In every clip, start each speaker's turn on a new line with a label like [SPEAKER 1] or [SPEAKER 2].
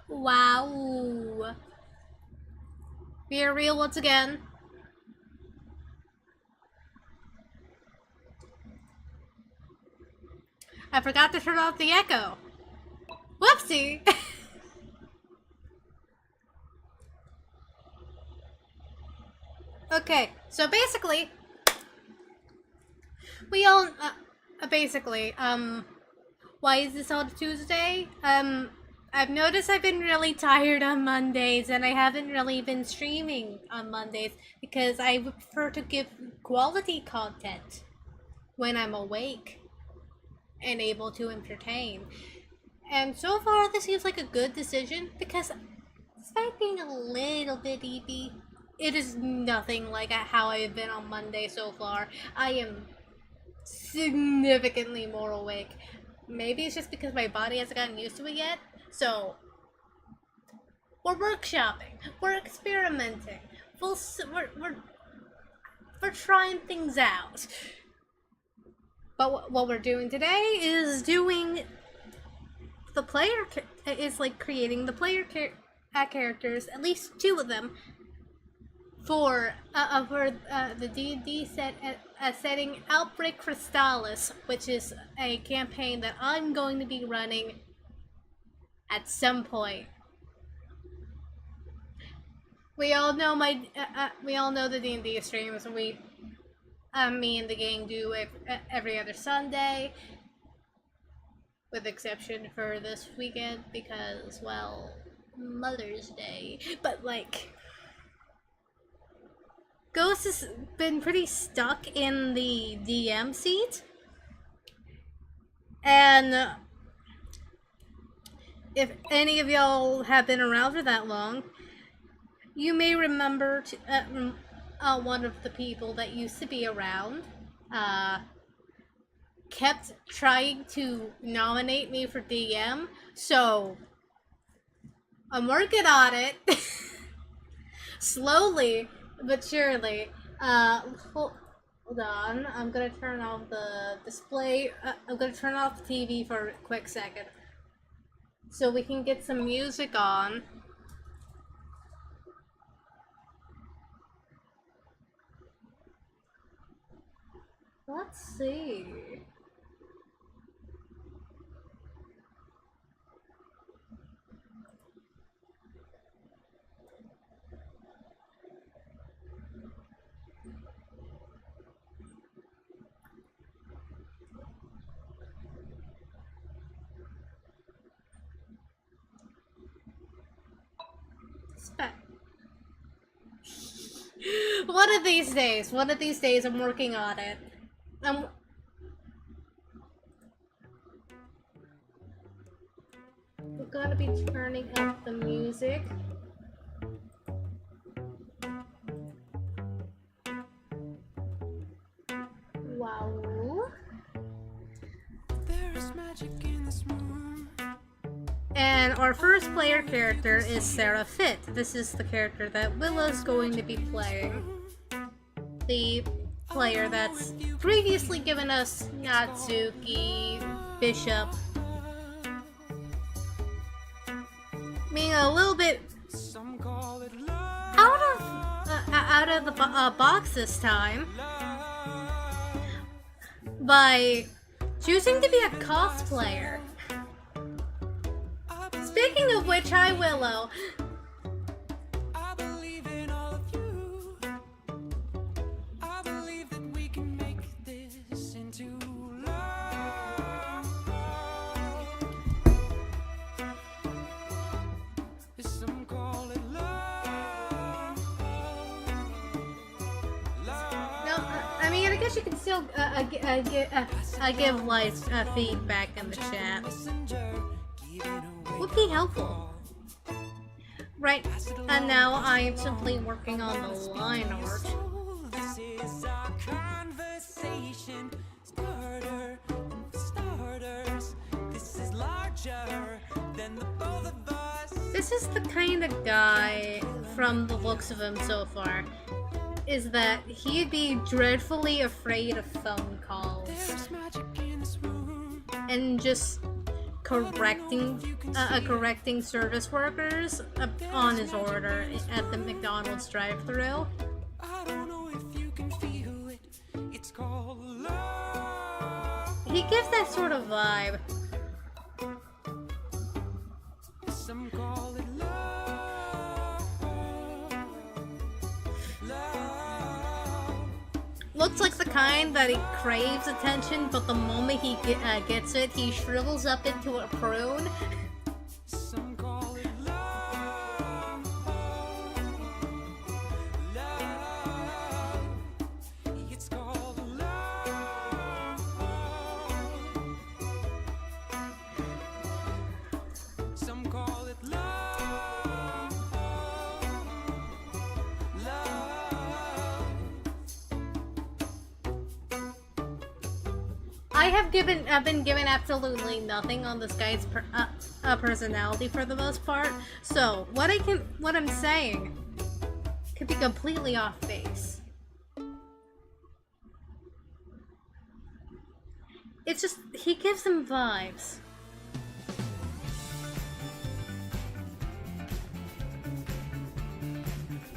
[SPEAKER 1] Wow. We are real once again. I forgot to turn off the echo. Whoopsie! Okay, so basically, we all, why is this on Tuesday? I've noticed I've been really tired on Mondays, and I haven't really been streaming on Mondays because I would prefer to give quality content when I'm awake and able to entertain. And so far, this seems like a good decision because, despite being a little bit eepy, it is nothing like how I've been on Monday so far. I am significantly more awake. Maybe it's just because my body hasn't gotten used to it yet. So, we're workshopping, we're experimenting, we're trying things out. But what we're doing today is doing the player is like creating the player characters, at least 2 of them, for the D&D setting Outbreak Cristalis, which is a campaign that I'm going to be running at some point. We all know the D&D streams. Me and the gang do every other Sunday, with exception for this weekend because, well, Mother's Day. But like, Ghost has been pretty stuck in the DM seat, and if any of y'all have been around for that long, you may remember one of the people that used to be around kept trying to nominate me for DM, so I'm working on it. Slowly but surely. Hold on, I'm gonna turn off the display. I'm gonna turn off the TV for a quick second so we can get some music on. Let's see. One of these days I'm working on it. We're gonna be turning up the music. Wow. There is magic in this room. And our first player character is Sarah Fit. This is the character that Willow's going to be playing. The player that's previously given us Natsuki, Bishop, being a little bit out of the box this time by choosing to be a cosplayer. Speaking of which, hi Willow. I believe in all of you. I believe that we can make this into love. Some call it love. No, I mean, I guess you can still give live feedback in the chat. Would be helpful. Right, and now I am simply working on the line art. This is our conversation starter, and for starters, this is larger than the both of us. This is the kind of guy, from the looks of him so far, is that he'd be dreadfully afraid of phone calls. And just correcting service workers on his order at the McDonald's drive-thru. He gives that sort of vibe. Some call it love. Looks like the kind that he craves attention, but the moment he gets it, he shrivels up into a prune. Some call it love. Love. It's called love. Some call it love. Love. I've been given absolutely nothing on this guy's personality for the most part. So what I'm saying could be completely off base. It's just he gives him vibes.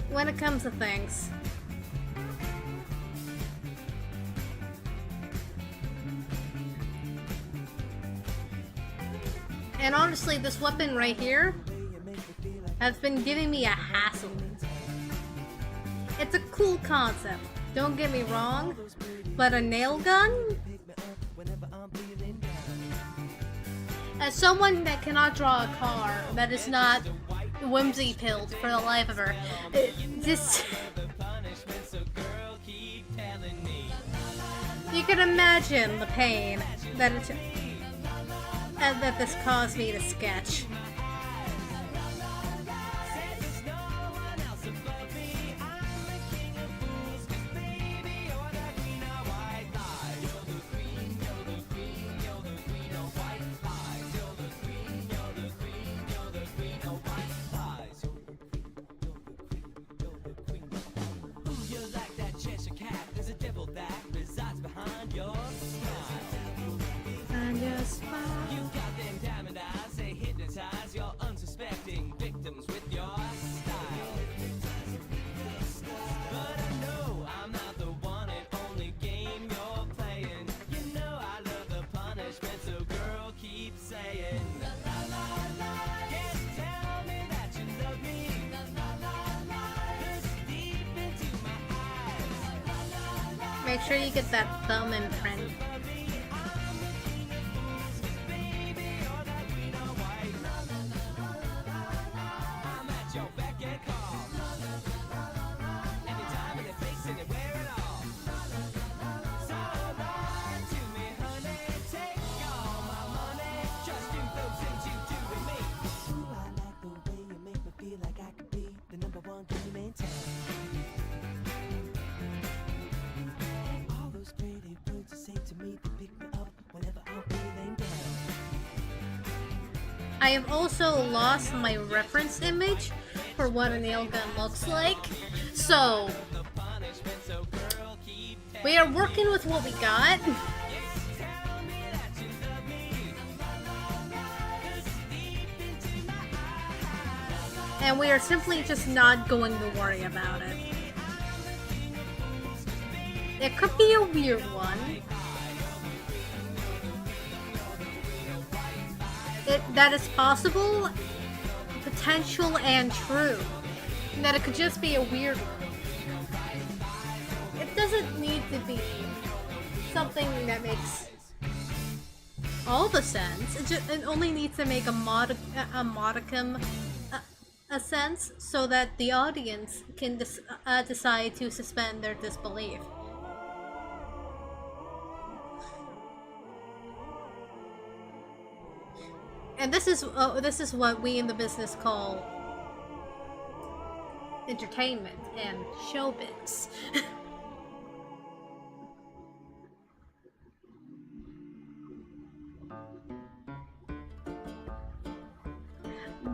[SPEAKER 1] When it comes to things. And honestly, this weapon right here has been giving me a hassle. It's a cool concept, don't get me wrong, but a nail gun? As someone that cannot draw a car, that is not whimsy pilled for the life of her, this... You can imagine the pain that this caused me to sketch. Make sure you get that thumb imprint. I have also lost my reference image for what a nail gun looks like, so we are working with what we got. And we are simply just not going to worry about it. It could be a weird one. That is possible, potential, and true. And that it could just be a weird one. It doesn't need to be something that makes all the sense. It only needs to make a modicum of sense so that the audience can decide to suspend their disbelief. And this is what we in the business call entertainment and showbiz.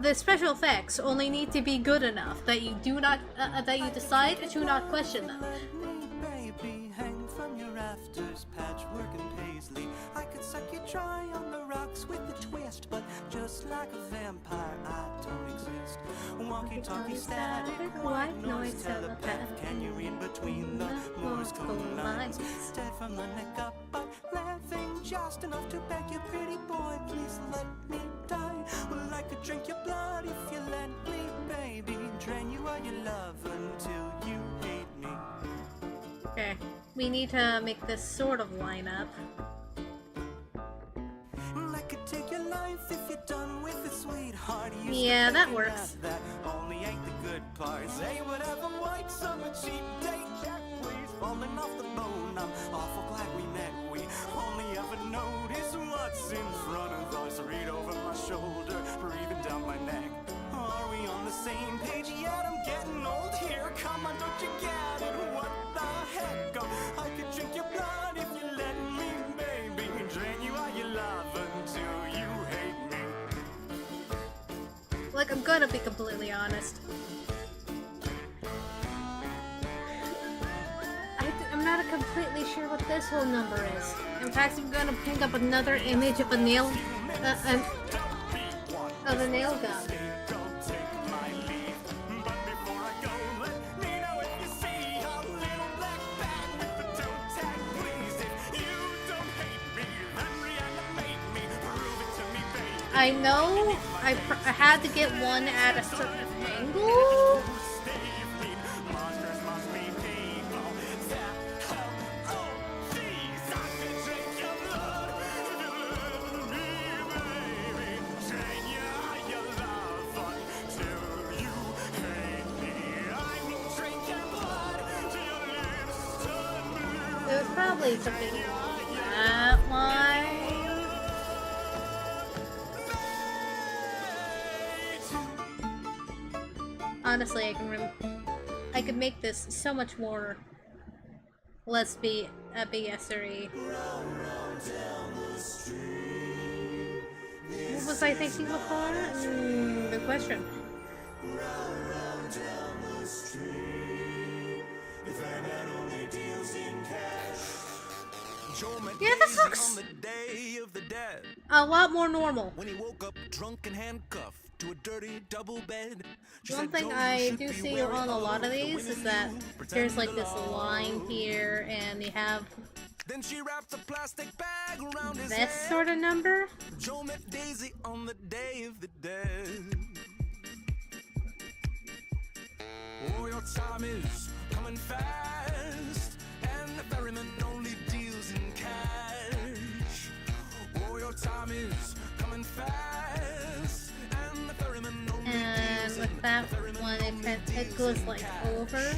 [SPEAKER 1] The special effects only need to be good enough that you do not that you decide to not question them.
[SPEAKER 2] Baby, hang from your rafters, patchwork and paisley. I could suck you dry on the rocks with a twist. like a vampire, I don't exist. Walkie-talkie static, white noise telepath. Can you read between the Morse code lines? Dead from the neck up, but laughing just enough to beg you, pretty boy, please let me die. Well, I could drink your blood if you let me, baby. Drain you all your love until you hate me.
[SPEAKER 1] Okay, we need to make this sort of line up.
[SPEAKER 2] I could take your life if you're done with it, sweetheart.
[SPEAKER 1] Yeah, that works.
[SPEAKER 2] That only ain't the good parts. Hey, whatever, white summer cheap date, Jack, please. Falling off the bone, I'm awful glad we met. We only ever notice what's in front of us. Read over my shoulder, breathing down my neck. Are we on the same page yet? I'm getting old here. Come on, don't you get it? What the heck? I could drink your blood if you let me, baby. Drain you all your love until you hate me.
[SPEAKER 1] Like, I'm gonna be completely honest. I'm not completely sure what this whole number is. In fact, I'm gonna pick up another image of a nail, of a nail gun. I know I had to get one at a certain angle. It was probably something along that line. Honestly, I could make this so much more less be a BS-ery. What was I thinking before? Good question. Yeah, this looks a lot more normal.
[SPEAKER 2] When he woke up drunk and handcuffed to a dirty double bed.
[SPEAKER 1] One thing I do see on a lot of these is that there's like this line here, and you have
[SPEAKER 2] Then she wrapped a plastic bag around his
[SPEAKER 1] this
[SPEAKER 2] head.
[SPEAKER 1] sort of number.
[SPEAKER 2] Joe met Daisy on the Day of the Dead. Oh, your time is coming fast, and the ferryman only deals in cash. Oh, your time is coming fast, and the ferryman only
[SPEAKER 1] And
[SPEAKER 2] deals
[SPEAKER 1] with
[SPEAKER 2] in
[SPEAKER 1] that one, it goes like over.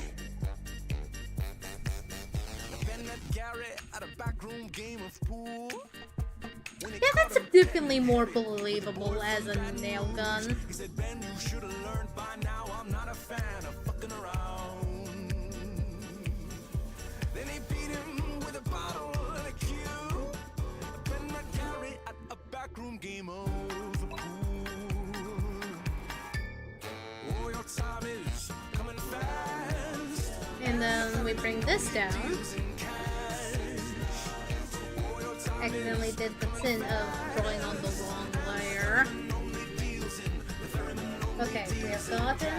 [SPEAKER 2] Gary at a backroom game of pool.
[SPEAKER 1] Yeah, that's significantly more believable as a nail gun.
[SPEAKER 2] He said, Ben, you should have learned by now I'm not a fan of fucking around. Then he beat him with a bottle and a cue. Ben met Gary at a backroom game of pool. Oh, your time is coming fast.
[SPEAKER 1] And then we bring this down. Accidentally did the sin of drawing on the wrong layer. Okay, we have gotten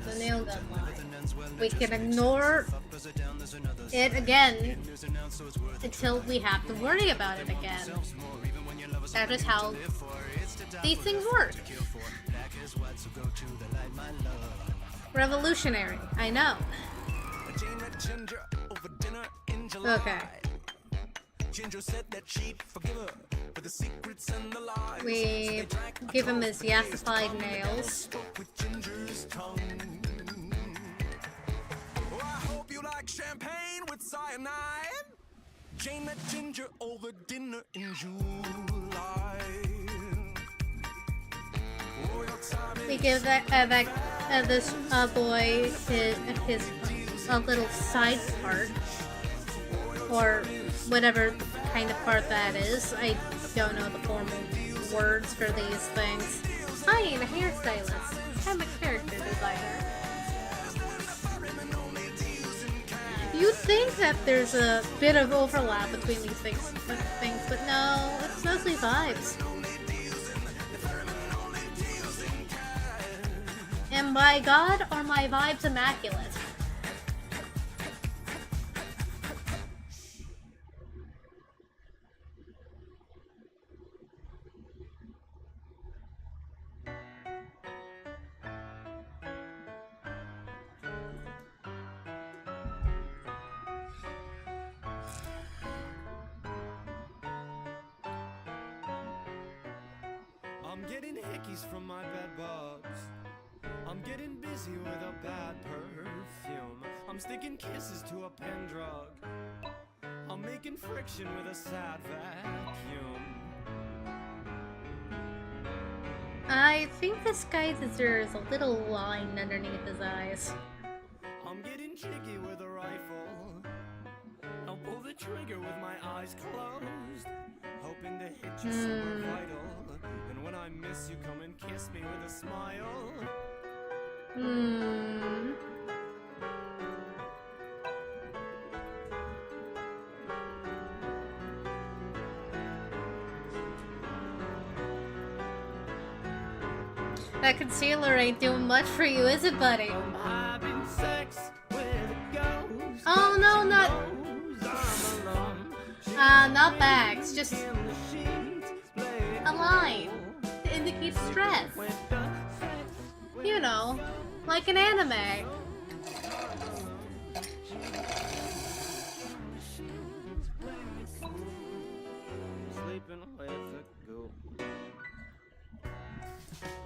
[SPEAKER 1] the nail gun line. We can ignore it again until we have to worry about it again. That is how these things work. Revolutionary, I know. Okay. We give him his yassified nails.
[SPEAKER 2] Oh, I hope you like champagne with cyanide. Jane met Ginger over dinner in July. Oh, your time
[SPEAKER 1] We give this boy his little side part, or whatever kind of part that is. I don't know the formal words for these things. I am a hairstylist. I'm a character designer. You'd think that there's a bit of overlap between these things, but no, it's mostly vibes. Am I God or my vibes immaculate?
[SPEAKER 2] I'm getting hickeys from my bed bugs. I'm getting busy with a bad perfume. I'm sticking kisses to a pen drug. I'm making friction with a sad vacuum.
[SPEAKER 1] I think this guy deserves a little line underneath his eyes.
[SPEAKER 2] I'm getting jiggy with a rifle. I'll pull the trigger with my eyes closed, hoping to hit you somewhere vital. And when I miss you, come and kiss me with a smile.
[SPEAKER 1] That concealer ain't doing much for you, is it, buddy?
[SPEAKER 2] I'm having sex with a ghost.
[SPEAKER 1] Oh no, not not bags, just a line to indicate stress. You know, like an anime.
[SPEAKER 2] Sleeping with a ghoul.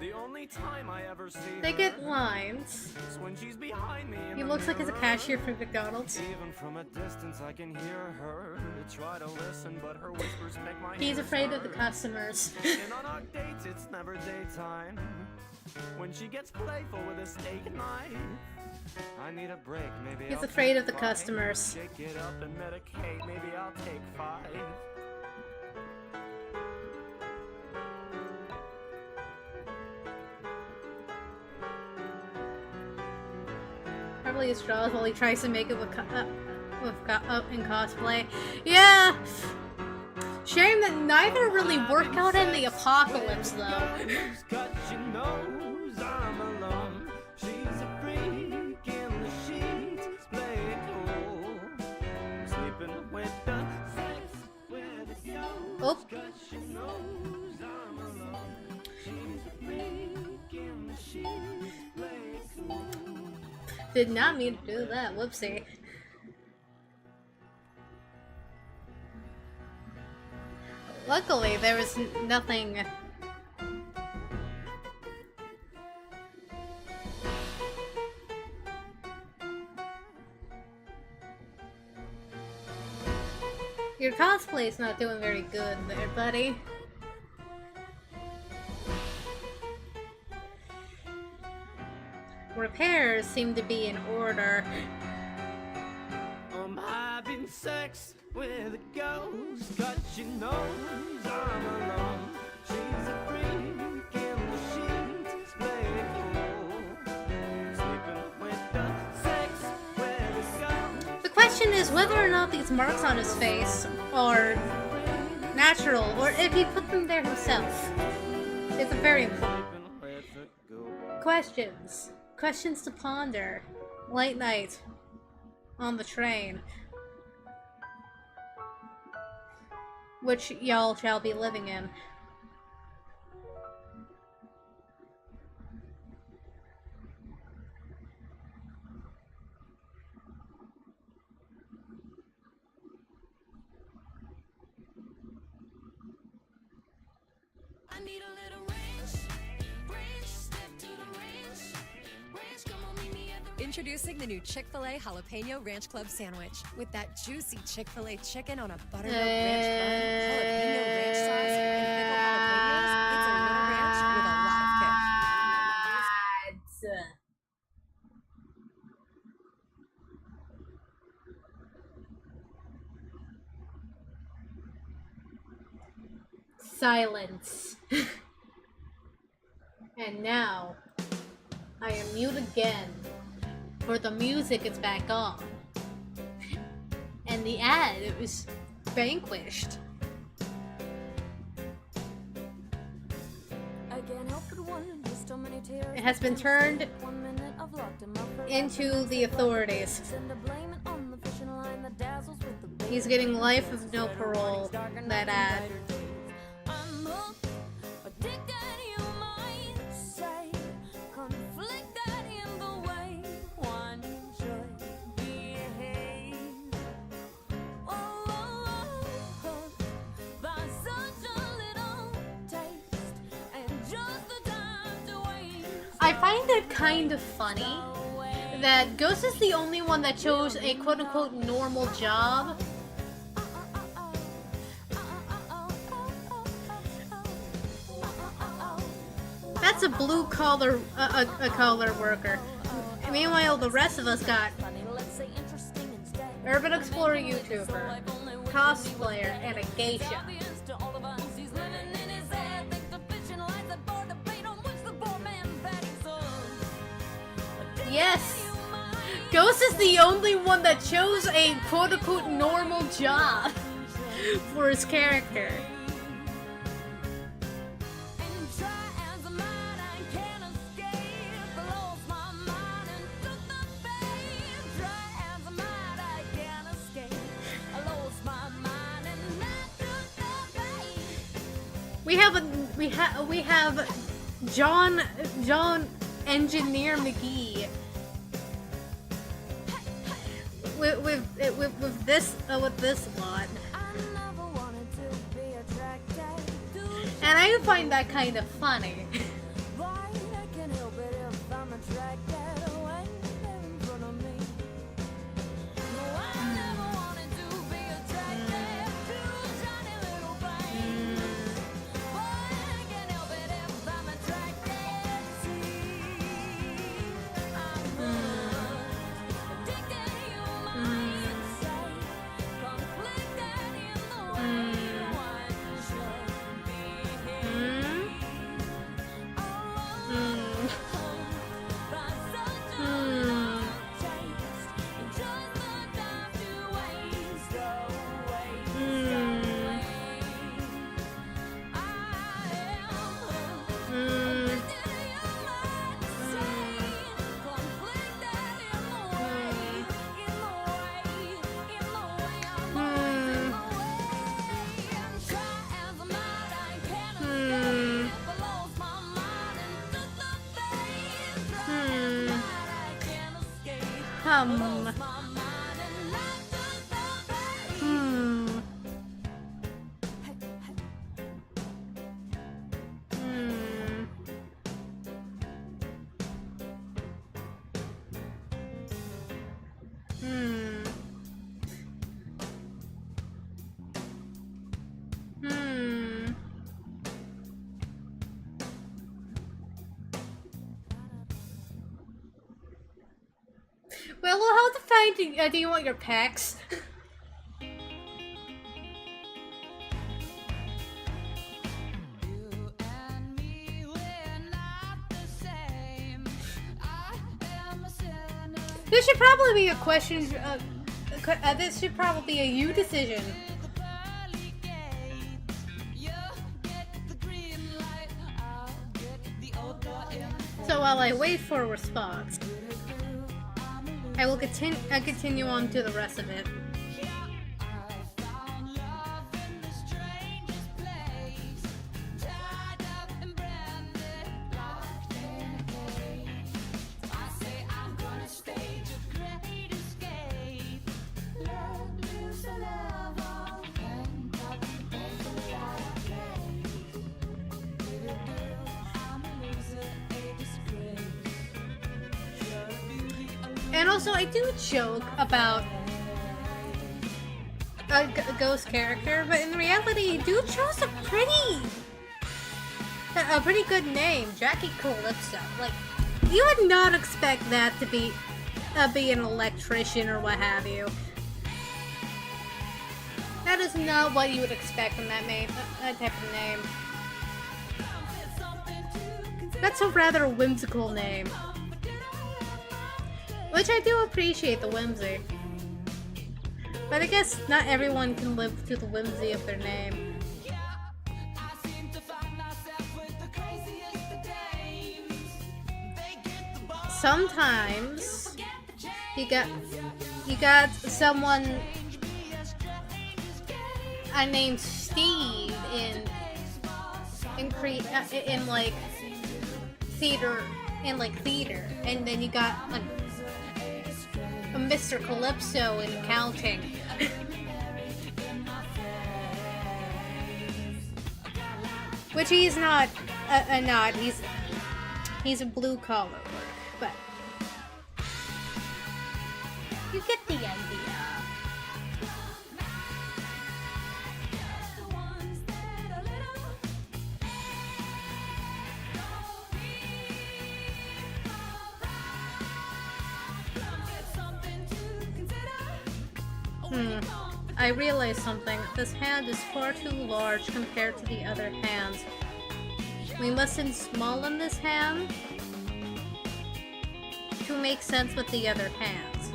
[SPEAKER 2] The only time I ever see
[SPEAKER 1] They
[SPEAKER 2] her
[SPEAKER 1] get lines.
[SPEAKER 2] is when she's behind me in
[SPEAKER 1] He
[SPEAKER 2] the
[SPEAKER 1] looks like he's a
[SPEAKER 2] mirror.
[SPEAKER 1] cashier for McDonald's.
[SPEAKER 2] Even from a distance I can hear her to try to listen, but her whispers make my
[SPEAKER 1] He's
[SPEAKER 2] ears
[SPEAKER 1] afraid of the
[SPEAKER 2] hurt.
[SPEAKER 1] customers.
[SPEAKER 2] And on our dates it's never daytime. When she gets playful with a steak knife, I need a break, maybe
[SPEAKER 1] He's
[SPEAKER 2] I'll
[SPEAKER 1] afraid
[SPEAKER 2] take
[SPEAKER 1] of the
[SPEAKER 2] 5.
[SPEAKER 1] customers.
[SPEAKER 2] Shake it up and medicate, maybe I'll take 5.
[SPEAKER 1] Probably his straws while he tries to make it with in cosplay. Yeah! Shame that neither really work out in the apocalypse, though.
[SPEAKER 2] She knows I'm alone. She's a freak in the sheets. Play it cool. Sleeping with the sex with a ghost.
[SPEAKER 1] Oh.
[SPEAKER 2] 'Cause she knows I'm alone. She's a freak in the sheets. Play it cool.
[SPEAKER 1] Did not mean to do that. Whoopsie. Luckily, there was nothing. Your cosplay's not doing very good there, buddy. Repairs seem to be in order.
[SPEAKER 2] I'm having sex with a ghost, 'cause she knows I'm alone. She's a freak in the sheets, play it cool. Sleeping with the sex with a ghost.
[SPEAKER 1] The question is whether or not these marks on his face are natural, or if he put them there himself. It's a very important
[SPEAKER 2] Sleeping with a ghost.
[SPEAKER 1] questions. Questions to ponder. Late night on the train, which y'all shall be living in.
[SPEAKER 3] I need a little ranch, step to the ranch, come on meet me at the
[SPEAKER 4] Introducing the new Chick-fil-A Jalapeno Ranch Club Sandwich. With that juicy Chick-fil-A chicken on a buttermilk ranch bun, jalapeno ranch sauce, and pickled jalapenos, it's a little ranch with a lot of kick.
[SPEAKER 1] Silence. And now, I am mute again, for the music is back on. And the ad is vanquished.
[SPEAKER 3] I can't help but wonder just how many tears
[SPEAKER 1] It has been turned into the authorities. He's getting life with no parole. That ad. I find it kind of funny that Ghost is the only one that chose a quote-unquote normal job. That's a blue-collar collar worker. Meanwhile, the rest of us got urban explorer YouTuber, cosplayer, and a geisha. Yes! Ghost is the only one that chose a quote-unquote normal job for his character. We have John Engineer McGee with this lot, and I find that kind of funny. Well, how to find? Do you want your packs? This should probably be a question. This should probably be a you decision. So while I wait for a response, I will continue on to the rest of it. And also, I do joke about a ghost character, but in reality, dude chose a pretty good name, Jackie Calypso. Like, you would not expect that to be an electrician or what have you. That is not what you would expect from that type of name. That's a rather whimsical name. Which I do appreciate the whimsy. But I guess not everyone can live to the whimsy of their name. sometimes you got someone named Steve in like theater, and then you got like a Mr. Calypso in accounting. Which he's not he's a blue collar work, but you get the idea. I realized something. This hand is far too large compared to the other hands. We mustn't smallen this hand to make sense with the other hands.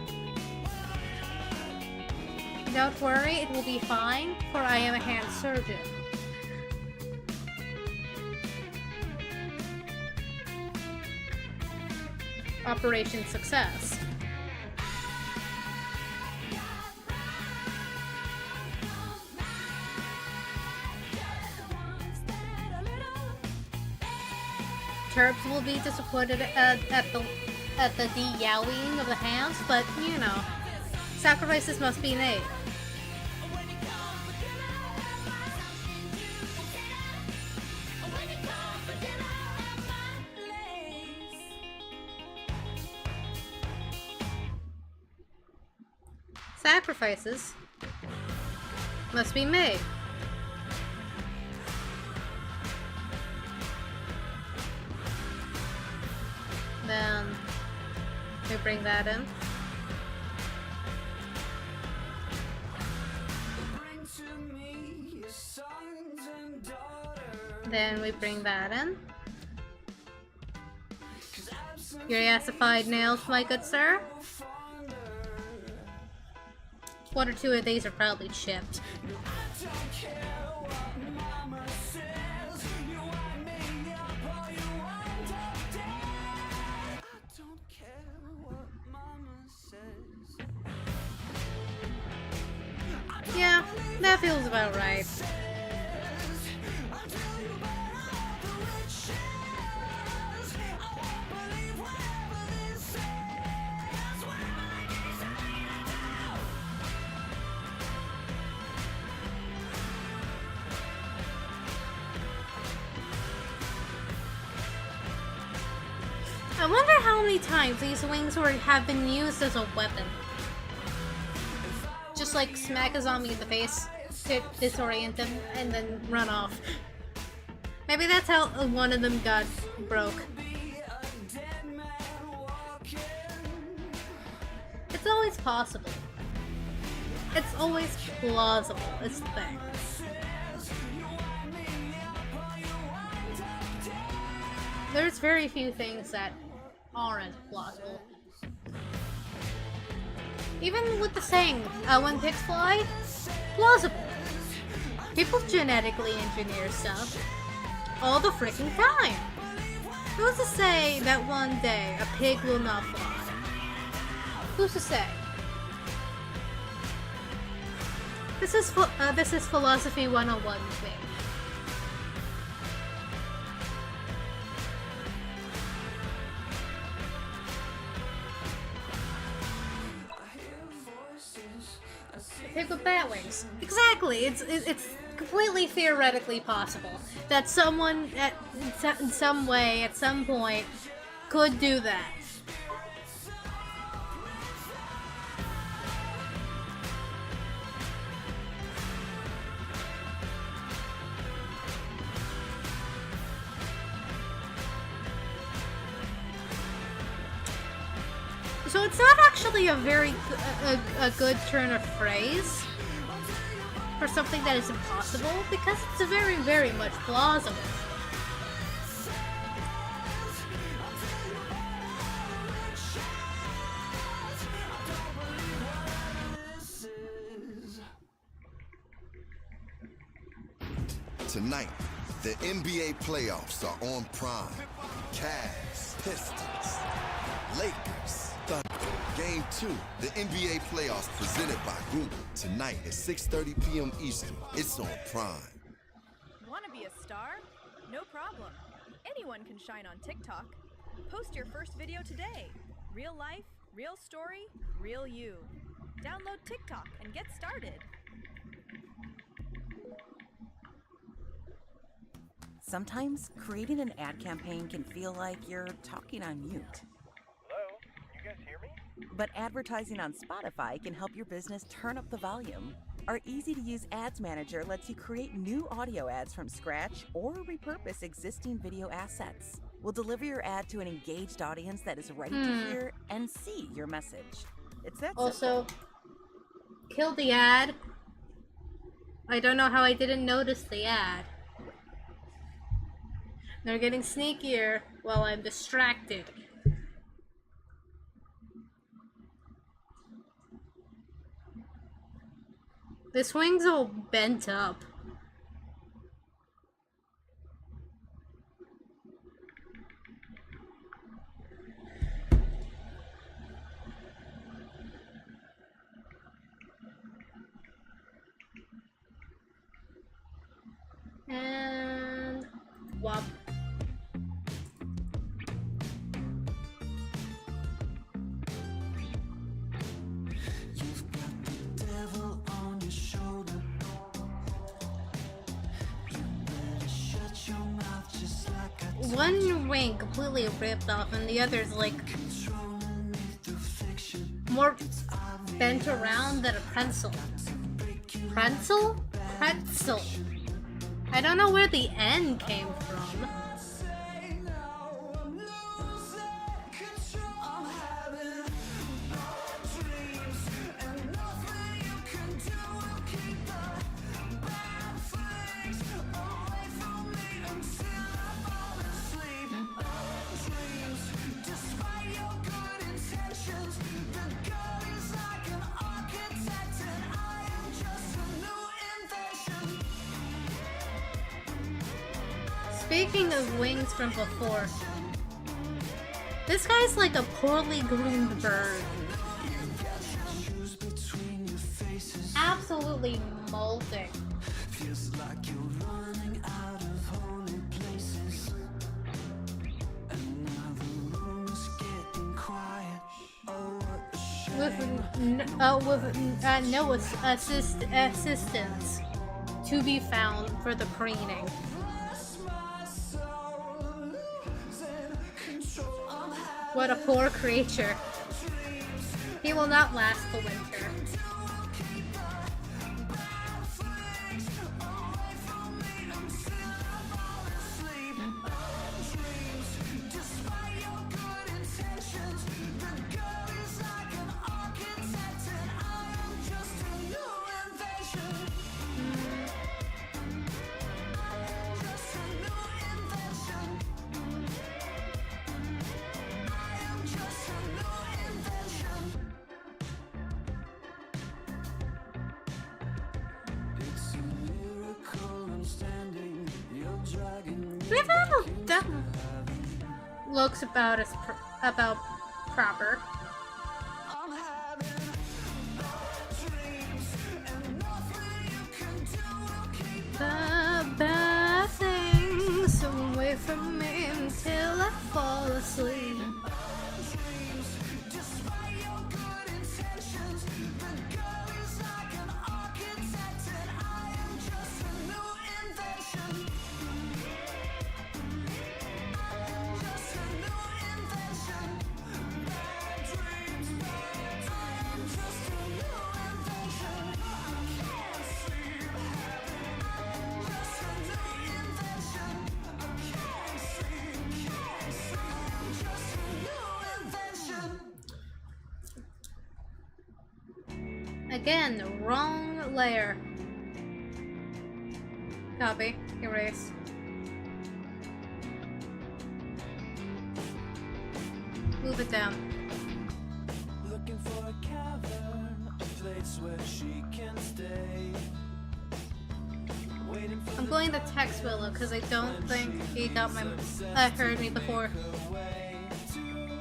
[SPEAKER 1] Don't worry, it will be fine, for I am a hand surgeon. Operation success. Terps will be disappointed at the de-yowing of the hands, but you know, sacrifices must be made. Sacrifices must be made. Then we bring that in. Then we bring that in. Your yassified nails, my good sir. One or two of these are probably chipped. Yeah, that feels about right. I wonder how many times these wings have been used as a weapon. Just like smack a zombie in the face to disorient them and then run off. Maybe that's how one of them got broke. It's always possible. It's always plausible, is the thing. There's very few things that aren't plausible. Even with the saying, when pigs fly, plausible. People genetically engineer stuff all the freaking time. Who's to say that one day a pig will not fly? Who's to say? This is philosophy 101 thing. Pig with bat wings. Exactly. It's completely theoretically possible that someone in some way at some point could do that. So it's not actually a good turn of phrase for something that is impossible, because it's a very, very much plausible.
[SPEAKER 5] Tonight, the NBA playoffs are on Prime. Cavs, Pistons. Lakers, Thunder. Game 2, the NBA playoffs presented by Google. Tonight at 6:30 p.m. Eastern. It's on Prime.
[SPEAKER 6] Want to be a star? No problem. Anyone can shine on TikTok. Post your first video today. Real life, real story, real you. Download TikTok and get started.
[SPEAKER 7] Sometimes creating an ad campaign can feel like you're talking on mute.
[SPEAKER 8] Hello? You guys hear me?
[SPEAKER 7] But advertising on Spotify can help your business turn up the volume. Our easy-to-use Ads Manager lets you create new audio ads from scratch or repurpose existing video assets. We'll deliver your ad to an engaged audience that is ready to hear and see your message. It's that
[SPEAKER 1] Also,
[SPEAKER 7] simple.
[SPEAKER 1] kill the ad. I don't know how I didn't notice the ad. They're getting sneakier while I'm distracted. This wing's all bent up. And wop.
[SPEAKER 2] You've got the devil on your shoulder. You better shut your mouth just like I
[SPEAKER 1] One wing completely ripped off, and the other's like
[SPEAKER 2] controlling me through fiction.
[SPEAKER 1] more bent around than a pencil. Pretzel? Pretzel. I don't know where the N came from.
[SPEAKER 2] Say no, I'm losing control. I'm having bad dreams, and nothing you can do will keep the bad things away from me until I fall asleep. Dreams, despite your good intentions, the God is like an architect, and I am just a new invention.
[SPEAKER 1] Speaking of wings from before, this guy's like a poorly groomed bird. Absolutely molting.
[SPEAKER 2] Feels like you're running out of holy places, and now the room is getting quiet. Oh, what a shame.
[SPEAKER 1] With no assistance to be found for the preening.
[SPEAKER 2] Bless my soul, losing control. I'm having
[SPEAKER 1] What a poor creature. He will not last the winter.
[SPEAKER 2] despite your good intentions. The God is like an architect, and I am just a new invention. Just a new invention. I am just a new invention. It's a miracle I'm standing. You're dragging me.
[SPEAKER 1] That looks about about proper.
[SPEAKER 2] I'm having bad dreams, and nothing you can do will keep
[SPEAKER 1] The bad things away from me until I fall asleep.
[SPEAKER 2] dreams. Despite your good intentions, the God is like an architect, and I am just a new invention. Just a new invention. Bad dreams, bad dreams. Just a new invention. I can't sleep having. Just a new invention. I can't sleep. Just a new invention.
[SPEAKER 1] Again, the wrong layer. Copy. Erase. Move it down.
[SPEAKER 2] Looking for a cavern, a place where she can stay. Waiting for
[SPEAKER 1] I'm going to text Willow because I don't think he got my heard me before.
[SPEAKER 2] the way to me.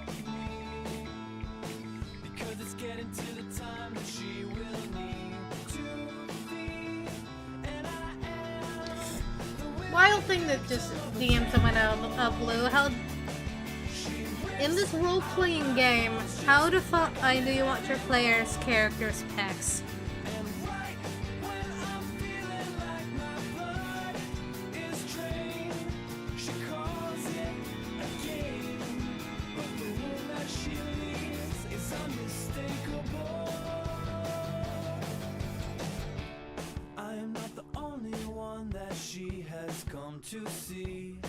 [SPEAKER 1] something that just DM someone out of blue. How in this role-playing game, how do you want your players' character specs?
[SPEAKER 2] To see.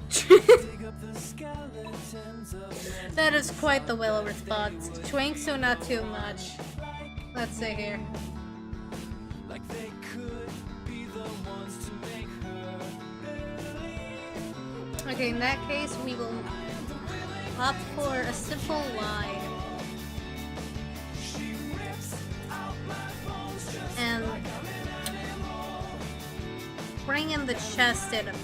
[SPEAKER 2] Dig up the skeletons of
[SPEAKER 1] That is quite the will response. Twink, so not too much. Let's see here.
[SPEAKER 2] like they could be the ones to make her believe.
[SPEAKER 1] Okay, in that case, we will opt for a simple line. And bring in the chest in a bit.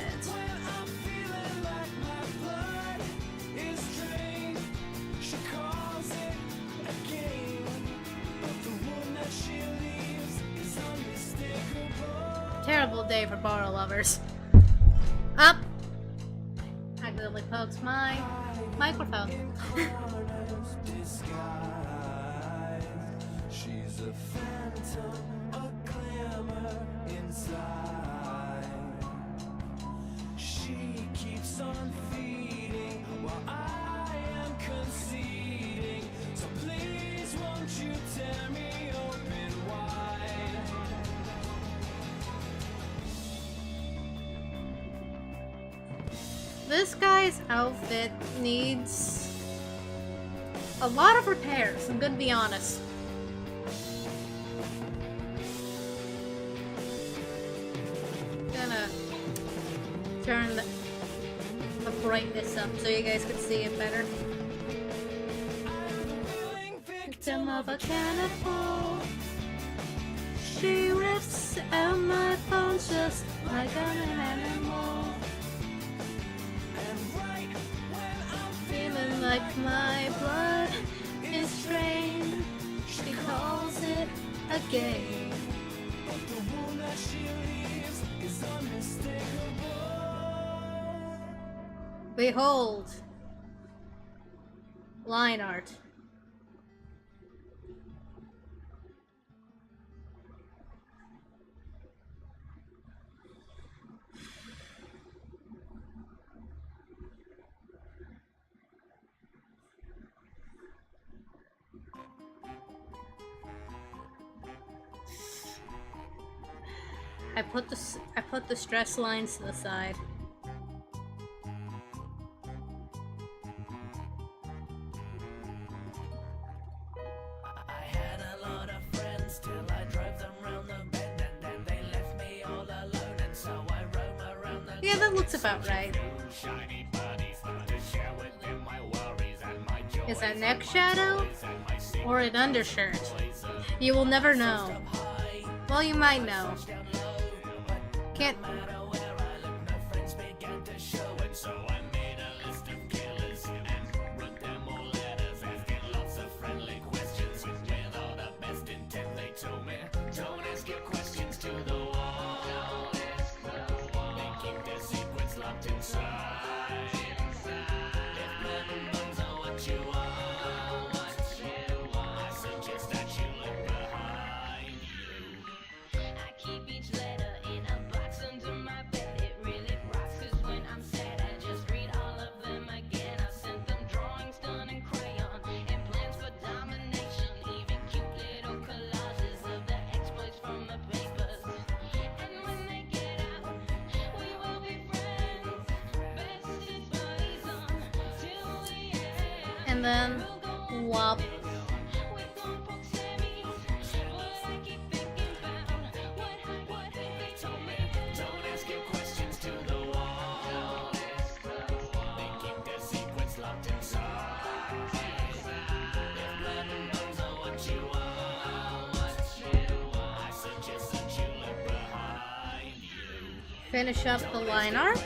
[SPEAKER 1] Terrible day for borrow lovers. Up! Accidentally pokes my microphone.
[SPEAKER 2] She's a phantom, a glamour inside. She keeps on feeding while I am conceding. So please won't you tear me open wide?
[SPEAKER 1] This guy's outfit needs a lot of repairs, I'm gonna be honest. Gonna turn the brightness up so you guys can see it better. Victim of a cannibal. She rips out my bones just like an animal. Feeling like my blood is drained. She calls it a game. But the wound that she leaves is unmistakable. Behold, line art. I put the stress lines to the side.
[SPEAKER 2] I had a lot of friends till I drove them round the bend, and then they left me all alone, and so I roam around the
[SPEAKER 1] Yeah, that looks about right.
[SPEAKER 2] shiny bodies to share with them my worries and my joys.
[SPEAKER 1] Is that neck shadow or an undershirt? You will never know. Well, you might know. Can't. And then whop. Finish up the line art.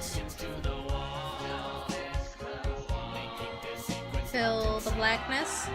[SPEAKER 1] Fill the blackness.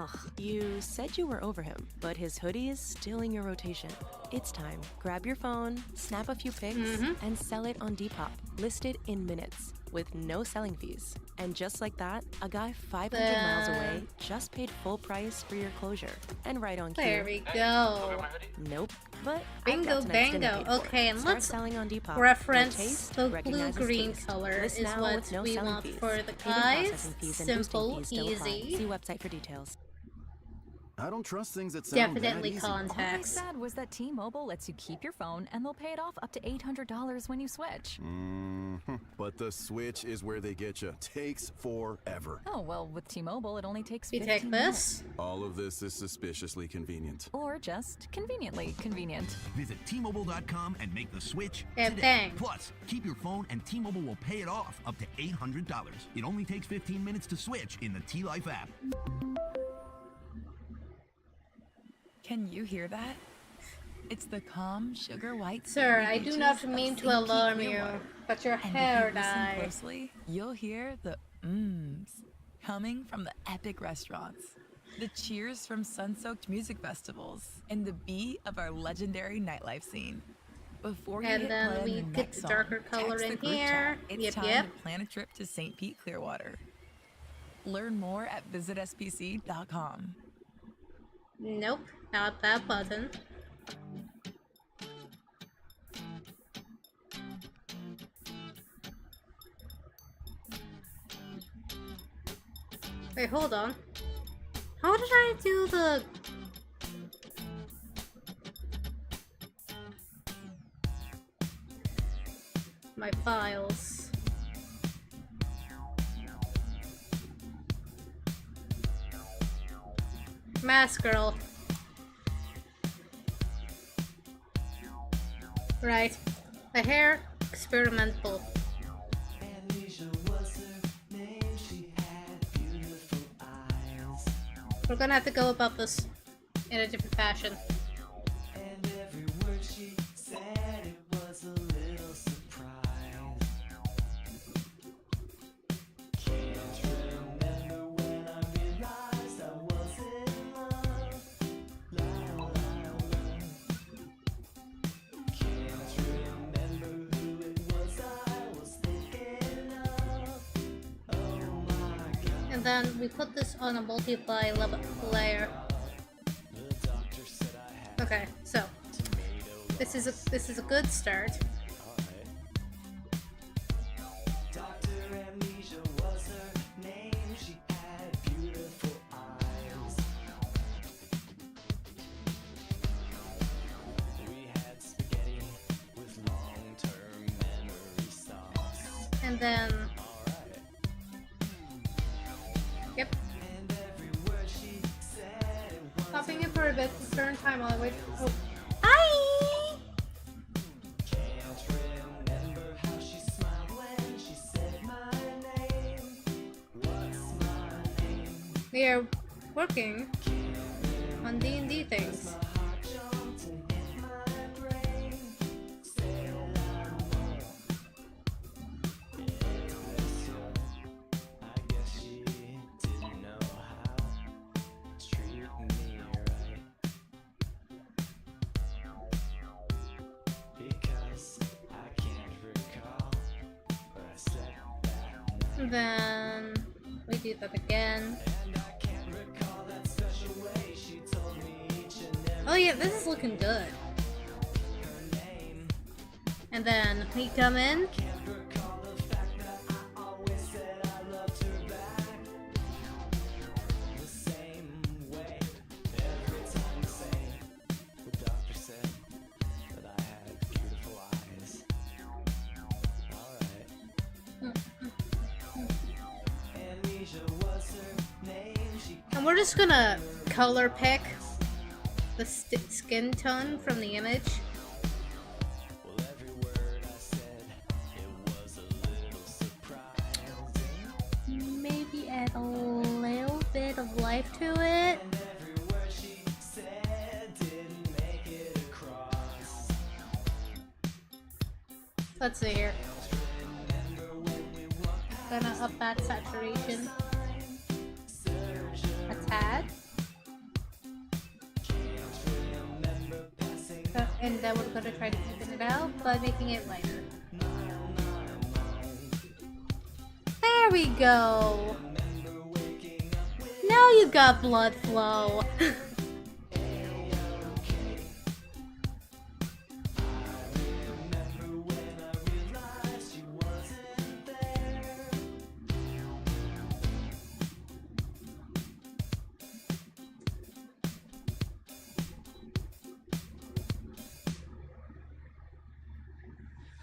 [SPEAKER 9] Ugh, you said you were over him, but his hoodie is still in your rotation. It's time. Grab your phone, snap a few pics, and sell it on Depop. Listed in minutes, with no selling fees. And just like that, a guy 500 miles away just paid full price for your closure. And right on cue.
[SPEAKER 1] There we go.
[SPEAKER 9] Nope. But
[SPEAKER 1] Bingo, bango. Okay, and let's reference the blue-green color is what we want for the guys. Simple, easy.
[SPEAKER 9] See website for details.
[SPEAKER 10] I don't trust things that sound
[SPEAKER 1] Definitely
[SPEAKER 10] that easy.
[SPEAKER 6] All I
[SPEAKER 1] contacts.
[SPEAKER 6] said was that T-Mobile lets you keep your phone and they'll pay it off up to $800 when you switch.
[SPEAKER 10] But the switch is where they get you. Takes forever.
[SPEAKER 6] Oh, well, with T-Mobile, it only takes
[SPEAKER 1] We
[SPEAKER 6] 15
[SPEAKER 1] take
[SPEAKER 6] minutes.
[SPEAKER 1] this.
[SPEAKER 10] All of this is suspiciously convenient.
[SPEAKER 6] Or just conveniently convenient.
[SPEAKER 11] Visit T-Mobile.com and make the switch
[SPEAKER 1] Yeah,
[SPEAKER 11] today.
[SPEAKER 1] dang.
[SPEAKER 11] Plus, keep your phone and T-Mobile will pay it off up to $800. It only takes 15 minutes to switch in the T-Life app.
[SPEAKER 12] Can you hear that? It's the calm, sugar white.
[SPEAKER 1] Sir, I do not mean to alarm you, but your hair
[SPEAKER 12] And if you listen
[SPEAKER 1] dye.
[SPEAKER 12] closely, you'll hear the mms coming from the epic restaurants, the cheers from sun-soaked music festivals, and the beat of our legendary nightlife scene. Before you
[SPEAKER 1] And
[SPEAKER 12] hit
[SPEAKER 1] then
[SPEAKER 12] play on
[SPEAKER 1] we
[SPEAKER 12] the
[SPEAKER 1] get
[SPEAKER 12] next
[SPEAKER 1] the
[SPEAKER 12] song,
[SPEAKER 1] darker color
[SPEAKER 12] text the
[SPEAKER 1] in
[SPEAKER 12] group
[SPEAKER 1] here.
[SPEAKER 12] chat. It's
[SPEAKER 1] Yep,
[SPEAKER 12] time
[SPEAKER 1] yep.
[SPEAKER 12] to plan a trip to St. Pete, Clearwater. Learn more at visitspc.com.
[SPEAKER 1] Nope, not that button. Wait, hold on. How did I do the... My files. Mask girl. Right. The hair, experimental. We're gonna have to go about this in a different fashion. And then we put this on a multiply level layer. Okay, so this is a good start. And then yep. Stopping it for a bit to turn time on. Wait. Oh. Hi! We are working on D&D things. Then we do that again. Oh yeah, this is looking good. And then we come in. And we're just gonna color pick the skin tone from the image. Maybe add a little bit of life to it. Let's see here. Gonna up that saturation a tad. And then we're gonna try to even it out by making it lighter. There we go! Now you got blood flow!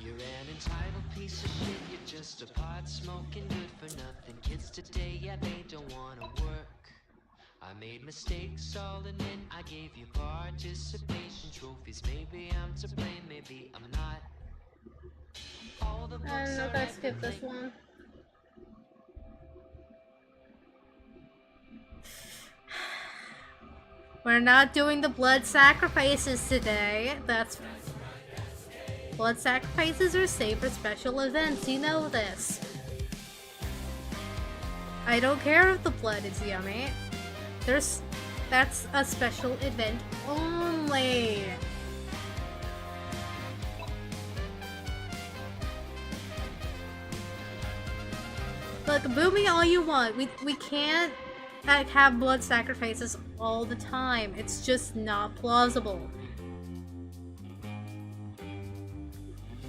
[SPEAKER 13] You're an entitled piece of shit, you're just a pot smoking good for nothing. Kids today, yeah, they don't wanna work. I made mistakes all admit, I gave you participation trophies. Maybe I'm to blame, maybe I'm not. All the
[SPEAKER 1] I don't know if I skipped this one. We're not doing the blood sacrifices today. That's blood sacrifices are saved for special events. You know this. I don't care if the blood is yummy. That's a special event only. Look, boo me all you want. We can't have blood sacrifices all the time. It's just not plausible.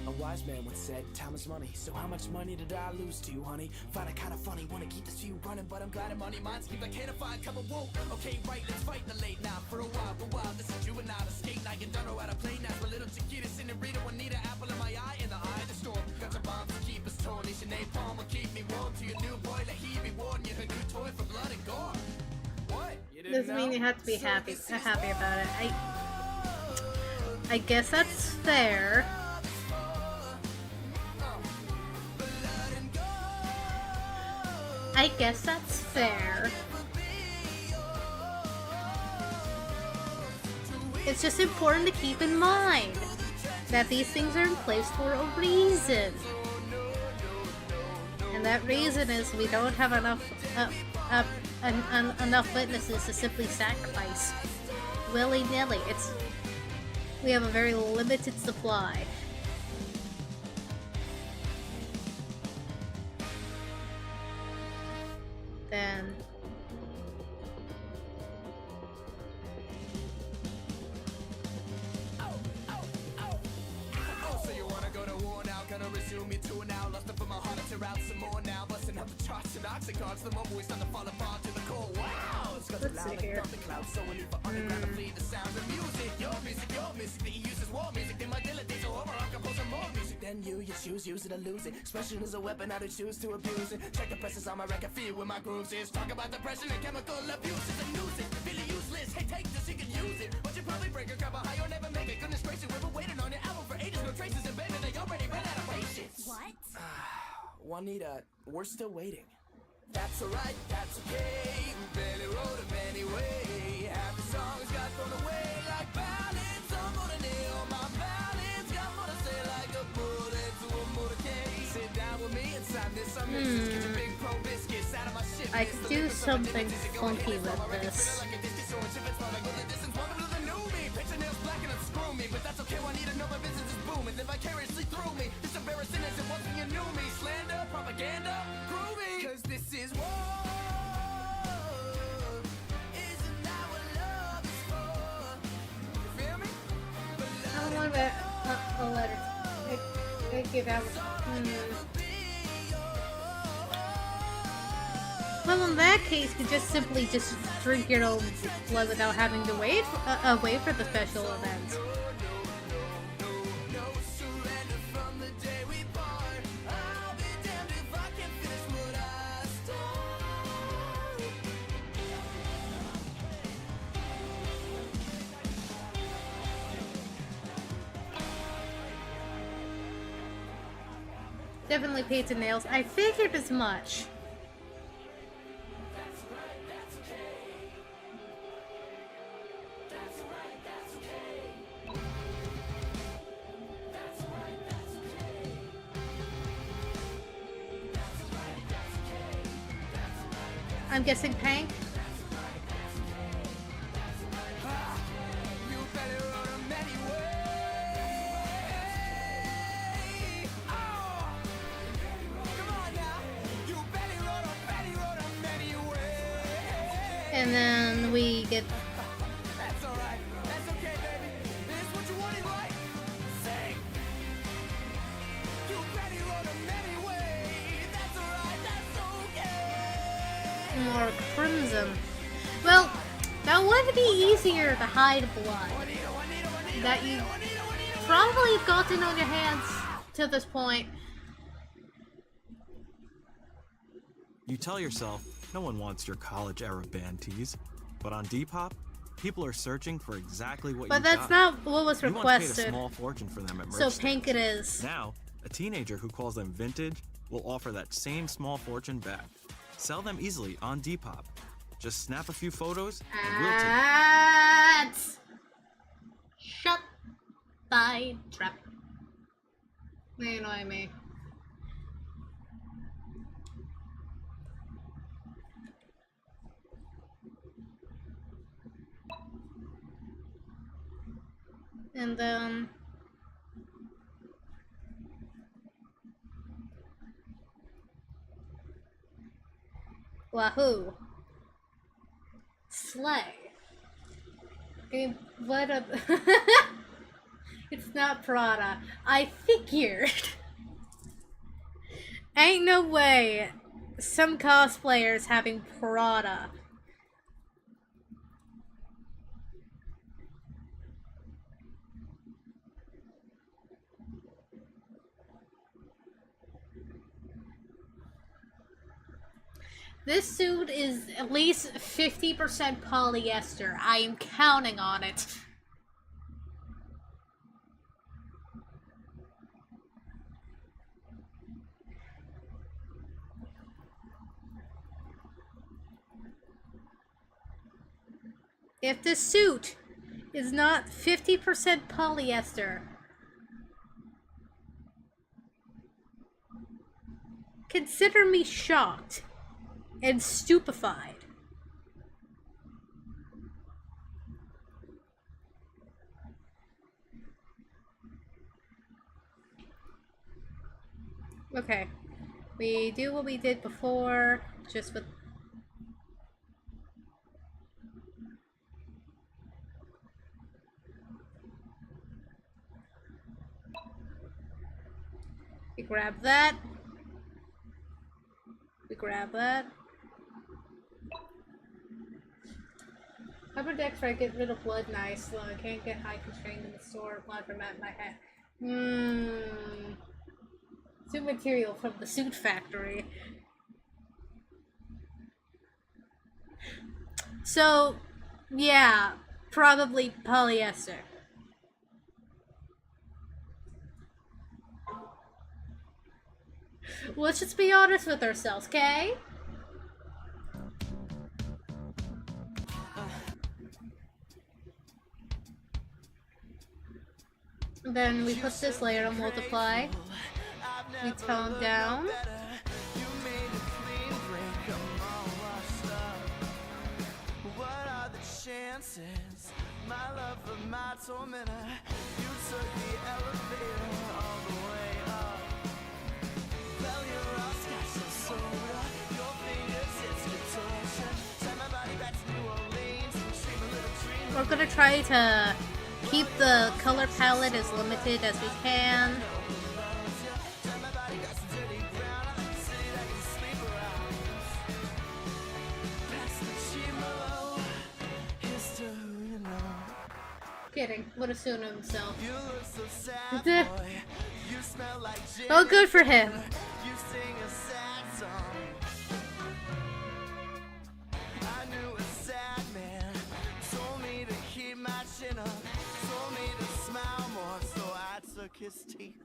[SPEAKER 14] A wise man once said, time is money. So how much money did I lose to you, honey? Find it kinda funny, wanna keep this feud running, but I'm glad I'm money minds keep. I can't find cover. Whoa, okay, right, let's fight the late now. For a while, this is juvenile, the skate night. You don't know how to play now. For little chiquitas in the reader, one need an apple in my eye, in the eye of the storm. Got your bombs to keep us torn. Nation napalm will keep me warm to your new boy, that he be warned. You're a new toy for blood and gore. What? You didn't
[SPEAKER 1] Doesn't mean you have to be happy about it. I guess that's fair. I guess that's fair. It's just important to keep in mind that these things are in place for a reason. And that reason is we don't have enough enough witnesses to simply sacrifice willy-nilly. We have a very limited supply. Then
[SPEAKER 14] So you wanna go to war now? Gonna resume me too now. Lost it for my heart to tear out some more now. Busting up the charts and oxycons. The moment we start to fall apart to the core. Wow! It's got the loud like thunder clouds. So we leave for underground to flee the sound of music. Your music that you use is war music. Then my ability so over I compose some more music. Then you choose, use it or lose it. Expression is a weapon, I do choose to abuse it. Check the presses on my record, feel where my grooves is. Talk about depression and chemical abuse is a nuisance. Really useless, hey take this, you can use it. But you probably break a couple high or never make it. Goodness gracious, we've been waiting on your album for ages. No traces and baby, they already ran out of patience. What? Juanita, we're still waiting. That's alright, that's okay. We barely wrote them anyway. Half the songs got thrown away like ballads. I'm gonna nail my ballads. Got more to say like a bullet to a motorcade. Sit down with me and sign this. I'm mixes. Get your big pro biscuits out of my shit.
[SPEAKER 1] I could do something funky with this.
[SPEAKER 14] But that's okay, I need to know my business is booming. Live vicariously through me. This embarrassing as it was when you knew me. Slander, propaganda, groovy. Cause this is war. Isn't that what love is for? You feel me?
[SPEAKER 1] I don't want a letter. Thank you, that was. Well, in that case, you just simply just drink your own blood without having to wait for the special events. Definitely paints and nails. I figured as much. I'm guessing Pank. And then we get.
[SPEAKER 14] That's alright. That's okay, baby. This what you wanted, right? Sing. You Betty wrote 'em anyway. That's alright. That's okay.
[SPEAKER 1] More crimson. Well, that would be easier to hide blood that you probably have gotten on your hands to this point.
[SPEAKER 15] You tell yourself, no one wants your college-era band tees. But on Depop, people are searching for exactly what
[SPEAKER 1] But
[SPEAKER 15] you
[SPEAKER 1] that's
[SPEAKER 15] got.
[SPEAKER 1] not what was
[SPEAKER 15] You once paid a
[SPEAKER 1] requested.
[SPEAKER 15] small fortune for them at merch
[SPEAKER 1] So
[SPEAKER 15] stands.
[SPEAKER 1] pink it is.
[SPEAKER 15] Now, a teenager who calls them vintage will offer that same small fortune back. Sell them easily on Depop. Just snap a few photos and we'll take
[SPEAKER 1] Ads. Shut thy trap. They annoy me. And wahoo. Slay. I mean, what a... It's not Prada. I figured. Ain't no way some cosplayers having Prada. This suit is at least 50% polyester. I am counting on it. If the suit is not 50% polyester, consider me shocked and stupefied. Okay, we do what we did before, just with... We grab that. We grab that. Upper deck try to get rid of blood nice, so I can't get high constrained in the store. Blood from at my head. Suit material from the suit factory. So, yeah, probably polyester. Let's just be honest with ourselves, okay? Then we put this layer on multiply. We tone down.
[SPEAKER 14] What are the chances? My love for my tormentor. You took the elevator all the way up. Well, you're all scotch and soda. Your fingertips contortion. Send my body back to New Orleans and dream a little dream.
[SPEAKER 1] We're gonna try to keep the color palette as limited as we can. Kidding, would assume himself. Oh, good for him.
[SPEAKER 14] You sing a sad song. I knew a sad man. Told me to keep my chin up. Told me to smile more, so I took his teeth.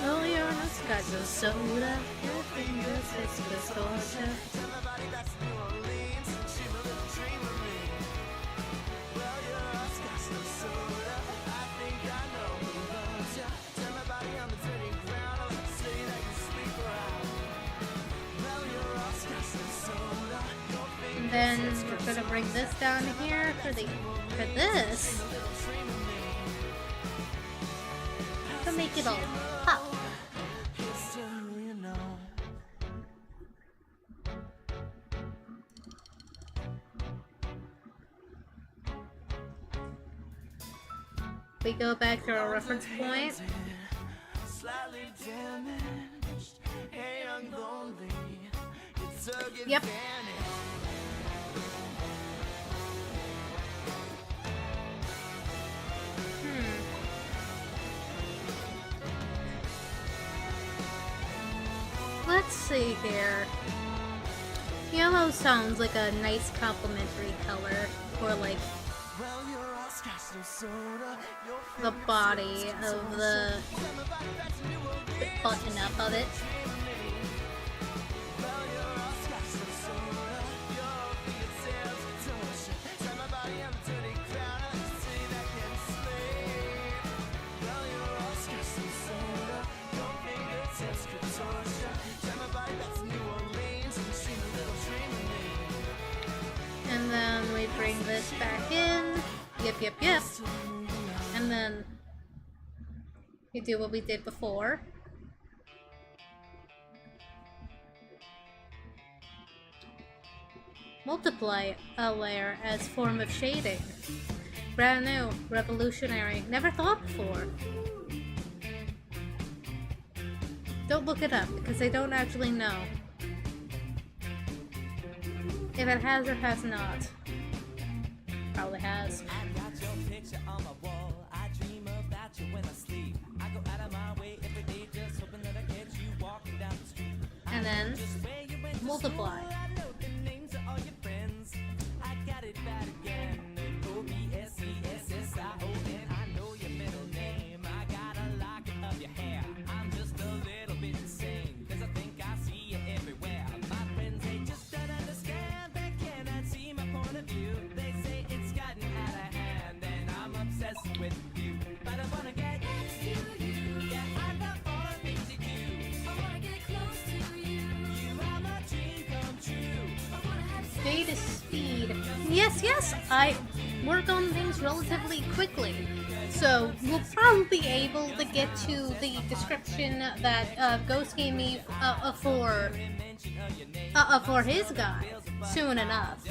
[SPEAKER 1] Well, you're a scotch and soda. Your fingertips contortion.
[SPEAKER 14] Tell my body back to New Orleans and dream a little dream of me. Well, you're a scotch and soda. I think I know who loves ya. Tell my body on the dirty ground. I like to say that you sleep around. Well, you're a scotch and soda. Your
[SPEAKER 1] And then we're gonna bring this down here for this. To make it all pop. We go back to our reference point.
[SPEAKER 14] Slightly damaged. Hey, I'm lonely. It's a good
[SPEAKER 1] Yep. Let's see here. Yellow sounds like a nice complementary color for like the body of the button up of it. And then we bring this back in. Yep. And then we do what we did before. Multiply a layer as form of shading. Brand new, revolutionary, never thought before. Don't look it up because I don't actually know if it has or has not. Probably has. And then multiply.
[SPEAKER 14] With you, but I wanna get next to you. Yeah, I love all the things you do. I wanna get close to you. You are my dream come true. I wanna have
[SPEAKER 1] Data speed. Yes, I work on things relatively quickly. So we'll probably be able to get to the description that Ghost gave me for his guide soon enough.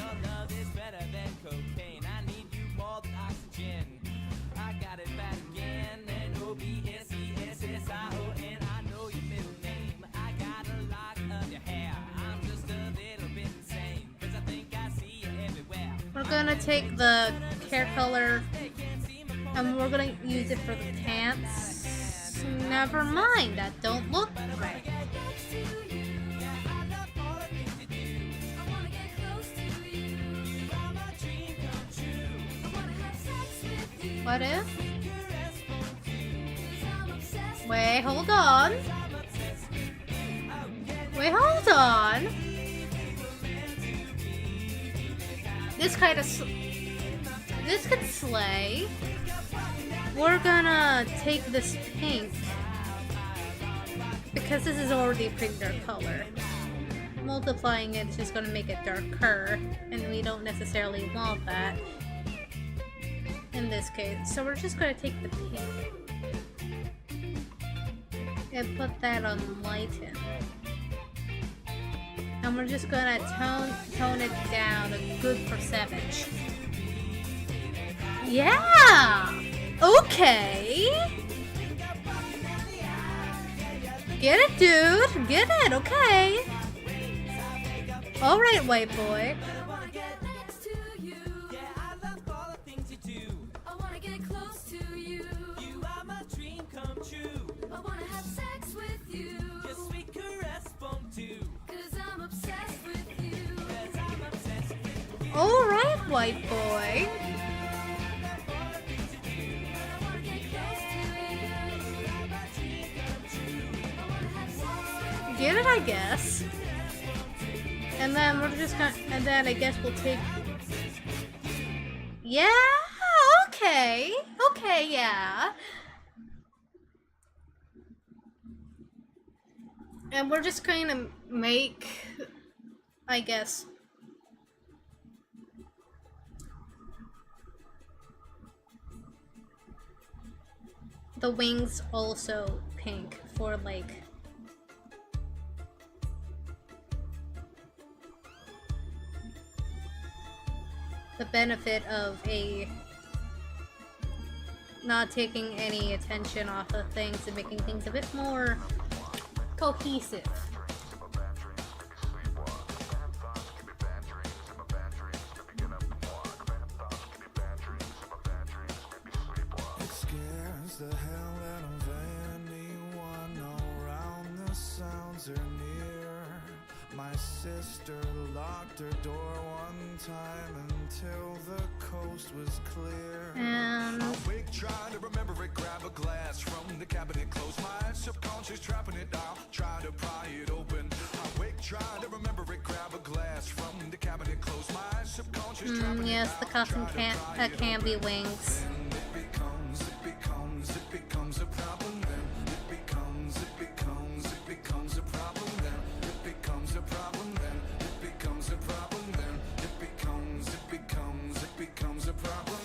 [SPEAKER 1] We're gonna take the hair color and we're gonna use it for the pants. Never mind, that don't look right. What if? Wait, hold on. Wait, hold on. This kind of this could slay. We're gonna take this pink because this is already a pretty dark color. Multiplying it is just gonna make it darker, and we don't necessarily want that in this case. So we're just gonna take the pink and put that on lighten. And we're just gonna tone it down a good percentage. Yeah! Okay! Get it, dude! Get it, okay! Alright, white boy. Alright, white boy. Get it, I guess. And then we're just gonna, and then I guess we'll take, yeah, okay, yeah. And we're just going to make, I guess, the wings also pink for like the benefit of a not taking any attention off of things and making things a bit more cohesive.
[SPEAKER 2] It scares the hell out of anyone around. The sounds are near. My sister locked her door one time until the coast was clear.
[SPEAKER 1] And
[SPEAKER 2] Awake, trying to remember it, grab a glass from the cabinet, close my eyes, subconscious trapping it down, try to pry it open. Awake, trying to remember it, grab a glass from the cabinet, close my eyes, subconscious trapping
[SPEAKER 1] yes,
[SPEAKER 2] it
[SPEAKER 1] the
[SPEAKER 2] down,
[SPEAKER 1] costume can be wings.
[SPEAKER 2] it becomes a problem. Then it becomes a problem. Then it becomes a problem. Then it becomes a problem. Then it becomes a problem.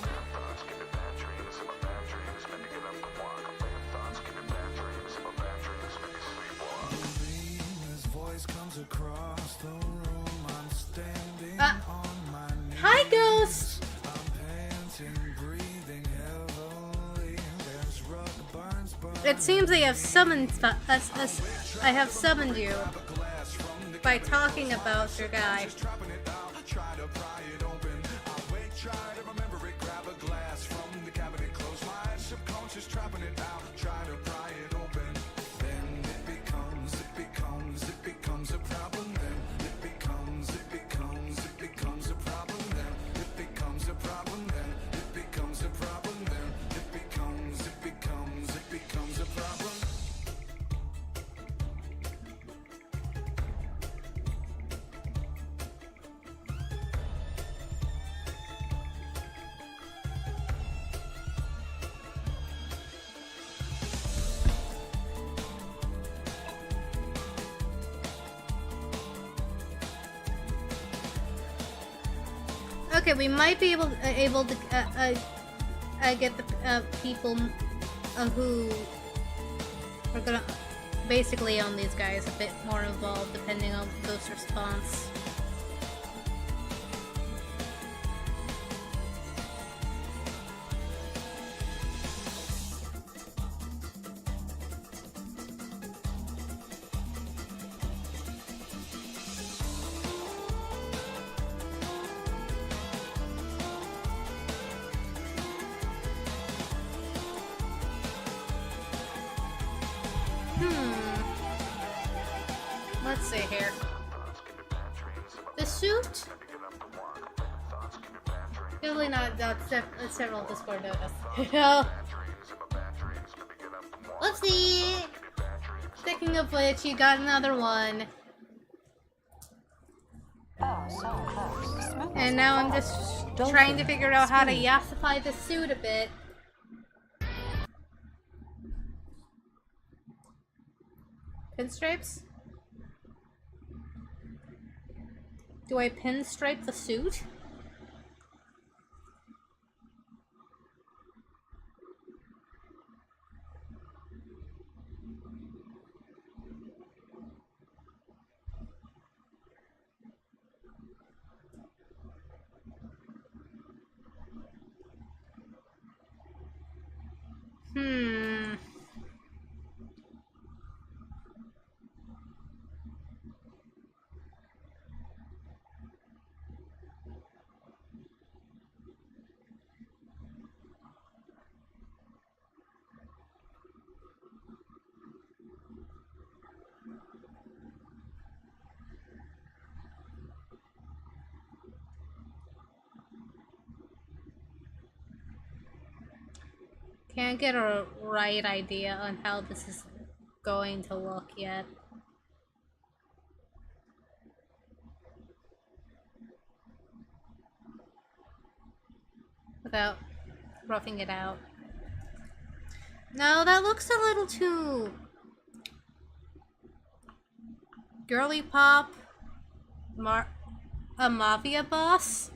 [SPEAKER 2] His voice comes across the room. I'm standing on my knees.
[SPEAKER 1] Hi, Ghost! It seems I have summoned I have summoned you by talking about your guy. Okay, we might be able to get the people who are gonna basically own these guys a bit more involved, depending on Ghost's response. Let's see here. The suit? Really not. That's several Discord notice. Whoopsie! Speaking of which, you got another one. And now I'm just trying to figure out how to yassify the suit a bit. Pinstripes? Do I pinstripe the suit? Can't get a right idea on how this is going to look yet. Without roughing it out. No, that looks a little too girly pop. A mafia boss?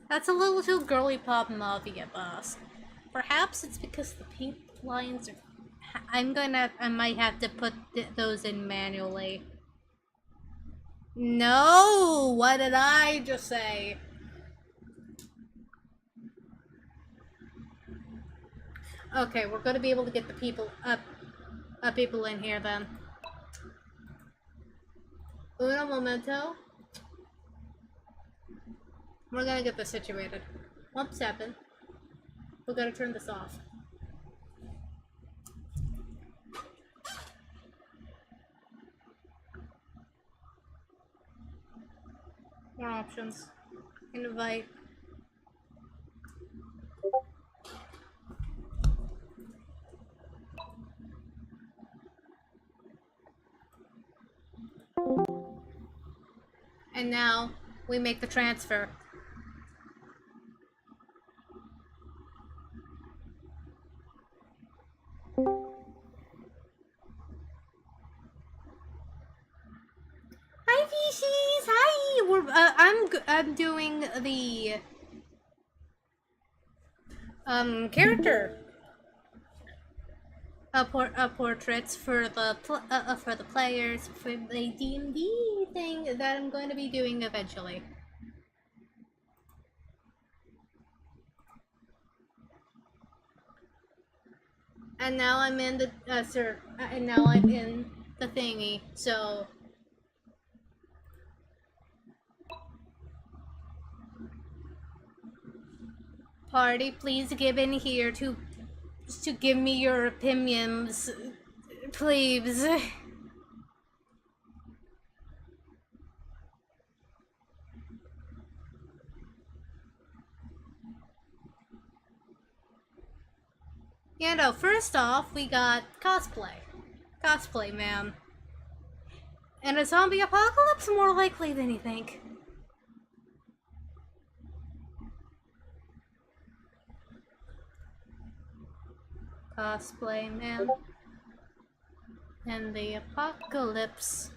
[SPEAKER 1] That's a little too girly pop mafia boss. Perhaps it's because the pink lines are... I might have to put those in manually. No! What did I just say? Okay, we're gonna be able to get the people people in here then. Uno momento. We're gonna get this situated. 1 second. We're gonna turn this off. More options. Invite. And now we make the transfer. Hi, Fishies! Hi! I'm doing the character portraits for the players for the D&D thing that I'm going to be doing eventually. And now I'm in the and now I'm in the thingy. So party, please give in here to give me your opinions, please. You know, first off, we got cosplay. Cosplay, man. And a zombie apocalypse more likely than you think. Cosplay, man. And the apocalypse.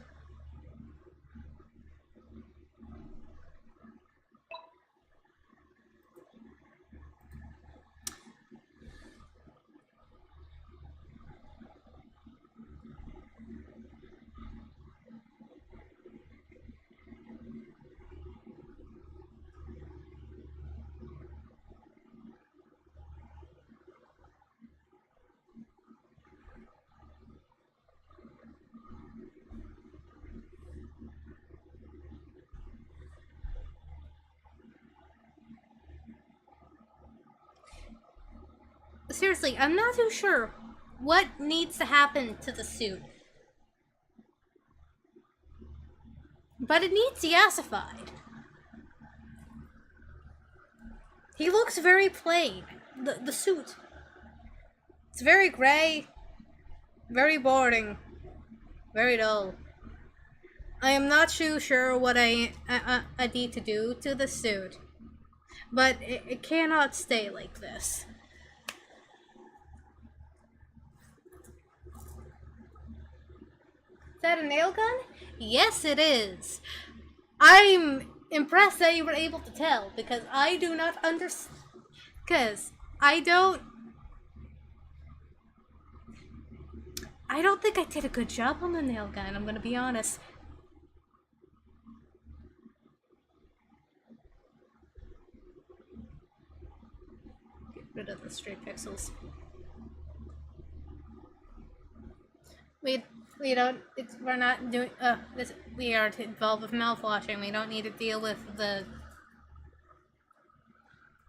[SPEAKER 1] Seriously, I'm not too sure what needs to happen to the suit. But it needs yassified. He looks very plain. The suit. It's very gray, very boring, very dull. I am not too sure what I need to do to the suit. But it cannot stay like this. Is that a nail gun? Yes, it is. I'm impressed that you were able to tell, because I do not understand. Because I don't think I did a good job on the nail gun, I'm gonna be honest. Get rid of the stray pixels. We're not doing, we are involved with mouthwashing. We don't need to deal with the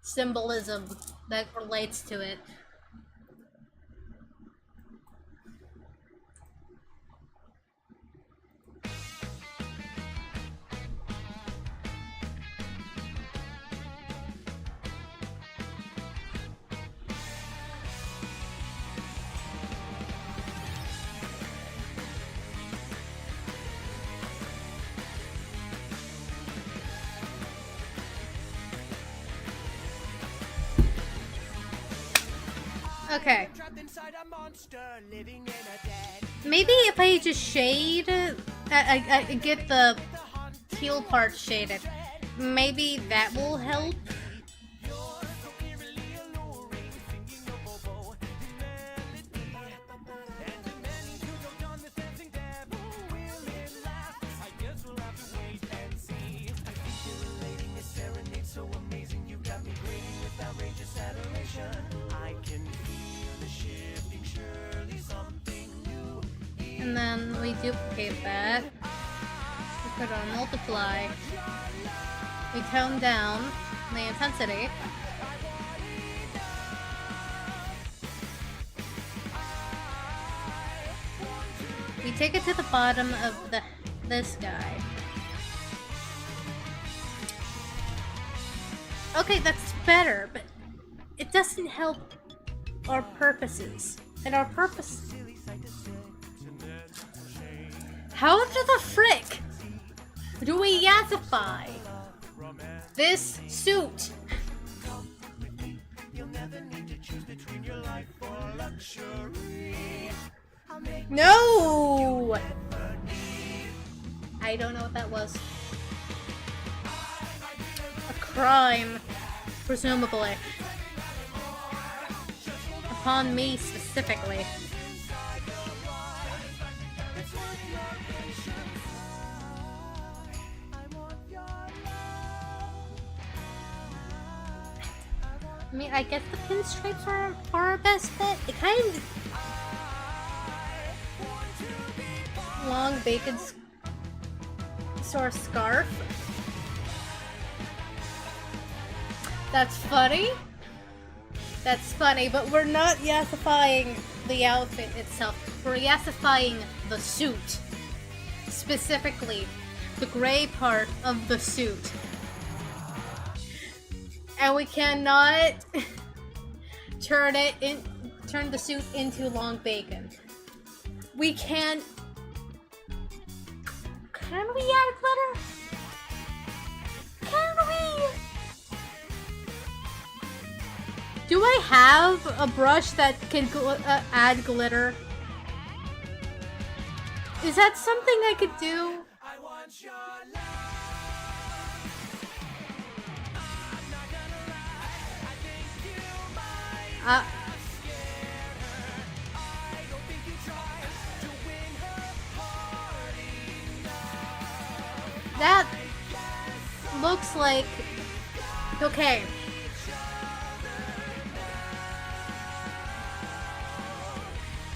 [SPEAKER 1] symbolism that relates to it. Okay. Maybe if I just shade, I get the heel part shaded. Maybe that will help. And then we duplicate that. We put on multiply. We tone down the intensity. We take it to the bottom of this guy. Okay, that's better, but it doesn't help our purposes. And our purpose... How the frick do we yassify this suit? No! I don't know what that was. A crime, presumably. Upon me specifically. I mean, I guess the pinstripes are our best bet. It kind of... Long bacon sort of scarf. That's funny. That's funny, but we're not yassifying the outfit itself. We're yassifying the suit. Specifically, the gray part of the suit. And we cannot turn the suit into long bacon. We can't. Can we add glitter? Can we? Do I have a brush that can add glitter? Is that something I could do? That looks like... Okay.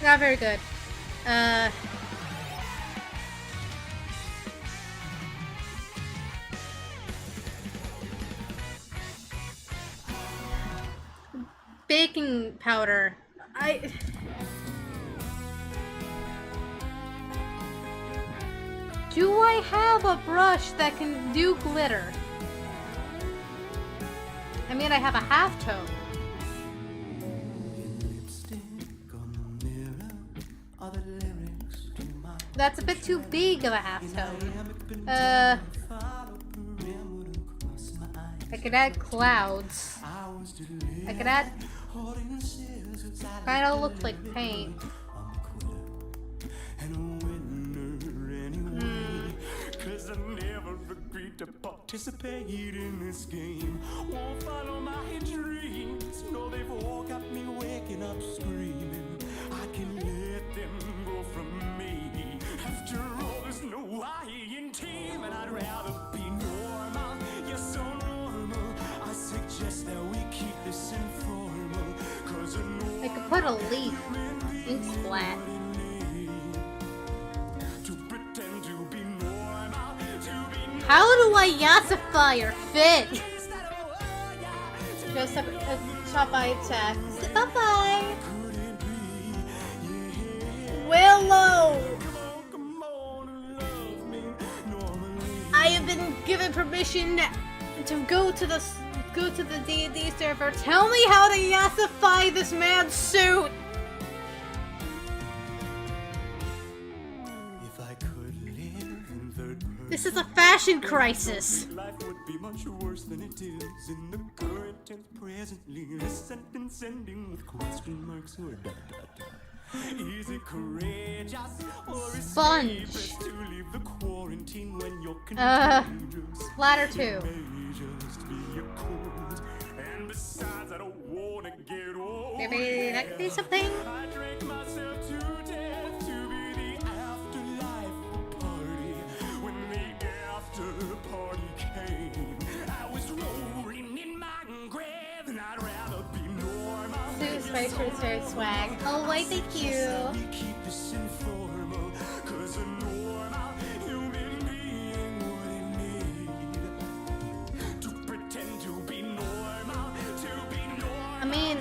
[SPEAKER 1] Not very good. Baking powder. Do I have a brush that can do glitter? I mean, I have a half tone. That's a bit too big of a half tone. I could add clouds. I could add... Kinda look like paint.
[SPEAKER 2] Cause I never agreed to participate in this game. Won't follow my dreams. No, they've all got me waking up screaming. I can let them go from me. After all, there's no I in team, and I'd rather be normal. You're so normal. I suggest that we keep this informal. Cause
[SPEAKER 1] I could put a leaf ink splat. How do I yassify your fit? Just shop by text. Bye bye. Willow. I have been given permission to go to the D&D server. Tell me how to yassify this man's suit. This is a fashion crisis.
[SPEAKER 2] Life would be much worse than it is in the current tense presently. A sentence ending with question marks or ... Is it courageous or is
[SPEAKER 1] Sponge.
[SPEAKER 2] to leave the quarantine when you're
[SPEAKER 1] Ladder 2.
[SPEAKER 2] And besides, I don't wanna get old.
[SPEAKER 1] Maybe that could be something.
[SPEAKER 2] I drank myself to death to be the afterlife party. When the after party came, I was rolling in my grave, and I'd rather be normal.
[SPEAKER 1] Suit Spice for swag. Oh, why thank you.
[SPEAKER 2] Keep this informal.
[SPEAKER 1] mean,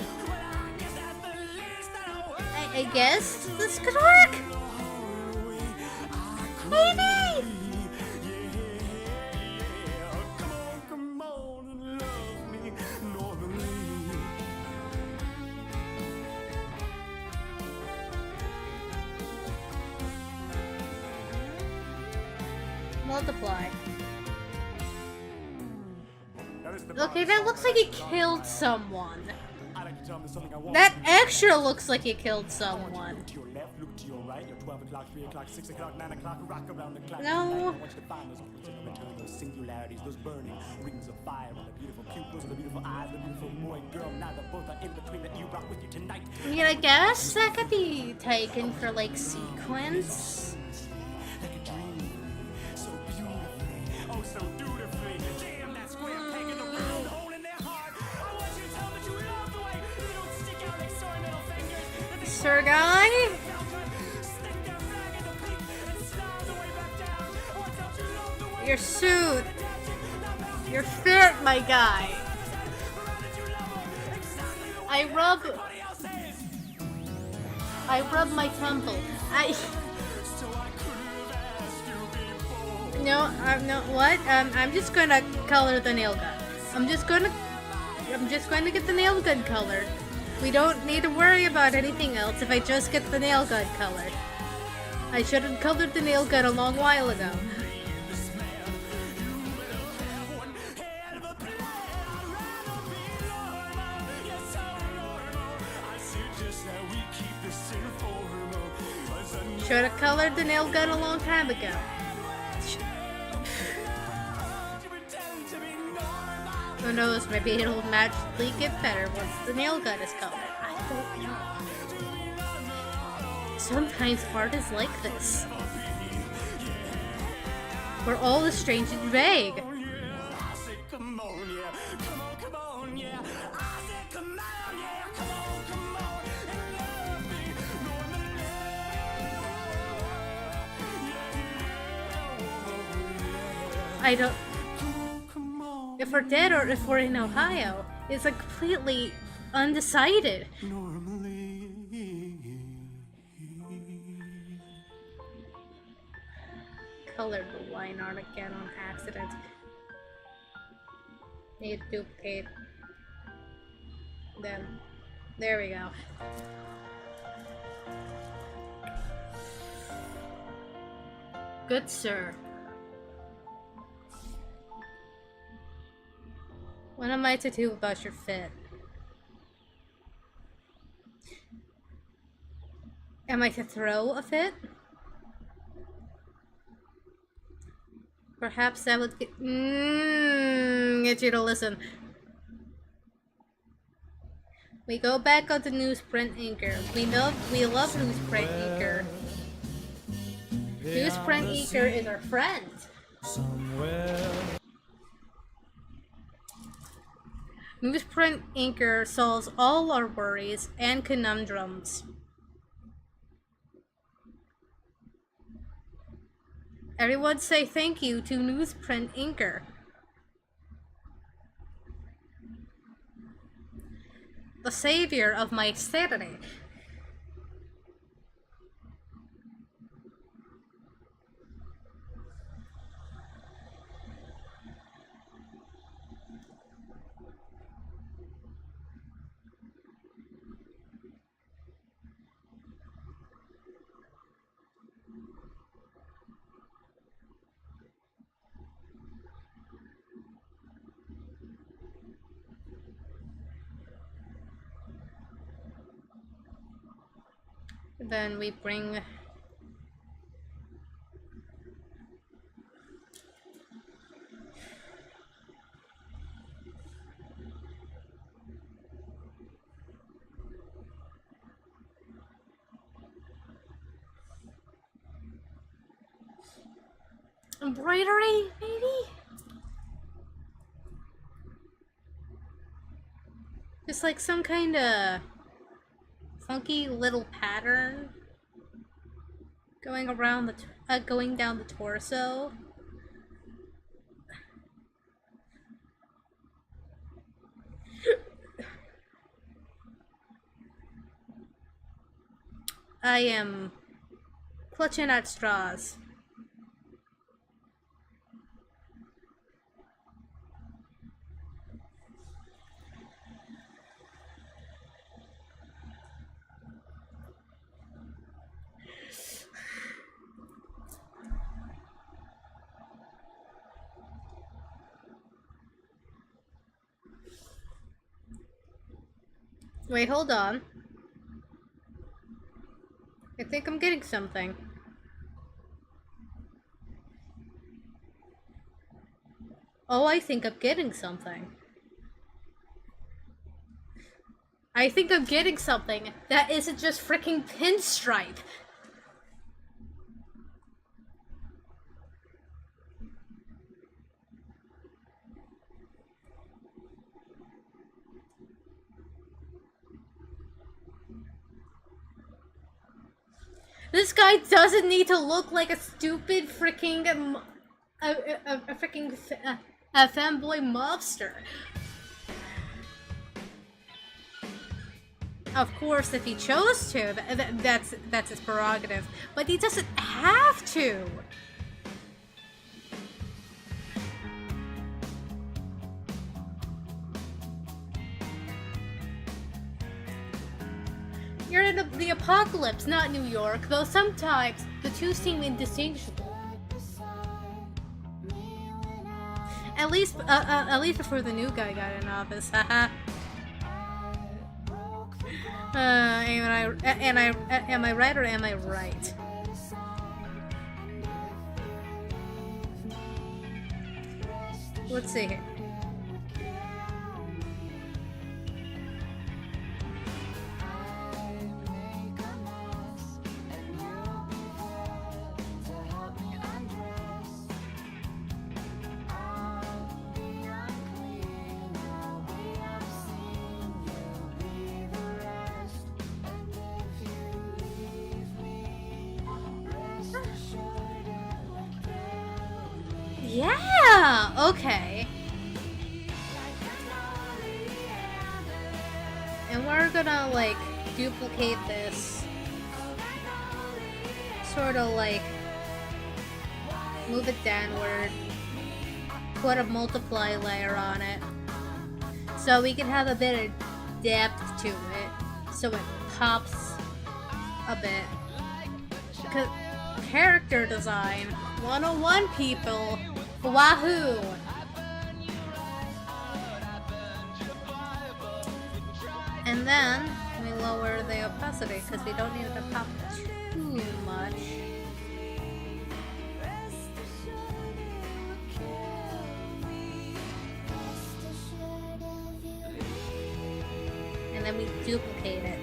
[SPEAKER 1] I guess this could work. Maybe. Multiply. Okay, that looks like he killed someone. That extra looks like he killed someone. No. I mean, I guess that could be taken for like sequence. Sir guy? Your suit. Your fit, my guy. I rub my temple. No, no, what? I'm just gonna color the nail gun. I'm just going to get the nail gun colored. We don't need to worry about anything else if I just get the nail gun colored. I should have colored the nail gun a long while ago. Should have colored the nail gun a long time ago. Who knows, maybe it'll magically get better once the nail gun is colored. I don't know. Sometimes art is like this. Where all is strange and vague. I don't... If we're dead or if we're in Ohio, it's like completely undecided. Colored the line art again on accident. Need to duplicate. Then, there we go. Good sir. What am I to do about your fit? Am I to throw a fit? Perhaps that would get you to listen. We go back on the newsprint inker. We love newsprint inker. Newsprint inker is our friend.
[SPEAKER 2] Somewhere.
[SPEAKER 1] Newsprint inker solves all our worries and conundrums. Everyone say thank you to Newsprint inker. The savior of my sanity. Then we bring embroidery, maybe? Just like some kind of funky little pattern going around the going down the torso. I am clutching at straws. Wait, hold on. I think I'm getting something. Oh, I think I'm getting something. I think I'm getting something that isn't just freaking pinstripe. This guy doesn't need to look like a stupid freaking a freaking a fanboy mobster. Of course, if he chose to, that's his prerogative. But he doesn't have to. You're in the apocalypse, not New York, though sometimes the two seem indistinguishable. At least before the new guy got in office, haha. Am I right or am I right? Let's see here. Yeah, okay. And we're gonna like duplicate this. Sort of like move it downward. Put a multiply layer on it. So we can have a bit of depth to it. So it pops a bit. Because character design 101 people. Wahoo! And then we lower the opacity because we don't need it to pop too much. And then we duplicate it.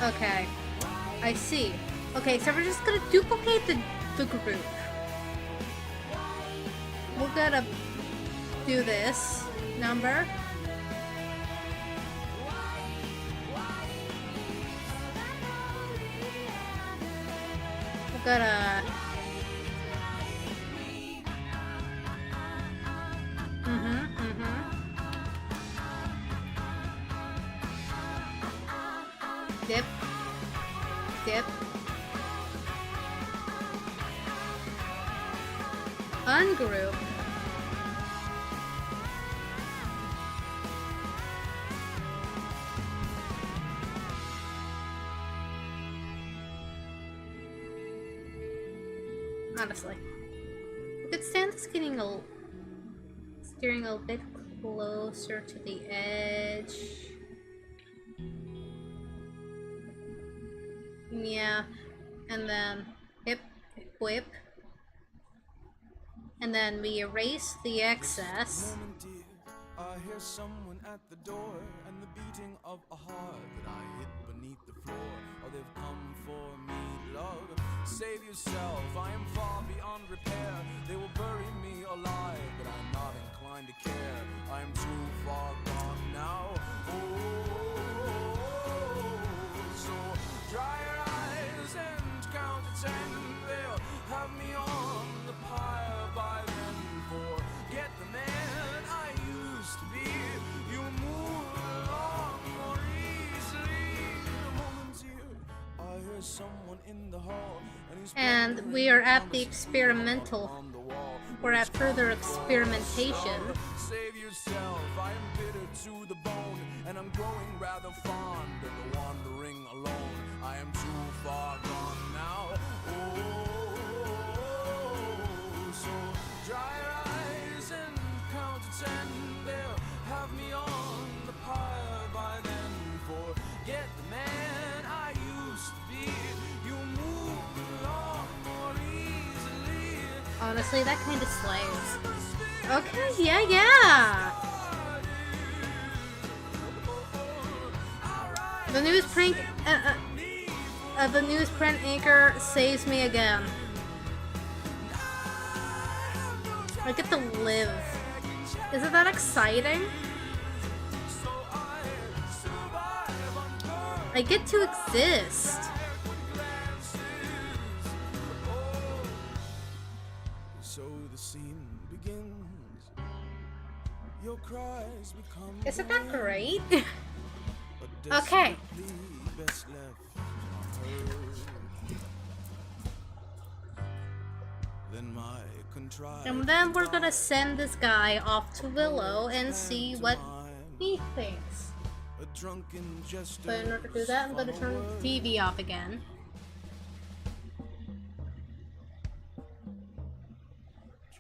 [SPEAKER 1] Okay, I see. Okay, so we're just gonna duplicate the group. We're gonna do this number. We're gonna... Dip. Dip. Ungroup. Honestly. I could stand this steering a bit closer to the edge. Yeah, and then hip, whip, and then we erase the excess.
[SPEAKER 2] I hear someone at the door and the beating of a heart that I hid beneath the floor. Oh, they've come for me, love. Save yourself, I am far beyond repair. They will bury me alive, but I'm not inclined to care. I am too far gone now. So dry your eyes and count to 10. They'll have me on the pyre by then. For
[SPEAKER 1] And we are at the experimental. We're at further experimentation.
[SPEAKER 14] Save yourself, I am bitter to the bone, and I'm growing rather fond of the wandering alone. I am too far gone now. Oh, so dry your eyes and count to 10. They'll have me on the pyre by then. Forget the man I used to be. You move along more easily.
[SPEAKER 1] Honestly, that kind of slays. Okay, yeah. The newsprint anchor saves me again. I get to live. Isn't that exciting? I get to exist.
[SPEAKER 14] So the scene begins. Your cries become
[SPEAKER 1] Isn't that great? Okay.
[SPEAKER 14] best left unheard. Then my contrived
[SPEAKER 1] And then we're gonna send this guy off to Willow and see what he thinks.
[SPEAKER 14] a drunken jester.
[SPEAKER 1] But in order to do that, I'm gonna turn the TV off again.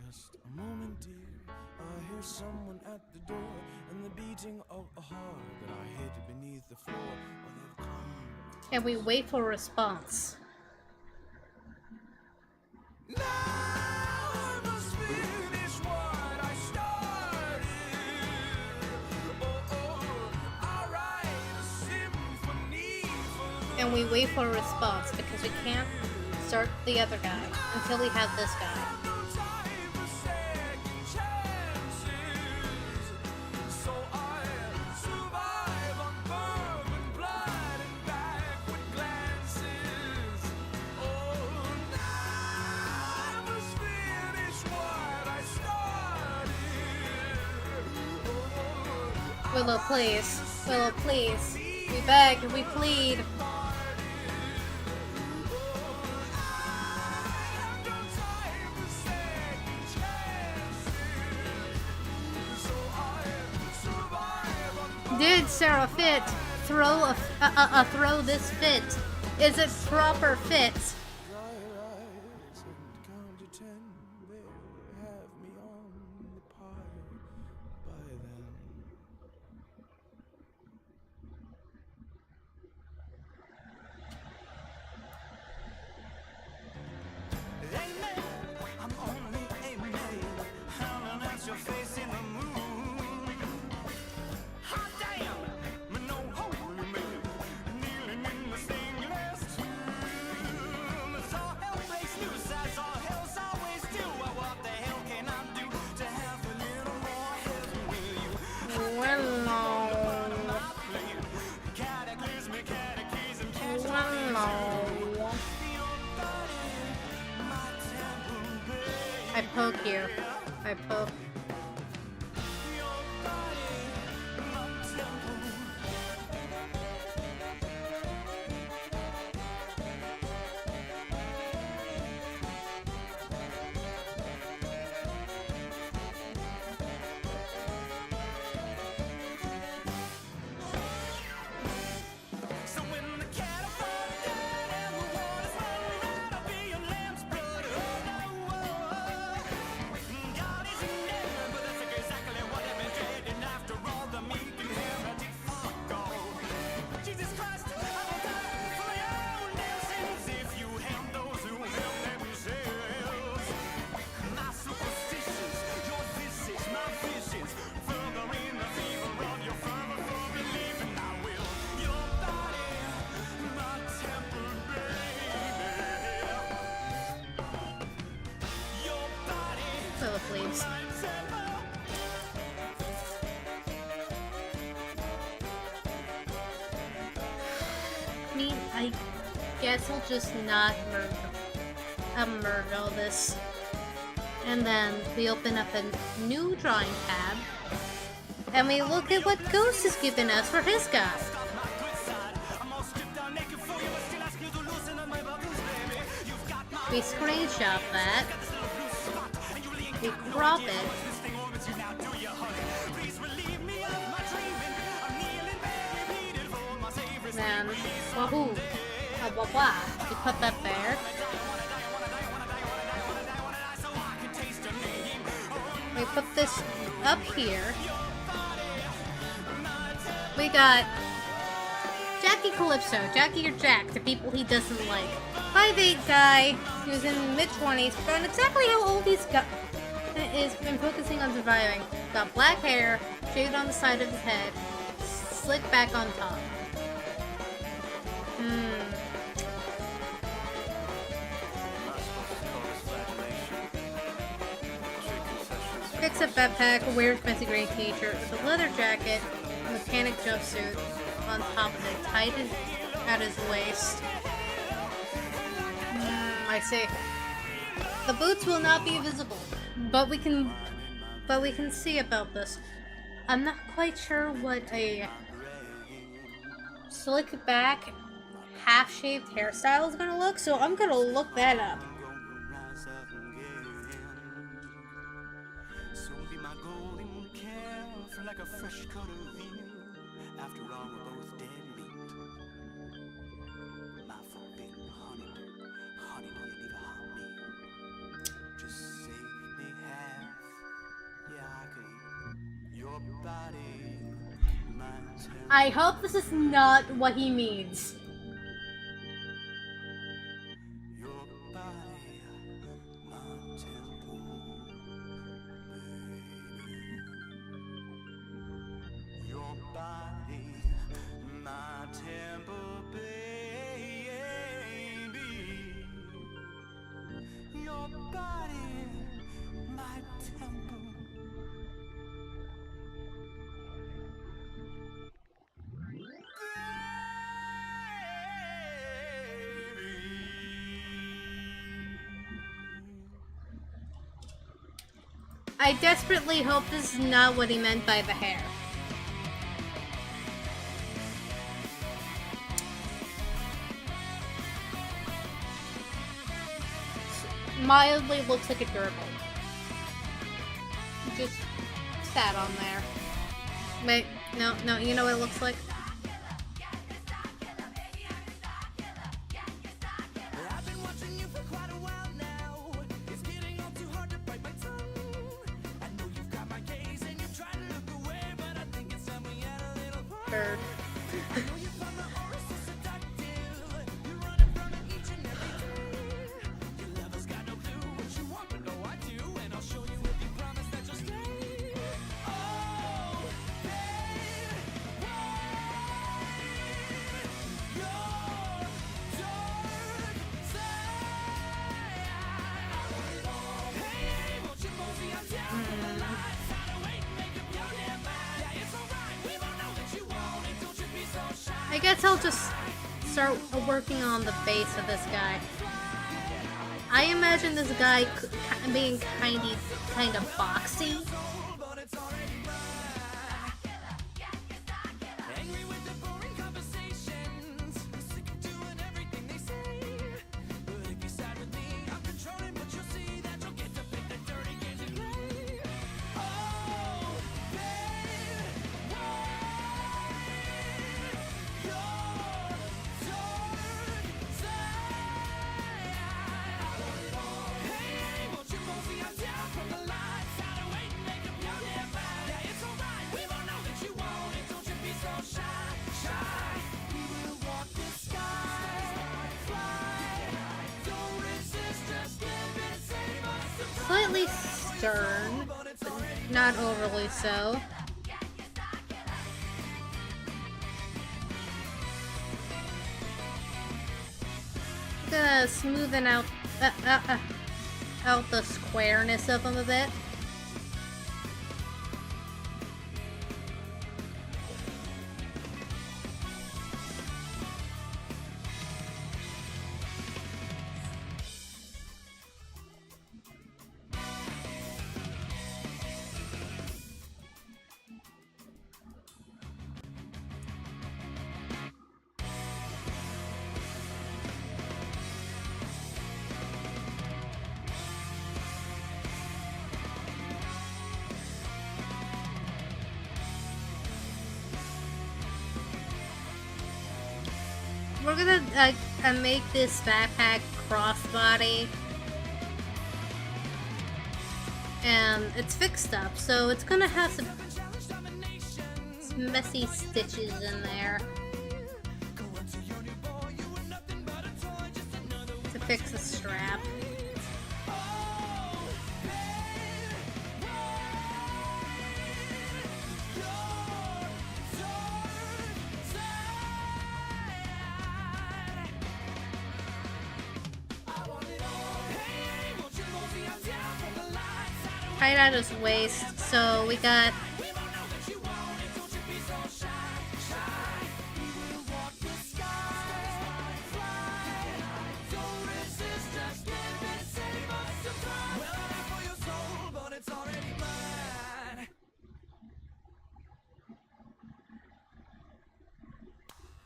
[SPEAKER 14] Just a moment, dear. I hear someone at the door, and the beating of a heart that I hid beneath the floor. Oh, they've come.
[SPEAKER 1] And we wait for a response.
[SPEAKER 14] Now I must finish what I started. I write a symphony for
[SPEAKER 1] And we wait for a response because we can't start the other guy until we have this guy.
[SPEAKER 14] so I survive on bourbon blood and backward glances. Oh, now I must finish what I started.
[SPEAKER 1] Willow, please. Willow, please. We beg, we plead. Did Sarah Fit throw throw this fit? Is it proper fit?
[SPEAKER 14] Dry your eyes and count to 10. They'll have me on the pyre by then.
[SPEAKER 2] Amen. I'm only a man, howling at your face in the moon. Hot damn, no holy man, kneeling in the stainless tomb. As all hell breaks loose, as all hells always do. What the hell can I do to have a little more heaven with you? Cataclysmic catechism, catch my
[SPEAKER 1] I poke you. I poke.
[SPEAKER 2] So when the cattle fall down and the waters run red, I'll be your lamb's blood. Oh no, God is in heaven, but that's exactly what I've been dreading. After all, the meek and heretic fuck all. Jesus Christ, I will die for your own damn sins if you help those who help themselves. My superstitions, your visage, my visions, furthering the fever of your fervor for believing I will. Your body, my temple, baby. Your body,
[SPEAKER 1] Willow, please.
[SPEAKER 2] my temple.
[SPEAKER 1] I mean, I guess I'll just not merge all this. And then we open up a new drawing tab. And we look at what Ghost has given us for his guy.
[SPEAKER 2] My good side, I'm all stripped down naked for you, but still ask you to
[SPEAKER 1] We screenshot that. We crop it. Then, wahoo! Blah blah. We put that there. We put this up here. We got Jackie Calypso, Jackie or Jack, to people he doesn't like. 5'8" guy who's in mid-20s, but exactly how old he's got is been focusing on surviving. Got black hair, shaved on the side of his head, slick back on top. Picks up backpack, wears fancy green t-shirt with a leather jacket, mechanic jumpsuit on top of it, tied at his waist. I see. The boots will not be visible, but we can see about this. I'm not quite sure what a slick back, half-shaved hairstyle is gonna look, so I'm gonna look that up.
[SPEAKER 2] Like a fresh cut of veal. After all, we're both dead meat. My forbidden honey, honey, do you need a hot meal? Just save me half. Yeah, I could eat your body, my temple.
[SPEAKER 1] I hope this is not what he means.
[SPEAKER 2] Your body, my temple. Your body, my temple, baby. Your body, my temple.
[SPEAKER 1] I desperately hope this is not what he meant by the hair. Mildly looks like a gerbil. Just sat on there. Wait, no, you know what it looks like?
[SPEAKER 14] I've been watching you for quite a while now. It's getting all too hard to bite my tongue. I know you've got my gaze and you try to look away, but I think it's time we had a little fun.
[SPEAKER 1] Bird.
[SPEAKER 14] I know you find my aura so seductive. You run in front of each and every day. Your lover's got no clue what you want, but no, I do, and I'll show you if you promise that you'll stay. Oh, babe,
[SPEAKER 1] I guess I'll just start working on the base of this guy. I imagine this guy being kind of boxy.
[SPEAKER 14] angry with the boring conversations. Sick of doing everything they say. But if you side with me, I'm controlling, but you'll see that you'll get to pick the dirty games you play. Oh, babe, hey, won't you mosey on down from the line? Side away and make up your damn mind. Yeah, it's alright, we all know that you want it. Don't you be so shy, shy. We will walk the sky, fly. Don't resist, just give it, save us some time.
[SPEAKER 1] Slightly stern, but not overly so. Gonna smoothen out the squareness of him a bit. gonna make this backpack crossbody, and it's fixed up, so it's gonna have some messy stitches in there to fix the strap. Right at his waist, so we got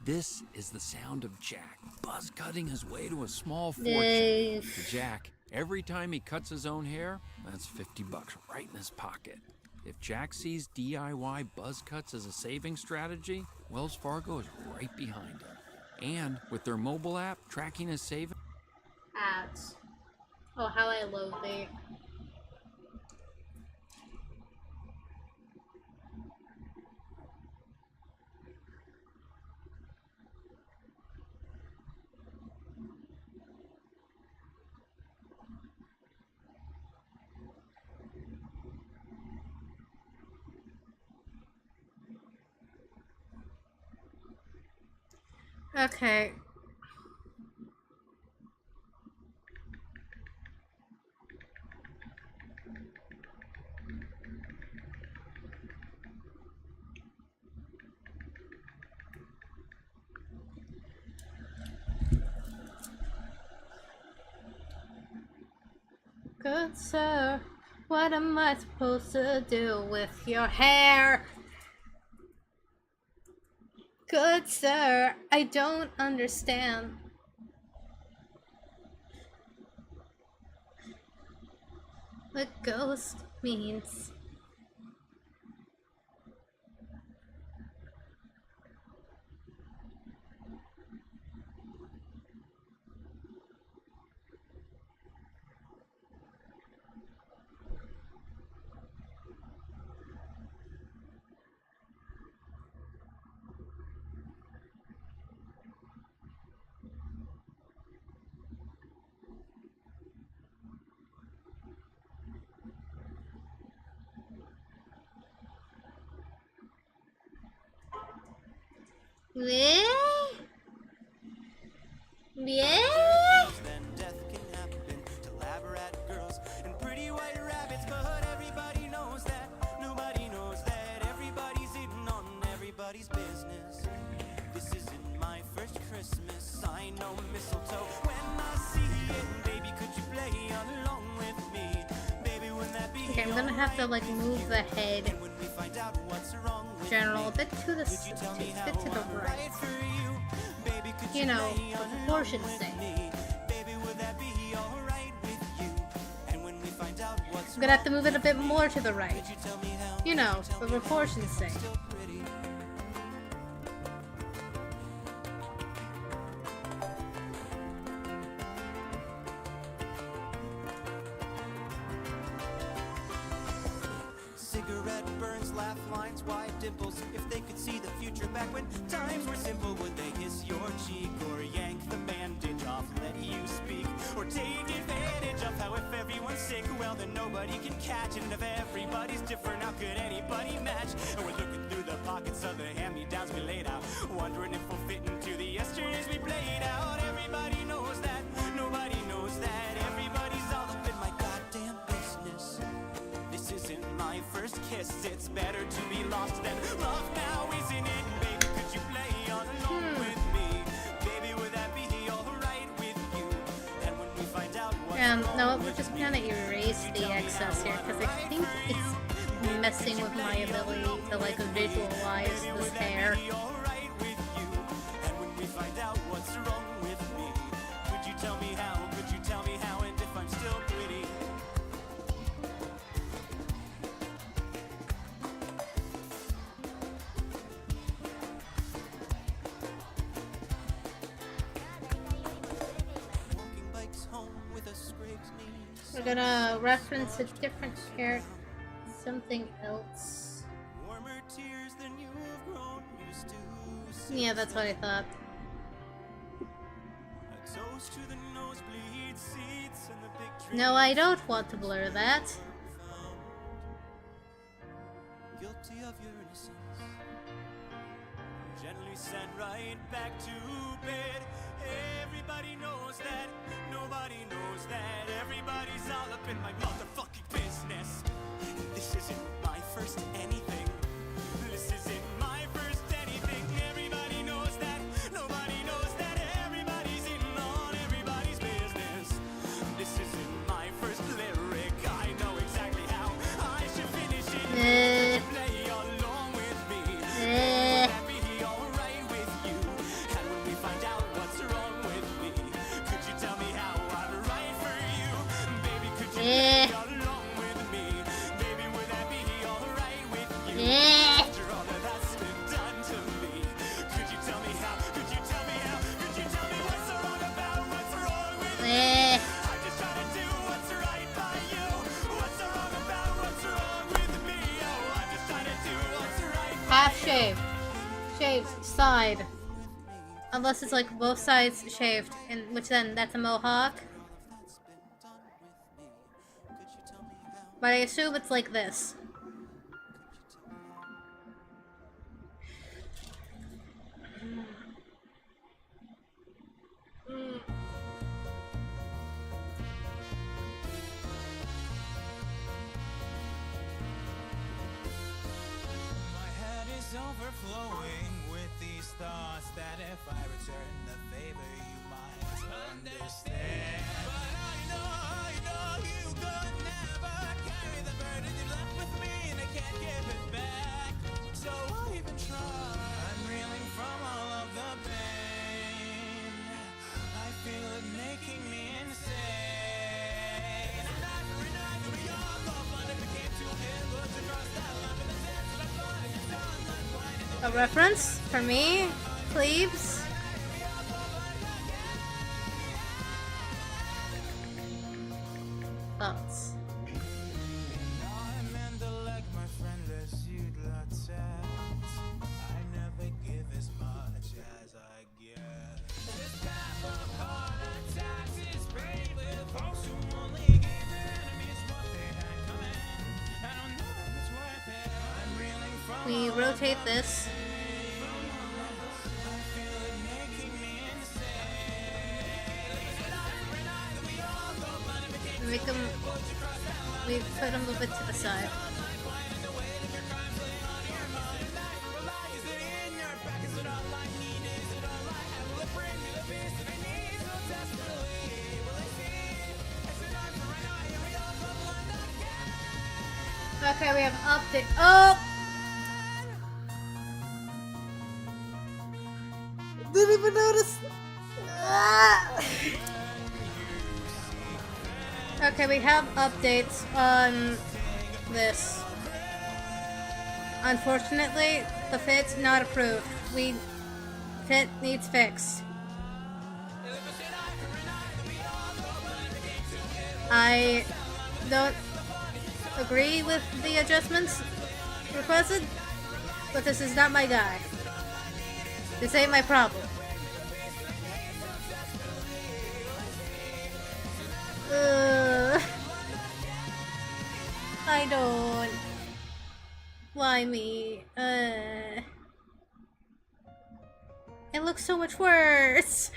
[SPEAKER 16] This is the sound of Jack, buzz cutting his way to a small fortune.
[SPEAKER 1] Nice.
[SPEAKER 16] To Jack, every time he cuts his own hair, that's $50 right in his pocket. If Jack sees DIY buzz cuts as a saving strategy, Wells Fargo is right behind him. And with their mobile app tracking his savings.
[SPEAKER 1] ads. Oh, how I loathe thee. Okay. Good sir, what am I supposed to do with your hair? Good sir, I don't understand. What ghost means.
[SPEAKER 2] Then death can happen to lab rat girls and pretty white rabbits, but everybody knows that. Nobody knows that. Everybody's in on everybody's business. This isn't my first Christmas. I know mistletoe when I see it. Baby, could you play along with me? Baby, wouldn't that be?
[SPEAKER 1] Okay, I'm gonna have to like move the head general a bit to the right. You know, for proportion's sake. I'm gonna have to move it a bit more to the right. You know, for proportion's sake.
[SPEAKER 2] Cigarette burns, laugh lines, wide dimples. If they could see the future back when times were simple, would they kiss your cheek or yank the bandage off, let you speak, or take advantage of how if everyone's sick, well then nobody can catch it, and if everybody's different, how could anybody match? And we're looking through the pockets of the hand-me-downs we laid out, wondering if we'll fit into the yesterdays we played out. Everybody knows that, nobody knows that. Everybody's all up in my goddamn business. This isn't my first kiss, it's better to be lost than loved now, isn't it? Baby, could you play along with me? Baby, would that be alright with you? And when we find out what's
[SPEAKER 1] No, we're just gonna erase the excess here, because I think it's messing with my ability to like visualize this hair.
[SPEAKER 2] And when we find out what's wrong with me, could you tell me how? Could you tell me how? And if I'm still pretty?
[SPEAKER 1] We're gonna reference a different character, something else.
[SPEAKER 2] Warmer tears than you've grown used to.
[SPEAKER 1] Yeah, that's what I thought.
[SPEAKER 2] A toast to the nosebleed seats and the big
[SPEAKER 1] No, I don't want to blur that.
[SPEAKER 2] guilty of your innocence. Gently sent right back to bed. Everybody knows that, nobody knows that. Everybody's all up in my motherfucking business. This isn't my first anything. This isn't my first anything. Everybody knows that, nobody knows that. Everybody's in on everybody's business. This isn't my first lyric. I know exactly how I should finish it. Play along with me. Would that be alright with you? And when we find out what's wrong with me, could you tell me how I'm right for you? Baby, could you play along with me? Baby, would that be alright with you? After all that that's been done to me, could you tell me how? Could you tell me how? Could you tell me what's so wrong about what's wrong with me? I'm just trying to do what's right by you. What's so wrong about what's wrong with me? Oh, I'm just trying to do what's right by
[SPEAKER 1] Half shaved. Shaved side. Unless it's like both sides shaved, and which then that's a mohawk. But I assume it's like this.
[SPEAKER 14] My head is overflowing with these thoughts that if I return the favor, you might understand. But I know you could never carry the burden you left with me, and I can't give it back. So I even try. I'm reeling from all of the pain. I feel it making me insane. And every night that we all go blind, if we came to a head, but to cross that line, but the sense that I'm blind, it's not like blind.
[SPEAKER 1] A reference for me, plebes. Thoughts.
[SPEAKER 14] I'm in the leg, my friend, lest you'd lot tact. I never give as much as I get. This path of heart attacks is brave with folks who only give their enemies what they had coming. I don't know if it's worth it. I'm reeling from
[SPEAKER 1] We rotate this. Make them. We put them a little bit to the side. Okay, we have update. Oh! Didn't even notice. Ah! Okay, we have updates on this. Unfortunately, the fit's not approved. Fit needs fixed. I don't agree with the adjustments requested, but this is not my guy. This ain't my problem. I don't. Why me? It looks so much worse.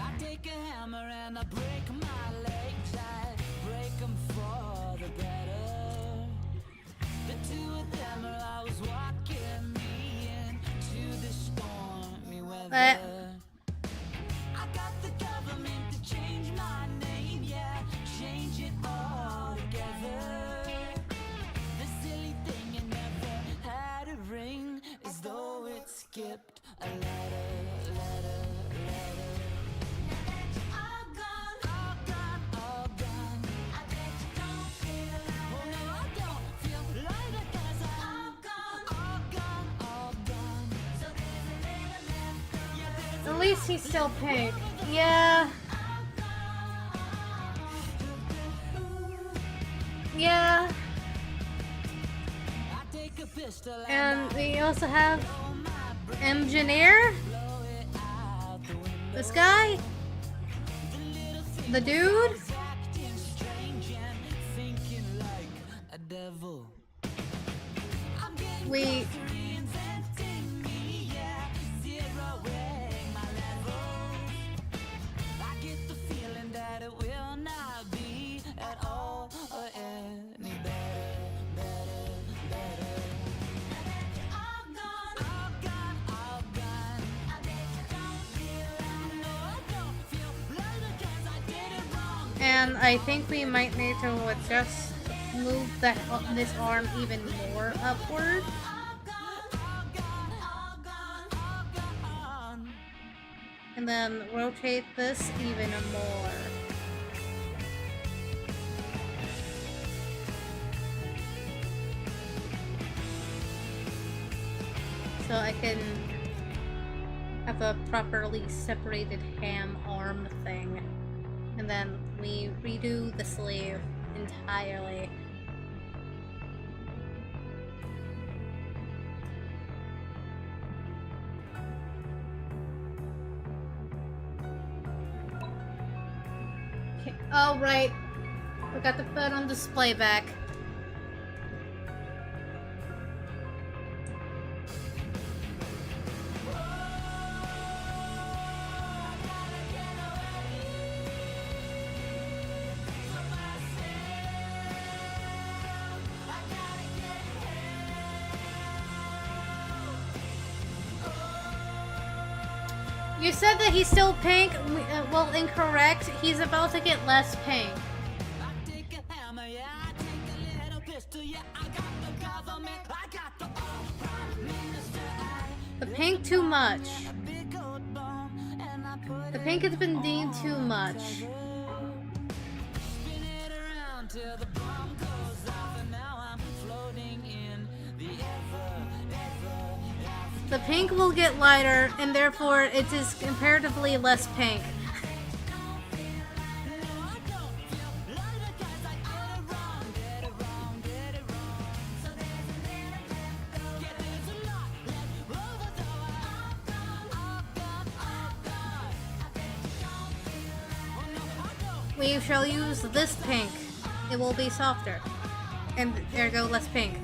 [SPEAKER 3] I take a hammer and I break my legs. I break them for the better. The two of them are always walking me into the stormy weather. I got the government to change my name, yeah, change it all together. The silly thing it never had a ring, as though it skipped a letter. All gone,
[SPEAKER 1] least he's still pink. Yeah. Yeah. And we also have engineer. This guy. The dude. We. And I think we might need to just move this arm even more upward. And then rotate this even more. So I can have a properly separated ham arm thing. And then we redo the sleeve entirely. Okay. Oh, right. Forgot to put on display back. You said that he's still pink. Well, incorrect. He's about to get less pink. The pink too much. The pink has been deemed too much. The pink will get lighter, and therefore it is comparatively less pink. We shall use this pink. It will be softer. And ergo less pink.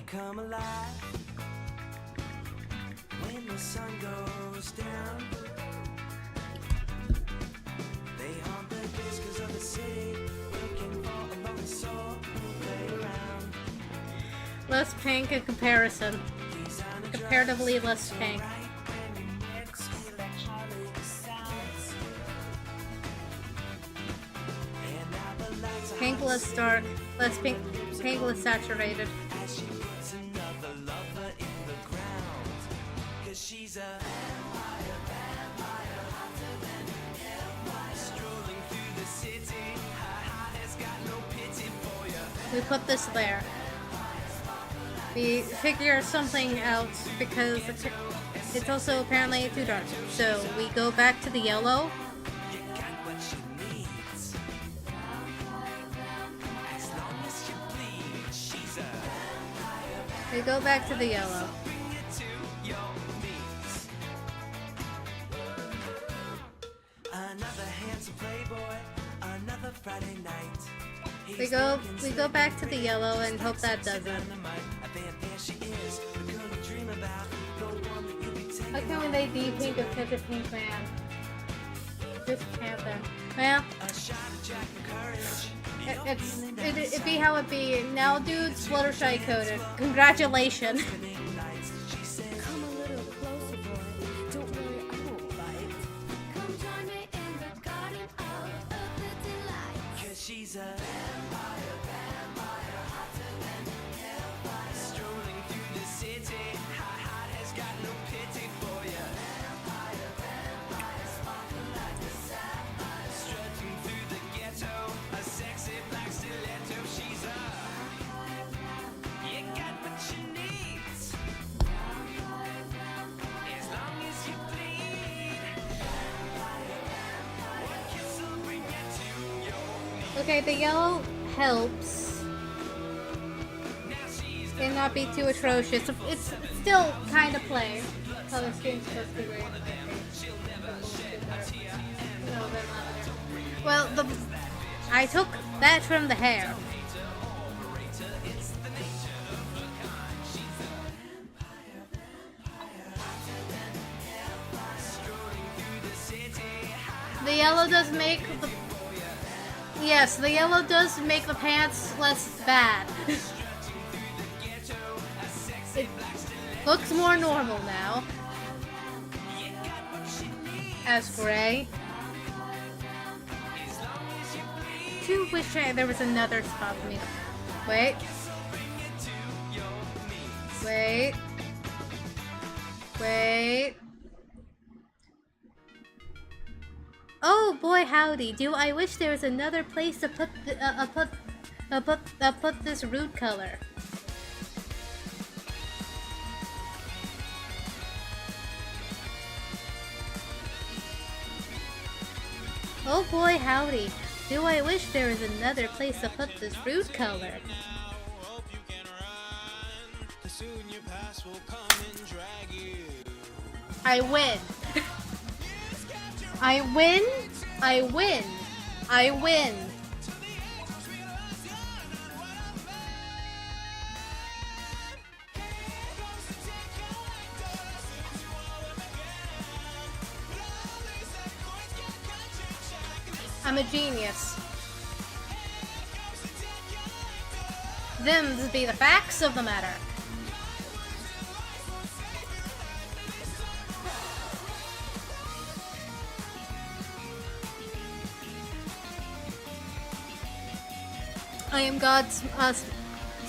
[SPEAKER 2] Come alive when the sun goes down. They haunt the whiskers of the city, looking for a lonely soul who play around.
[SPEAKER 1] Less pink in comparison. Comparatively less pink. Pink less dark, less pink, pink less saturated.
[SPEAKER 2] She's a vampire, hotter than empire. Strolling through the city, her heart has got no pity for you.
[SPEAKER 1] We put this there. We figure something out because it's also apparently too dark. So we go back to the yellow.
[SPEAKER 2] You got what she needs. As long as you bleed, she's a vampire.
[SPEAKER 1] We go back to the yellow.
[SPEAKER 2] Another handsome playboy, another Friday night.
[SPEAKER 1] We go back to the yellow and hope that doesn't. How can when they de-pink of such a pink man? Just Panther. Well, it'd be how it be. Now dude's Fluttershy coded. Congratulations.
[SPEAKER 3] she's a vampire, vampire, hotter than hellfire. Strolling through the city, her heart has got no pity for you. Vampire, vampire, sparkle like a sapphire. Strutting through the ghetto, a sexy black stiletto. She's a you got what you need, as long as you bleed. One kiss will bring you to your knees.
[SPEAKER 1] Okay, the yellow helps. And not be too atrocious. It's still kind of play. Color scheme's supposed to be great. Well, I took that from the hair. The yellow does make the... Yes, the yellow does make the pants less bad. It looks more normal now. As gray. Do wish there was another spot for me to... Wait. Wait. Wait. Oh boy, howdy! Do I wish there was another place to put put this root color? Oh boy, howdy! Do I wish there was another place to put this root color? I win. I win. I win. I win. I'm a genius. Them's be the facts of the matter. I am God's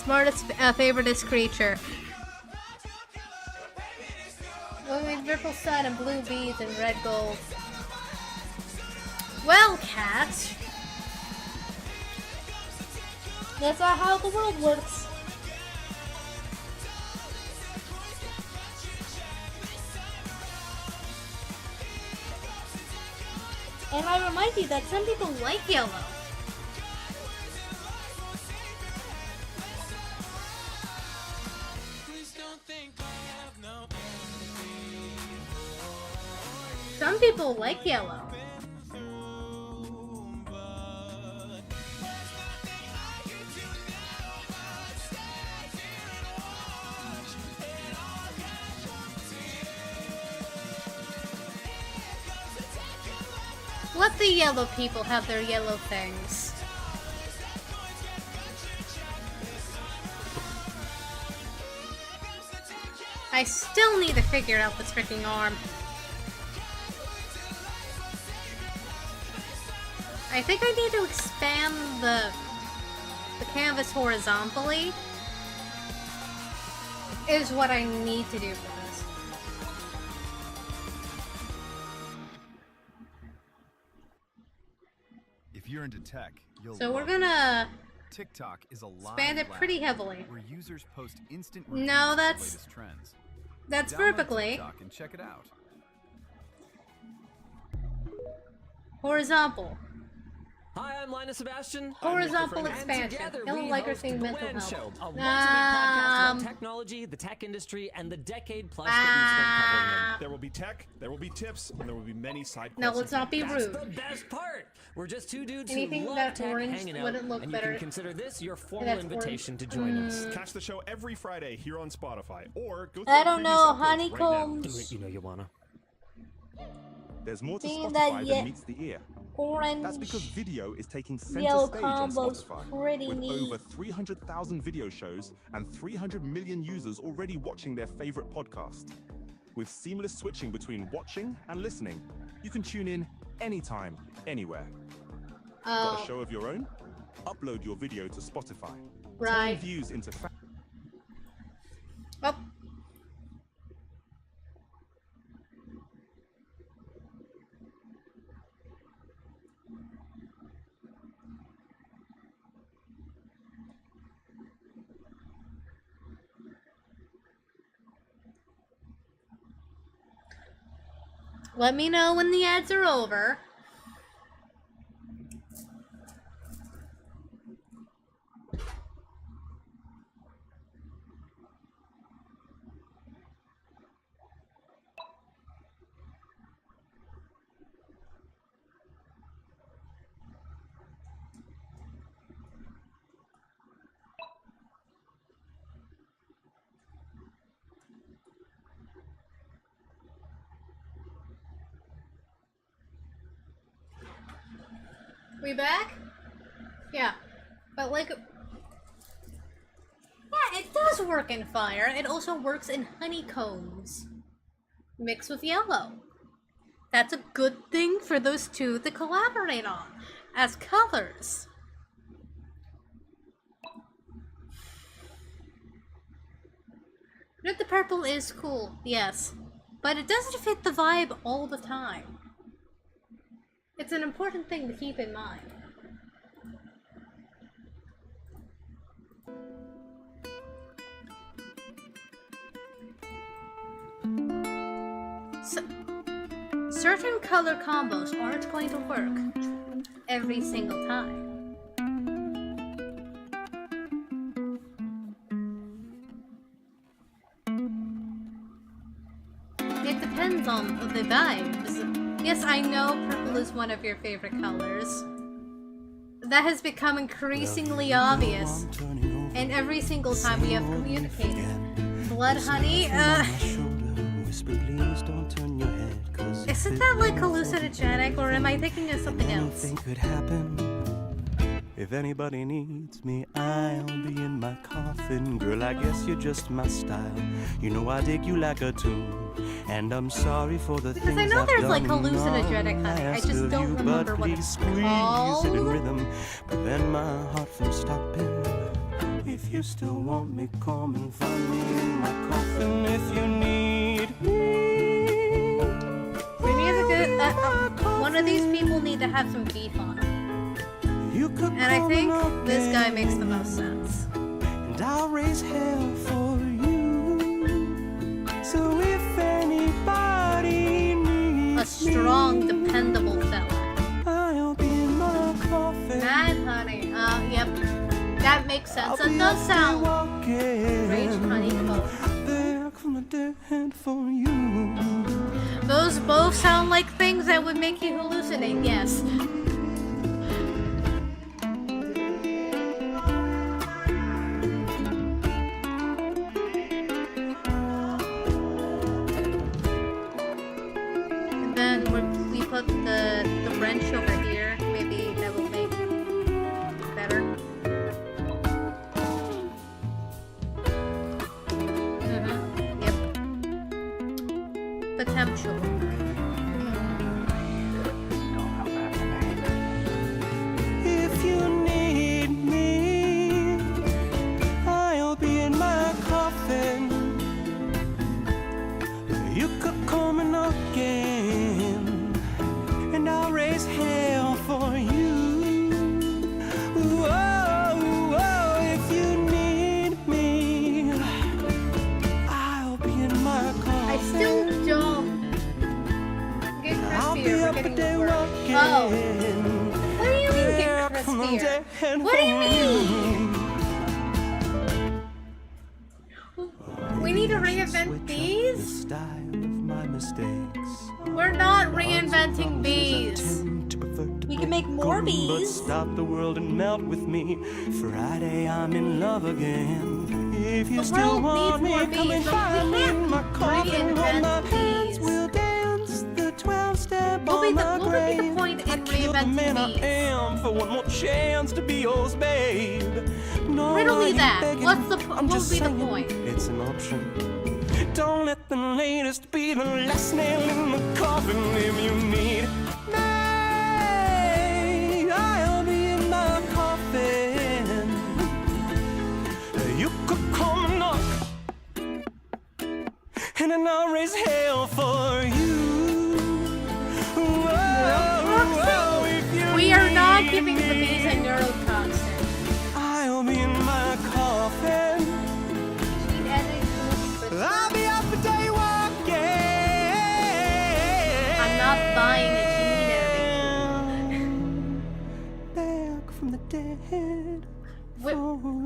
[SPEAKER 1] smartest, favoriteest creature. With purple sun and blue beads and red gold. Well, cat. That's not how the world works. And I remind you that some people like yellow. Some people like yellow. Let the yellow people have their yellow things. I still need to figure out this freaking arm. I think I need to expand the canvas horizontally. Is what I need to do for this.
[SPEAKER 10] If you're into tech, you'll
[SPEAKER 1] So we're
[SPEAKER 10] love
[SPEAKER 1] gonna
[SPEAKER 10] this. TikTok is a live
[SPEAKER 1] expand it
[SPEAKER 10] lab
[SPEAKER 1] pretty heavily.
[SPEAKER 10] where users post instant
[SPEAKER 1] No,
[SPEAKER 10] reviews of the
[SPEAKER 1] that's-
[SPEAKER 10] latest trends.
[SPEAKER 1] That's
[SPEAKER 10] Download
[SPEAKER 1] vertically.
[SPEAKER 10] TikTok and check it out.
[SPEAKER 1] Horizontal.
[SPEAKER 17] Hi, I'm Linus Sebastian.
[SPEAKER 1] Horizontal
[SPEAKER 17] I'm Mr. Friend, and
[SPEAKER 1] expansion.
[SPEAKER 17] together
[SPEAKER 1] Don't
[SPEAKER 17] we
[SPEAKER 1] like our
[SPEAKER 17] host
[SPEAKER 1] thing
[SPEAKER 17] The
[SPEAKER 1] mental
[SPEAKER 17] WAN
[SPEAKER 1] health.
[SPEAKER 17] Show, a once-a-week podcast about
[SPEAKER 1] Um,
[SPEAKER 17] technology, the tech industry, and the decade plus that we spent covering them.
[SPEAKER 18] There will be tech, there will be tips, and there will be many side quests.
[SPEAKER 1] No, let's not be
[SPEAKER 17] That's
[SPEAKER 1] rude.
[SPEAKER 17] the best part. We're just two dudes
[SPEAKER 1] Anything
[SPEAKER 17] who love
[SPEAKER 1] that
[SPEAKER 17] tech,
[SPEAKER 1] orange
[SPEAKER 17] hanging out,
[SPEAKER 1] wouldn't look
[SPEAKER 17] and
[SPEAKER 1] better.
[SPEAKER 17] you can consider this your formal
[SPEAKER 1] That's
[SPEAKER 17] invitation
[SPEAKER 1] orange.
[SPEAKER 17] to join us.
[SPEAKER 18] Catch the show every Friday here on Spotify, or go to
[SPEAKER 1] I
[SPEAKER 18] the
[SPEAKER 1] don't
[SPEAKER 18] previous
[SPEAKER 1] know,
[SPEAKER 18] uploads right now.
[SPEAKER 1] honeycombs.
[SPEAKER 17] Do it, you know you wanna.
[SPEAKER 18] There's more to
[SPEAKER 1] Being
[SPEAKER 18] Spotify
[SPEAKER 1] that
[SPEAKER 18] than meets the ear.
[SPEAKER 1] Orange.
[SPEAKER 18] That's because video is taking center
[SPEAKER 1] yellow
[SPEAKER 18] stage on
[SPEAKER 1] combo's
[SPEAKER 18] Spotify,
[SPEAKER 1] pretty
[SPEAKER 18] with
[SPEAKER 1] neat.
[SPEAKER 18] over 300,000 video shows and 300 million users already watching their favorite podcast. With seamless switching between watching and listening, you can tune in anytime, anywhere. Got a
[SPEAKER 1] Oh.
[SPEAKER 18] show of your own? Upload your video to Spotify.
[SPEAKER 1] Right.
[SPEAKER 18] Turn views into
[SPEAKER 1] Oh. Let me know when the ads are over. We back? Yeah. But like... Yeah, it does work in fire. It also works in honeycombs. Mixed with yellow. That's a good thing for those two to collaborate on. As colors. Red the purple is cool, yes. But it doesn't fit the vibe all the time. It's an important thing to keep in mind. So, certain color combos aren't going to work every single time. It depends on the vibes. Yes, I know purple is one of your favorite colors. That has become increasingly obvious. And every single time we have communicated. Blood honey, isn't that like hallucinogenic, or am I thinking of something else?
[SPEAKER 2] Could happen. If anybody needs me, I'll be in my coffin. Girl, I guess you're just my style. You know I dig you like a tune. And I'm sorry for the
[SPEAKER 1] Because
[SPEAKER 2] things
[SPEAKER 1] I know
[SPEAKER 2] I've
[SPEAKER 1] there's
[SPEAKER 2] done
[SPEAKER 1] like
[SPEAKER 2] wrong.
[SPEAKER 1] hallucinogenic honey. I
[SPEAKER 2] ask
[SPEAKER 1] just
[SPEAKER 2] of
[SPEAKER 1] don't
[SPEAKER 2] you,
[SPEAKER 1] remember
[SPEAKER 2] but
[SPEAKER 1] what
[SPEAKER 2] please
[SPEAKER 1] it's
[SPEAKER 2] squeeze
[SPEAKER 1] called.
[SPEAKER 2] it in rhythm. Prevent my heart from stopping. If you still want me, come and find me in my coffin. If you need me,
[SPEAKER 1] We need a good. One of these people need to have some beef on them. And I think this guy makes the most sense.
[SPEAKER 2] and I'll raise hell for you. So if anybody needs
[SPEAKER 1] A strong, dependable fella.
[SPEAKER 2] I'll be in my coffin.
[SPEAKER 1] Mad honey. Yep. That makes sense. That does sound. Rage honey.
[SPEAKER 2] There come a dead for you.
[SPEAKER 1] Those both sound like things that would make you hallucinate. Yes. And then we put the wrench over here. Maybe that will make it better. Yep. Potential.
[SPEAKER 2] If you need me, I'll be in my coffin. You could come in again, and I'll raise hell for you. Whoa, whoa, if you need me, I'll be in my coffin.
[SPEAKER 1] I still don't get
[SPEAKER 2] I'll be
[SPEAKER 1] crispier. We're
[SPEAKER 2] up
[SPEAKER 1] getting
[SPEAKER 2] there
[SPEAKER 1] worse.
[SPEAKER 2] rocking.
[SPEAKER 1] Oh. What do you mean get crispier? What do you mean? We need to reinvent these?
[SPEAKER 2] Style of my mistakes.
[SPEAKER 1] We're not reinventing bees. We can make more
[SPEAKER 2] But
[SPEAKER 1] bees.
[SPEAKER 2] stop the world and melt with me. Friday, I'm in love again. If you
[SPEAKER 1] The
[SPEAKER 2] still
[SPEAKER 1] world
[SPEAKER 2] want
[SPEAKER 1] needs
[SPEAKER 2] me,
[SPEAKER 1] more
[SPEAKER 2] come and
[SPEAKER 1] bees, but
[SPEAKER 2] find
[SPEAKER 1] we
[SPEAKER 2] me in
[SPEAKER 1] can't
[SPEAKER 2] my coffin. Hold my
[SPEAKER 1] reinvent
[SPEAKER 2] hands,
[SPEAKER 1] bees.
[SPEAKER 2] we'll dance the 12-step
[SPEAKER 1] What
[SPEAKER 2] on
[SPEAKER 1] would
[SPEAKER 2] my
[SPEAKER 1] be the
[SPEAKER 2] grave.
[SPEAKER 1] point in
[SPEAKER 2] I'd kill the
[SPEAKER 1] reinventing
[SPEAKER 2] man
[SPEAKER 1] bees?
[SPEAKER 2] I am for one more chance to be yours, babe. No,
[SPEAKER 1] Riddle me
[SPEAKER 2] I ain't
[SPEAKER 1] that.
[SPEAKER 2] begging.
[SPEAKER 1] What's the
[SPEAKER 2] I'm
[SPEAKER 1] what
[SPEAKER 2] just
[SPEAKER 1] would be the
[SPEAKER 2] saying
[SPEAKER 1] point?
[SPEAKER 2] It's an option. Don't let the latest be the last nail in the coffin. If you need me, I'll be in my coffin.
[SPEAKER 1] buying a
[SPEAKER 2] Back from the dead.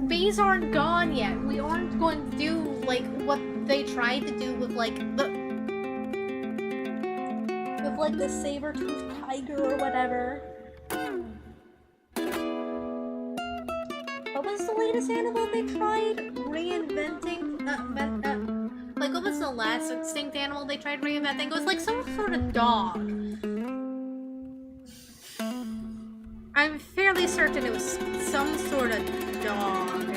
[SPEAKER 1] Bees aren't gone yet. We aren't going to do like what they tried to do with like the saber-toothed tiger or whatever. What was the latest animal they tried reinventing? Like what was the last extinct animal they tried reinventing? It was like some sort of dog. I'm fairly certain it was some sort of dog.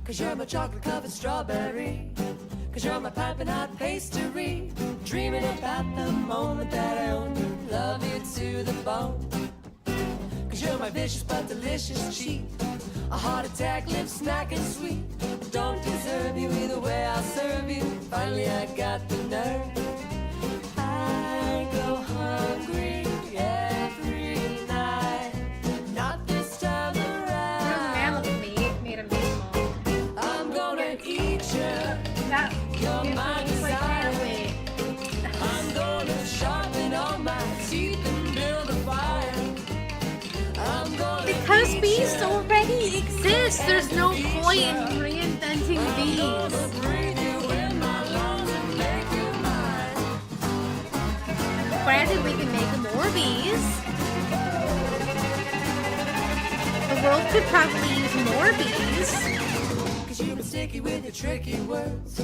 [SPEAKER 3] Cause you're my chocolate-covered strawberry. Cause you're my piping hot pastry. Dreaming about the moment that I own you. Love you to the bone. Cause you're my vicious but delicious cheat. A heart attack, lips smacking sweet. Don't deserve you either way, I'll serve you. Finally I got the nerve. I go hungry every night. Not this time around. I'm gonna eat you. You're my desire. I'm gonna sharpen all my teeth and build a fire. I'm gonna
[SPEAKER 1] Because bees already exist, there's no point in reinventing bees. Granted, we can make more bees. The world could probably use more bees.
[SPEAKER 3] Cause you've been sticky with your tricky words,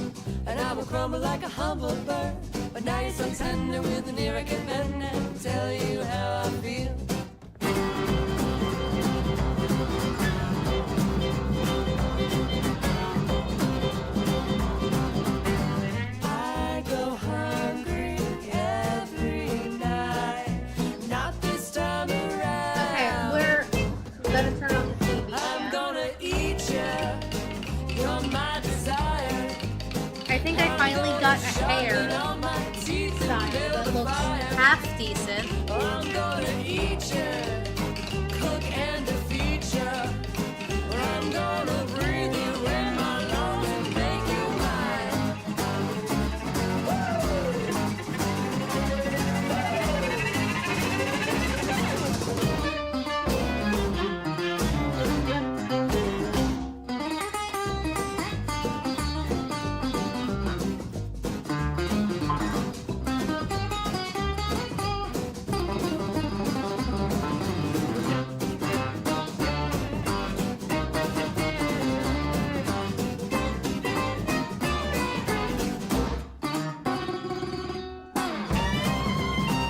[SPEAKER 3] and I will crumble like a humble bird. But now you're so tender with an ear I can bend and tell you how I feel. I go hungry every night. Not this time around.
[SPEAKER 1] Okay, we're gonna turn on the TV.
[SPEAKER 3] I'm gonna eat you. You're my desire.
[SPEAKER 1] I think I finally got a hair style that looks half decent.
[SPEAKER 3] I'm gonna eat you, cook and defeat you. I'm gonna breathe you in my lungs and make you mine.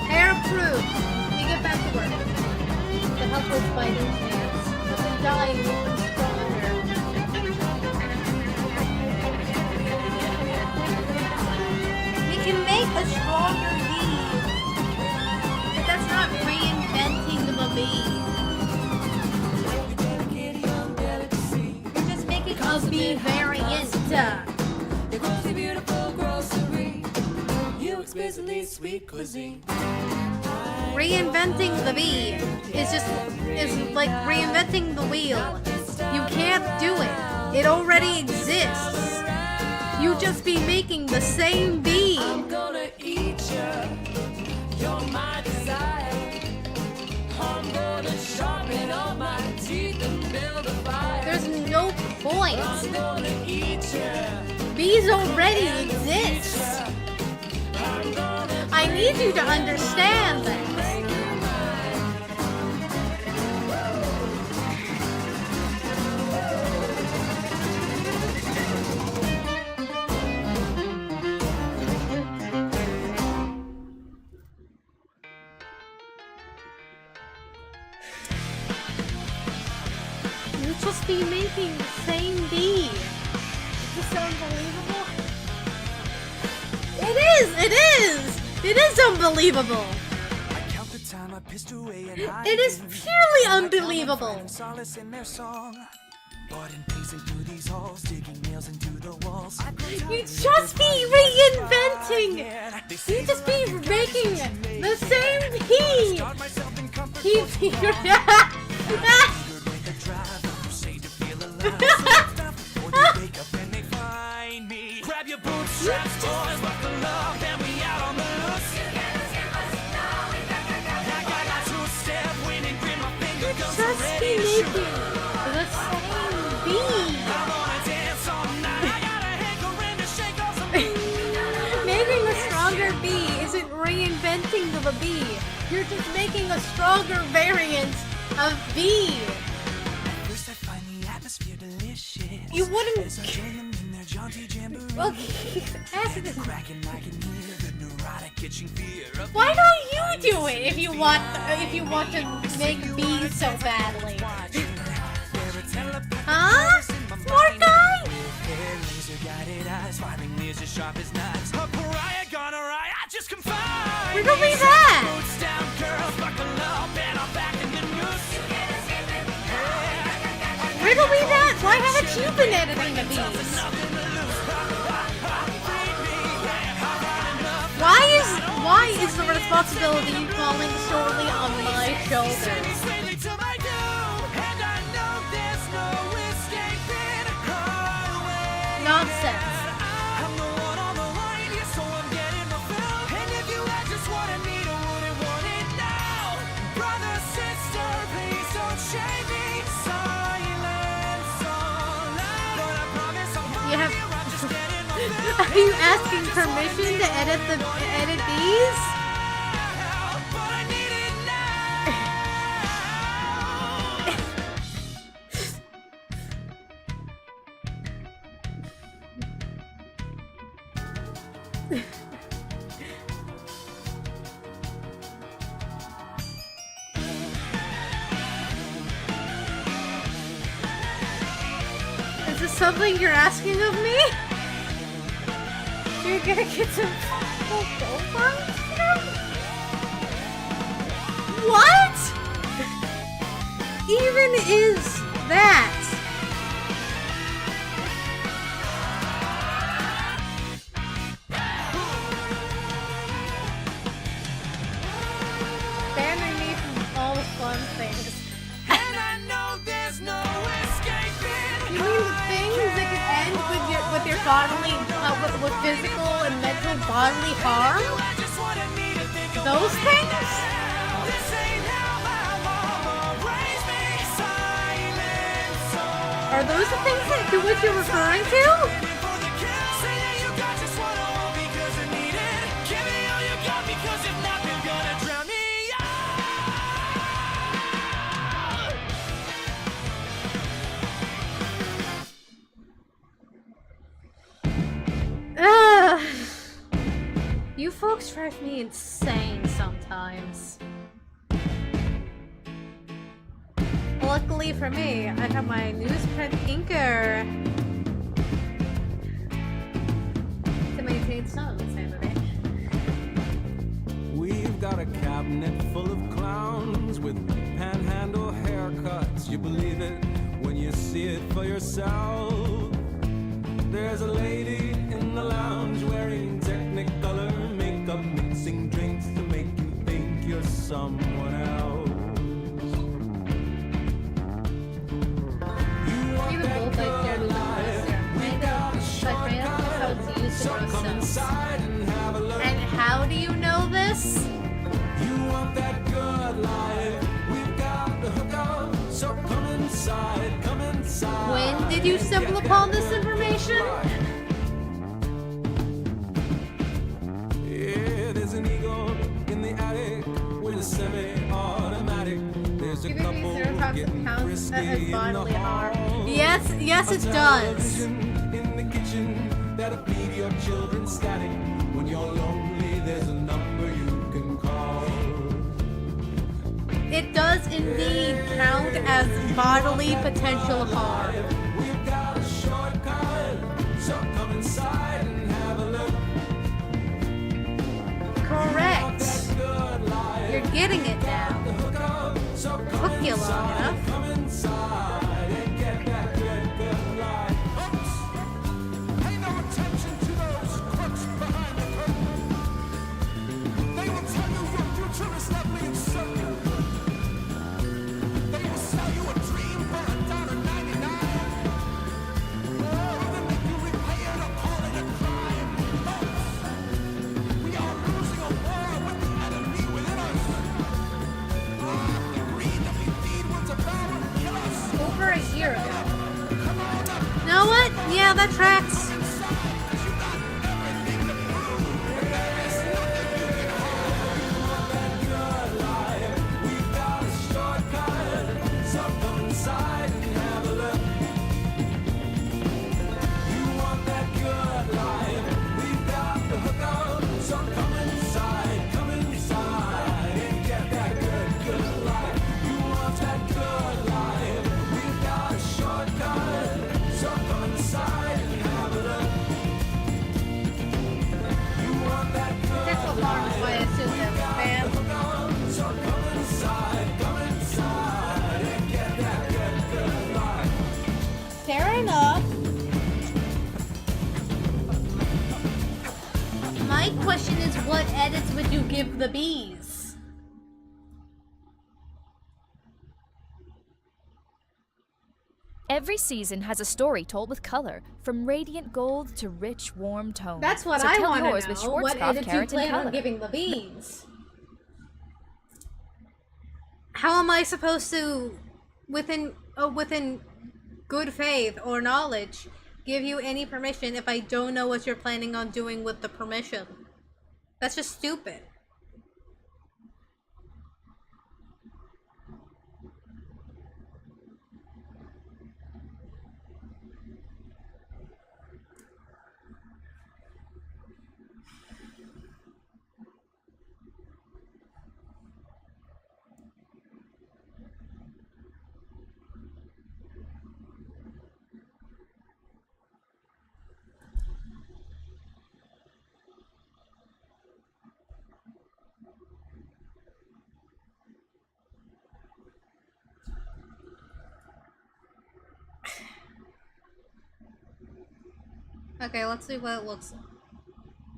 [SPEAKER 1] Hair approved. We get back to work. To help with fighting chance. We're dying even stronger. We can make a stronger bee. But that's not reinventing the bee. You're just making a bee variant.
[SPEAKER 3] Your grossly beautiful grocery. You exquisitely sweet cuisine.
[SPEAKER 1] Reinventing the bee is like reinventing the wheel. You can't do it. It already exists. You just be making the same bee.
[SPEAKER 3] I'm gonna eat you. You're my desire. I'm gonna sharpen all my teeth and build a fire.
[SPEAKER 1] There's no point.
[SPEAKER 3] I'm gonna eat you.
[SPEAKER 1] Bees already exist. I need you to understand this. You just be making the same bee. Is this unbelievable? It is! It is! It is unbelievable!
[SPEAKER 2] Count the time I pissed away and
[SPEAKER 1] It is purely unbelievable!
[SPEAKER 2] solace in their song.
[SPEAKER 14] But in pacing through these halls, digging nails into the walls.
[SPEAKER 1] You just be reinventing! You just be making the same beat!
[SPEAKER 14] Grab your bootstraps, boys, buckle up, and we out on the loose. I got my two-step winning grip, my finger guns are ready to shoot.
[SPEAKER 1] The same beat!
[SPEAKER 14] I wanna dance all night, I got a hankering to shake off some beat.
[SPEAKER 1] Making a stronger B isn't reinventing the B. You're just making a stronger variant of B.
[SPEAKER 14] First I find the atmosphere delicious.
[SPEAKER 1] You wouldn't.
[SPEAKER 14] As I join them in their jaunty jamboree.
[SPEAKER 1] Okay.
[SPEAKER 14] Cracking, I can hear the neurotic itching fear of
[SPEAKER 1] Why don't you do it if you want to make B so badly? Huh? Smart guy?
[SPEAKER 14] Laser guided eyes, firing ears as sharp as knives. A pariah gone awry, I just confide.
[SPEAKER 1] Riddle me that.
[SPEAKER 14] Boots down, girls, buckle up, and I'm back in the noose.
[SPEAKER 1] Riddle me that. Why haven't you been editing the beats? Why is the responsibility falling solely on my shoulders? Nonsense.
[SPEAKER 14] I'm the one on the line, yeah, so I'm getting my fill. And if you had just what I need, I wouldn't want it now. Brother, sister, please don't shame me. Silence all night. But I promise I'll
[SPEAKER 1] You have.
[SPEAKER 14] I'm just getting my fill.
[SPEAKER 1] Are you asking permission to edit these?
[SPEAKER 14] But I need it
[SPEAKER 1] Is this something you're asking of me? You're gonna get some goldbergs? What? Even is that? Banning me from all the fun things.
[SPEAKER 14] and I know there's no escaping.
[SPEAKER 1] You mean the things that can end with your bodily, with physical and mental bodily harm? Those things?
[SPEAKER 14] This ain't how my mama raised me. Silence all
[SPEAKER 1] Are those the things to which you're referring to?
[SPEAKER 14] for the kill. Say that you got just what I want because I need it. Give me all you got because if not, you're gonna drown me
[SPEAKER 1] Ugh. You folks drive me insane sometimes. Luckily for me, I have my newsprint inker to maintain some sanity.
[SPEAKER 2] We've got a cabinet full of clowns with panhandle haircuts. You believe it when you see it for yourself. There's a lady in the lounge wearing Technicolor makeup, mixing drinks to make you think you're someone else. You want that good life? We got a shortcut, so come inside and have a look.
[SPEAKER 1] And how do you know this?
[SPEAKER 2] You want that good life? We've got the hookup, so come inside, come inside.
[SPEAKER 1] When did you stumble upon this information?
[SPEAKER 2] Yeah, there's an eagle in the attic with a semi-automatic. There's a couple getting frisky in the hall.
[SPEAKER 1] Yes, it does.
[SPEAKER 2] In the kitchen that'll feed your children static. When you're lonely, there's a number you can call.
[SPEAKER 1] It does indeed count as bodily potential harm.
[SPEAKER 2] We've got a shortcut, so come inside and have a look.
[SPEAKER 1] Correct. You're getting it now. Took you long enough.
[SPEAKER 2] Come inside and get that
[SPEAKER 1] Yeah, that tracks. Fair enough. My question is, what edits would you give the bees?
[SPEAKER 19] Every season has a story told with color, from radiant gold to rich, warm tones.
[SPEAKER 1] That's what
[SPEAKER 19] so
[SPEAKER 1] I
[SPEAKER 19] tell
[SPEAKER 1] want
[SPEAKER 19] yours
[SPEAKER 1] to
[SPEAKER 19] with
[SPEAKER 1] know. What
[SPEAKER 19] Schwarzkopf
[SPEAKER 1] edits you
[SPEAKER 19] Carrot and
[SPEAKER 1] plan on
[SPEAKER 19] Color.
[SPEAKER 1] giving the bees? How am I supposed to, within good faith or knowledge, give you any permission if I don't know what you're planning on doing with the permission? That's just stupid. Okay, let's see what it looks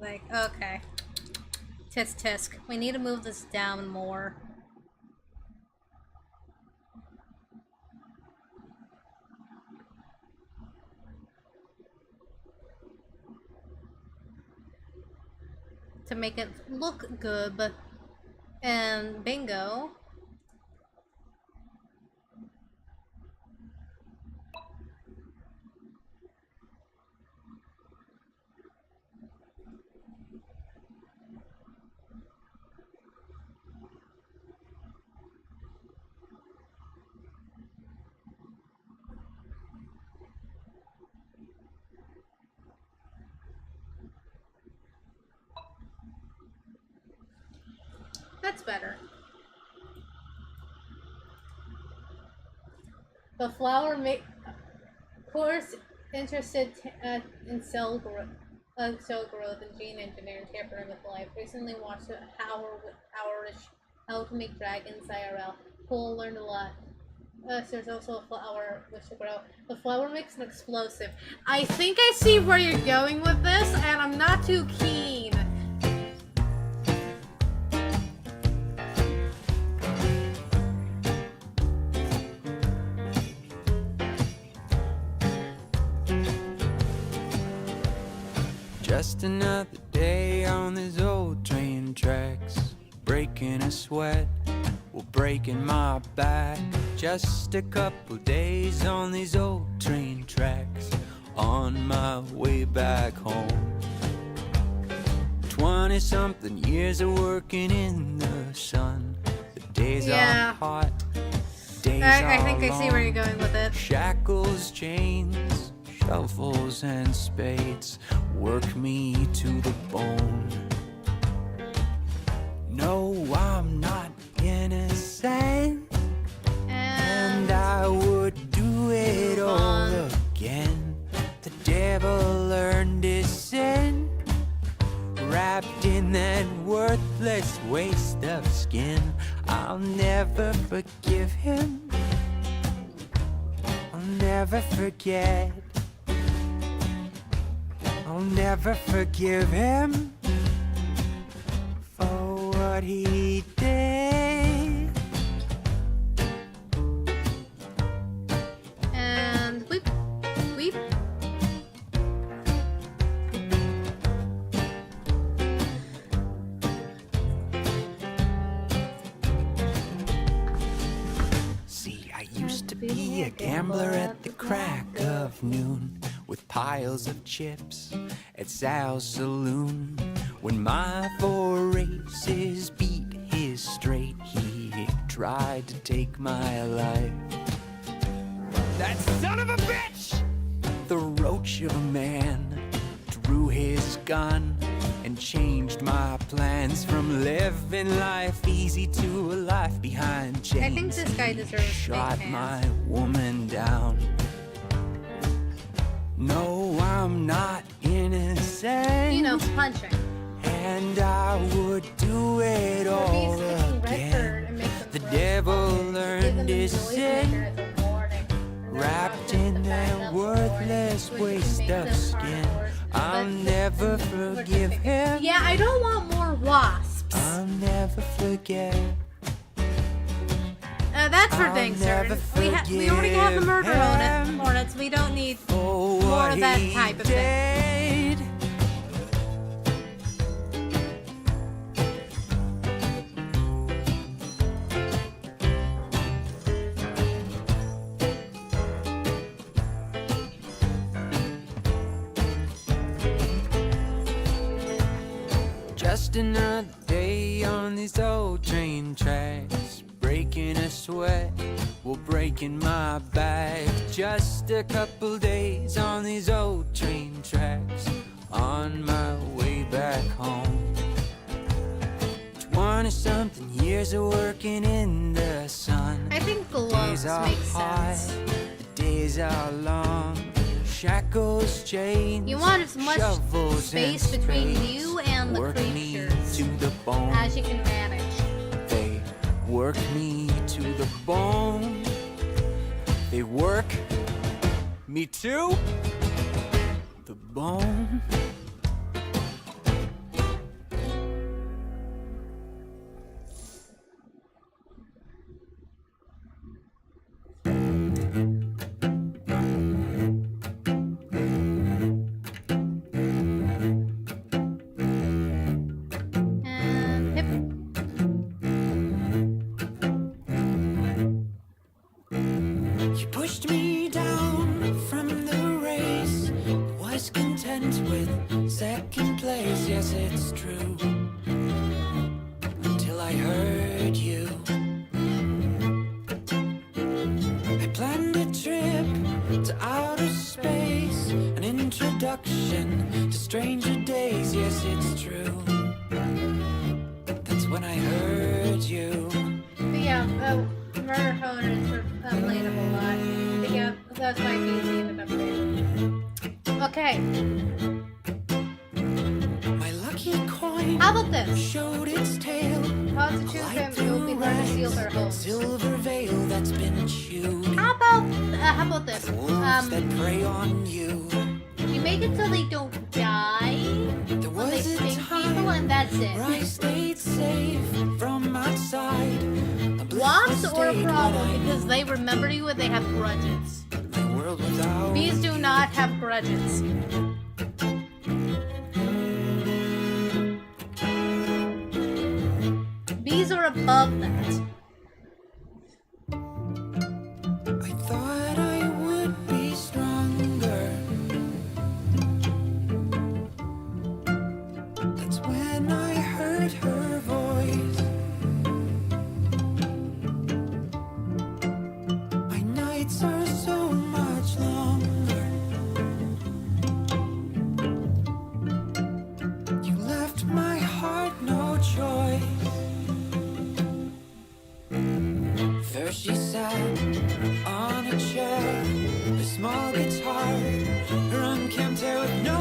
[SPEAKER 1] like. Okay. Tisk tisk. We need to move this down more. To make it look good. And bingo. That's better. The flower course interested in cell growth and gene engineering tampering with life. Recently watched how to make dragons IRL. Cool, learned a lot. There's also a flower which to grow. The flower makes an explosive. I think I see where you're going with this, and I'm not too keen.
[SPEAKER 13] Just another day on these old train tracks, breaking a sweat, well, breaking my back. Just a couple days on these old train tracks, on my way back home. 20-something years of working in the sun. The days are hot, days
[SPEAKER 1] I
[SPEAKER 13] are
[SPEAKER 1] think I see where you're
[SPEAKER 13] long.
[SPEAKER 1] going with it.
[SPEAKER 13] Shackles, chains, shovels and spades work me to the bone. No, I'm not innocent, and I would do it all again. The devil earned his sin, wrapped in that worthless waste of skin. I'll never forgive him, I'll never forget. I'll never forgive him for what he did.
[SPEAKER 1] And weep.
[SPEAKER 13] See, I used to be a gambler at the crack of noon, with piles of chips at Sal's saloon. When my 4 races beat his straight, he tried to take my life. That son of a bitch! The roach of a man drew his gun and changed my plans from living life easy to a life behind chains.
[SPEAKER 1] I think this guy deserves
[SPEAKER 13] Shot
[SPEAKER 1] big
[SPEAKER 13] my
[SPEAKER 1] fans.
[SPEAKER 13] woman down. No, I'm not innocent.
[SPEAKER 1] You know, punching.
[SPEAKER 13] And I would do it all again. The devil learned his sin, wrapped in that worthless waste of skin. I'll never forgive him.
[SPEAKER 1] Yeah, I don't want more wasps.
[SPEAKER 13] I'll never forget.
[SPEAKER 1] That's for dang certain. We already have the murder hornets. We don't need more of that type of thing.
[SPEAKER 13] Just another day on these old train tracks, breaking a sweat, well, breaking my back. Just a couple days on these old train tracks, on my way back home. 20-something years of working in the sun.
[SPEAKER 1] I think gloves make sense.
[SPEAKER 13] The days are long. Shackles, chains,
[SPEAKER 1] You want as much
[SPEAKER 13] shovels
[SPEAKER 1] space
[SPEAKER 13] and
[SPEAKER 1] between
[SPEAKER 13] spades
[SPEAKER 1] you and the
[SPEAKER 13] work me
[SPEAKER 1] creatures
[SPEAKER 13] to the bone.
[SPEAKER 1] as you can manage.
[SPEAKER 13] They work me to the bone. They work me to the bone. You pushed me down from the race, was content with second place. Yes, it's true. Until I heard you. I planned a trip to outer space, an introduction to stranger days. Yes, it's true. That's when I heard you.
[SPEAKER 1] But yeah, murder hornets are relatable a lot. But yeah, that's why PC ended up there. Okay.
[SPEAKER 13] My lucky coin
[SPEAKER 1] How about this?
[SPEAKER 13] showed its tail.
[SPEAKER 1] How to choose them, it will be hard to seal their homes.
[SPEAKER 13] Silver veil that's been chewed.
[SPEAKER 1] How about this?
[SPEAKER 13] Wolves that prey on you.
[SPEAKER 1] You make it so they don't die when they sting people, and that's
[SPEAKER 13] Where I
[SPEAKER 1] it.
[SPEAKER 13] stayed safe from outside.
[SPEAKER 1] Wasps are a problem because they remember you and they have grudges.
[SPEAKER 13] The world without
[SPEAKER 1] Bees do not have grudges. Bees are above that.
[SPEAKER 13] I thought I would be stronger. That's when I heard her voice. My nights are so much longer. You left my heart no choice. First she sat on a chair, a small guitar, her unkempt hair with no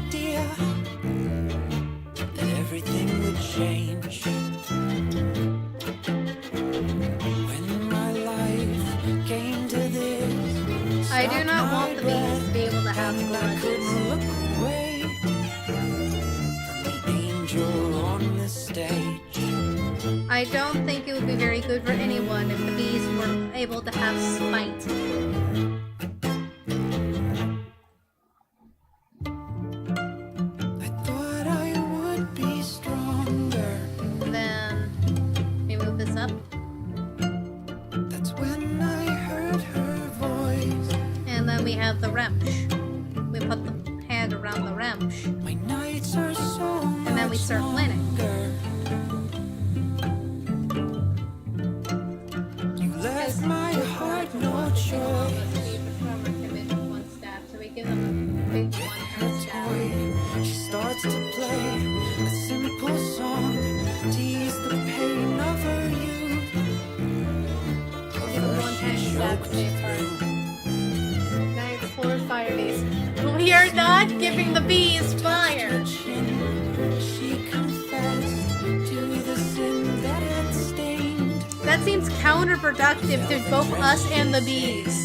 [SPEAKER 13] idea that everything would change. When my life came to this,
[SPEAKER 1] I do not want the bees to be able to have grudges.
[SPEAKER 13] look away from the angel on the stage.
[SPEAKER 1] I don't think it would be very good for anyone if the bees were able to have spite.
[SPEAKER 13] I thought I would be stronger.
[SPEAKER 1] Then, let me move this up.
[SPEAKER 13] That's when I heard her voice.
[SPEAKER 1] And then we have the wrench. We around the Remsch.
[SPEAKER 3] My nights are so
[SPEAKER 1] And then we start planning.
[SPEAKER 3] You left my heart no choice.
[SPEAKER 1] So we give them a big one per staff.
[SPEAKER 3] She starts to play a simple song to ease the pain of her youth.
[SPEAKER 1] Give them one time staff today for 4 fire days. We are not giving the bees fire.
[SPEAKER 3] She confessed to the sin that had stained.
[SPEAKER 1] That seems counterproductive to both us and the bees.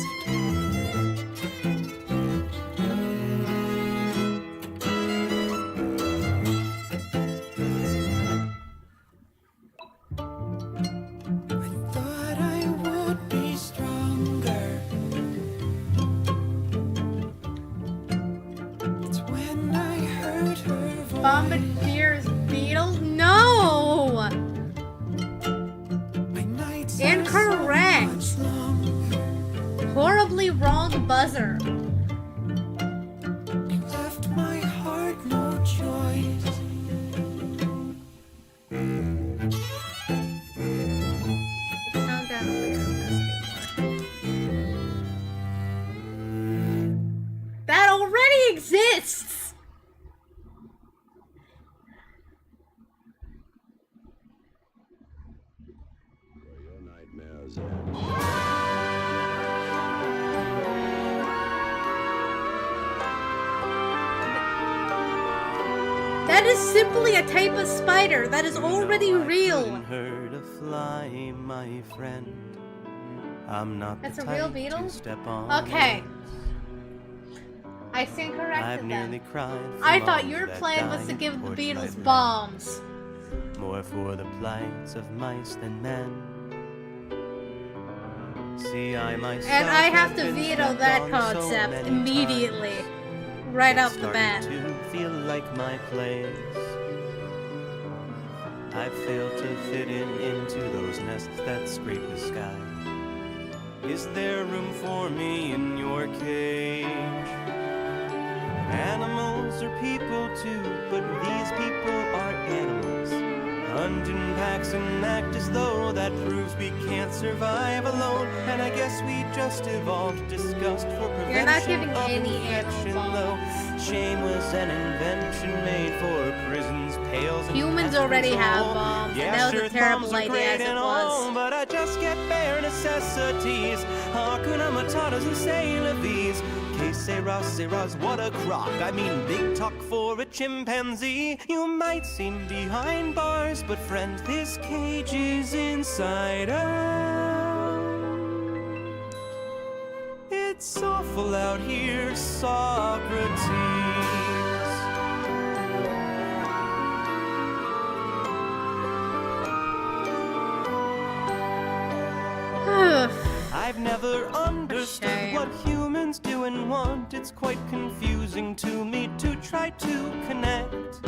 [SPEAKER 1] Bombardier's beetle? No! Incorrect! Horribly wrong buzzer.
[SPEAKER 3] Left my heart no choice.
[SPEAKER 1] Count down that already exists! That is simply a type of spider that is already real.
[SPEAKER 2] Her to fly, my friend. I'm not
[SPEAKER 1] That's
[SPEAKER 2] the
[SPEAKER 1] a real
[SPEAKER 2] type
[SPEAKER 1] beetle?
[SPEAKER 2] to step on
[SPEAKER 1] Okay.
[SPEAKER 2] it.
[SPEAKER 1] I stand
[SPEAKER 2] I've
[SPEAKER 1] corrected
[SPEAKER 2] nearly
[SPEAKER 1] then.
[SPEAKER 2] cried for
[SPEAKER 1] I thought
[SPEAKER 2] moms
[SPEAKER 1] your
[SPEAKER 2] that
[SPEAKER 1] plan was to
[SPEAKER 2] died
[SPEAKER 1] give the
[SPEAKER 2] porch
[SPEAKER 1] beetles
[SPEAKER 2] light
[SPEAKER 1] bombs.
[SPEAKER 2] more for the plights of mice than men. See, I myself
[SPEAKER 1] And I have to
[SPEAKER 2] been
[SPEAKER 1] veto
[SPEAKER 2] stepped
[SPEAKER 1] that
[SPEAKER 2] on so
[SPEAKER 1] concept
[SPEAKER 2] many
[SPEAKER 1] immediately.
[SPEAKER 2] times.
[SPEAKER 1] Right
[SPEAKER 2] It's
[SPEAKER 1] off the bat.
[SPEAKER 2] starting to feel like my place. I failed to fit into those nests that scrape the sky. Is there room for me in your cage? Animals are people too, but these people are animals. Hunt in packs and act as though that proves we can't survive alone. And I guess we just evolved disgust for prevention.
[SPEAKER 1] You're not giving
[SPEAKER 2] of
[SPEAKER 1] any
[SPEAKER 2] infection,
[SPEAKER 1] animal
[SPEAKER 2] though. Shame was an invention made for prisons, pails, and
[SPEAKER 1] Humans
[SPEAKER 2] pest
[SPEAKER 1] already have
[SPEAKER 2] control.
[SPEAKER 1] bombs,
[SPEAKER 2] Yeah,
[SPEAKER 1] and that was
[SPEAKER 2] sure,
[SPEAKER 1] a terrible
[SPEAKER 2] thumbs are
[SPEAKER 1] idea
[SPEAKER 2] great
[SPEAKER 1] as it
[SPEAKER 2] and
[SPEAKER 1] was.
[SPEAKER 2] all, but I just get bare necessities. Hakuna Matatas and say la vies. Que sera, what a crock. I mean, big talk for a chimpanzee. You might seem behind bars, but friend, this cage is inside out. It's awful out here, Socrates. I've never understood what humans do and want. It's quite confusing to me to try to connect.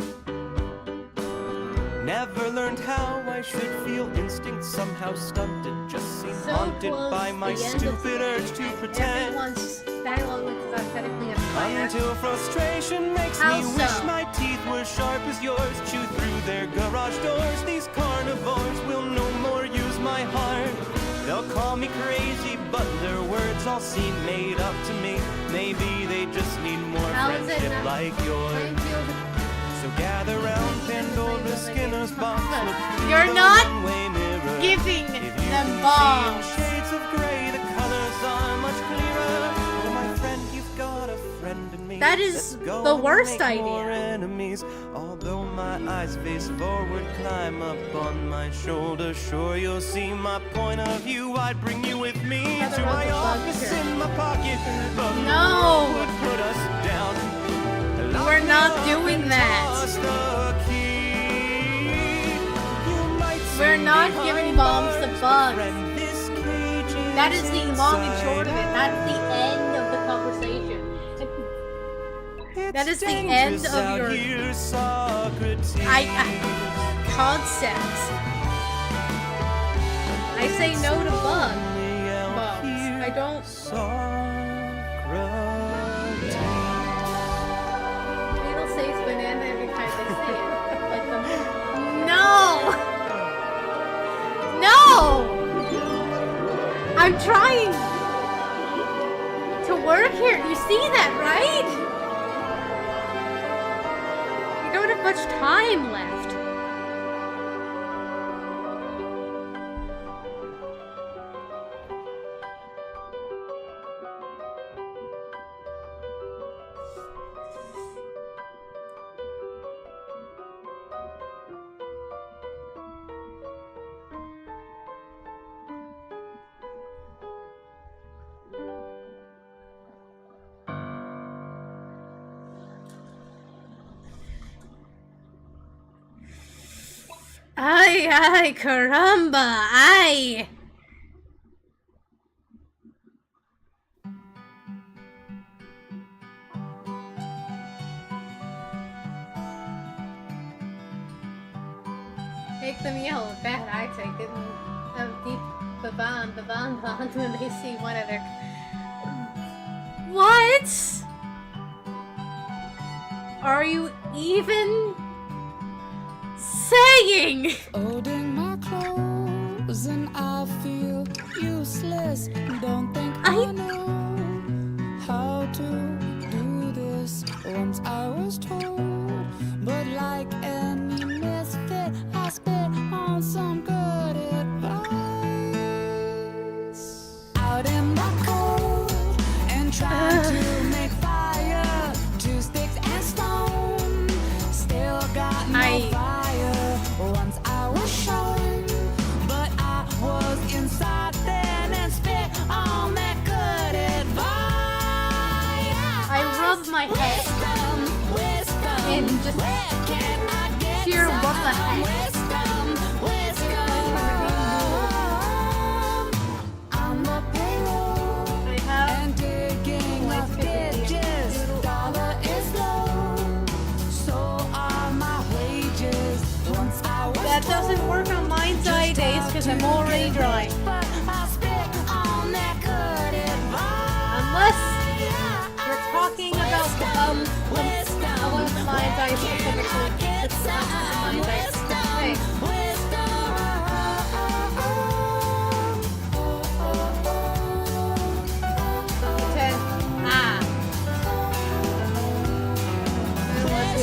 [SPEAKER 2] Never learned how I should feel. Instinct somehow stunted. Just seem
[SPEAKER 1] So
[SPEAKER 2] haunted
[SPEAKER 1] close
[SPEAKER 2] by
[SPEAKER 1] to
[SPEAKER 2] my
[SPEAKER 1] the end of
[SPEAKER 2] stupid urge to pretend.
[SPEAKER 1] Everyone's dialogue looks aesthetically inspired.
[SPEAKER 2] Until frustration makes
[SPEAKER 1] How
[SPEAKER 2] me wish
[SPEAKER 1] so?
[SPEAKER 2] my teeth were sharp as yours. Chew through their garage doors. These carnivores will no more use my heart. They'll call me crazy, but their words all seem made up to me. Maybe they just need more
[SPEAKER 1] How is it
[SPEAKER 2] friendship
[SPEAKER 1] not
[SPEAKER 2] like yours. So gather round Pandora Skinner's box. Look through
[SPEAKER 1] You're
[SPEAKER 2] the
[SPEAKER 1] not
[SPEAKER 2] one-way mirror.
[SPEAKER 1] giving
[SPEAKER 2] If you
[SPEAKER 1] them
[SPEAKER 2] can see in
[SPEAKER 1] bombs.
[SPEAKER 2] shades of gray, the colors are much clearer. Oh, my friend, you've got a friend in me.
[SPEAKER 1] That is
[SPEAKER 2] Let's go
[SPEAKER 1] the worst
[SPEAKER 2] make more
[SPEAKER 1] idea.
[SPEAKER 2] enemies. Although my eyes face forward, climb up on my shoulder. Sure, you'll see my point of view. I'd bring you with me to my office in my pocket. But
[SPEAKER 1] No.
[SPEAKER 2] would put us down.
[SPEAKER 1] We're not doing that. We're not giving bombs to bugs. That is the long and short of it. That's the end of the conversation. That is the end of your concept. I say no to bombs. I don't. see that, right? You don't have much time left. Ay, ay, caramba, ay! Make them yell, bad I take it, and deep baban, when they see one of their... What? Are you even saying?
[SPEAKER 3] Holding my clothes and I feel useless. Don't think I know how to do this. Once I was told, but like any misfit, I spit on some good advice. Out in the cold and trying to make fire, two sticks and stone. Still got no fire. Once I was shown, but I was inside then and spit on that good advice.
[SPEAKER 1] I rub my head and just hear what the heck.
[SPEAKER 3] On the payroll and digging up ditches. Dollar is low, so are my wages. Once I was
[SPEAKER 1] That doesn't work on mine side days because I'm already dry.
[SPEAKER 3] but I spit on that good advice.
[SPEAKER 1] Unless you're talking about one of the mines I specifically. It's not one of the mines I specifically.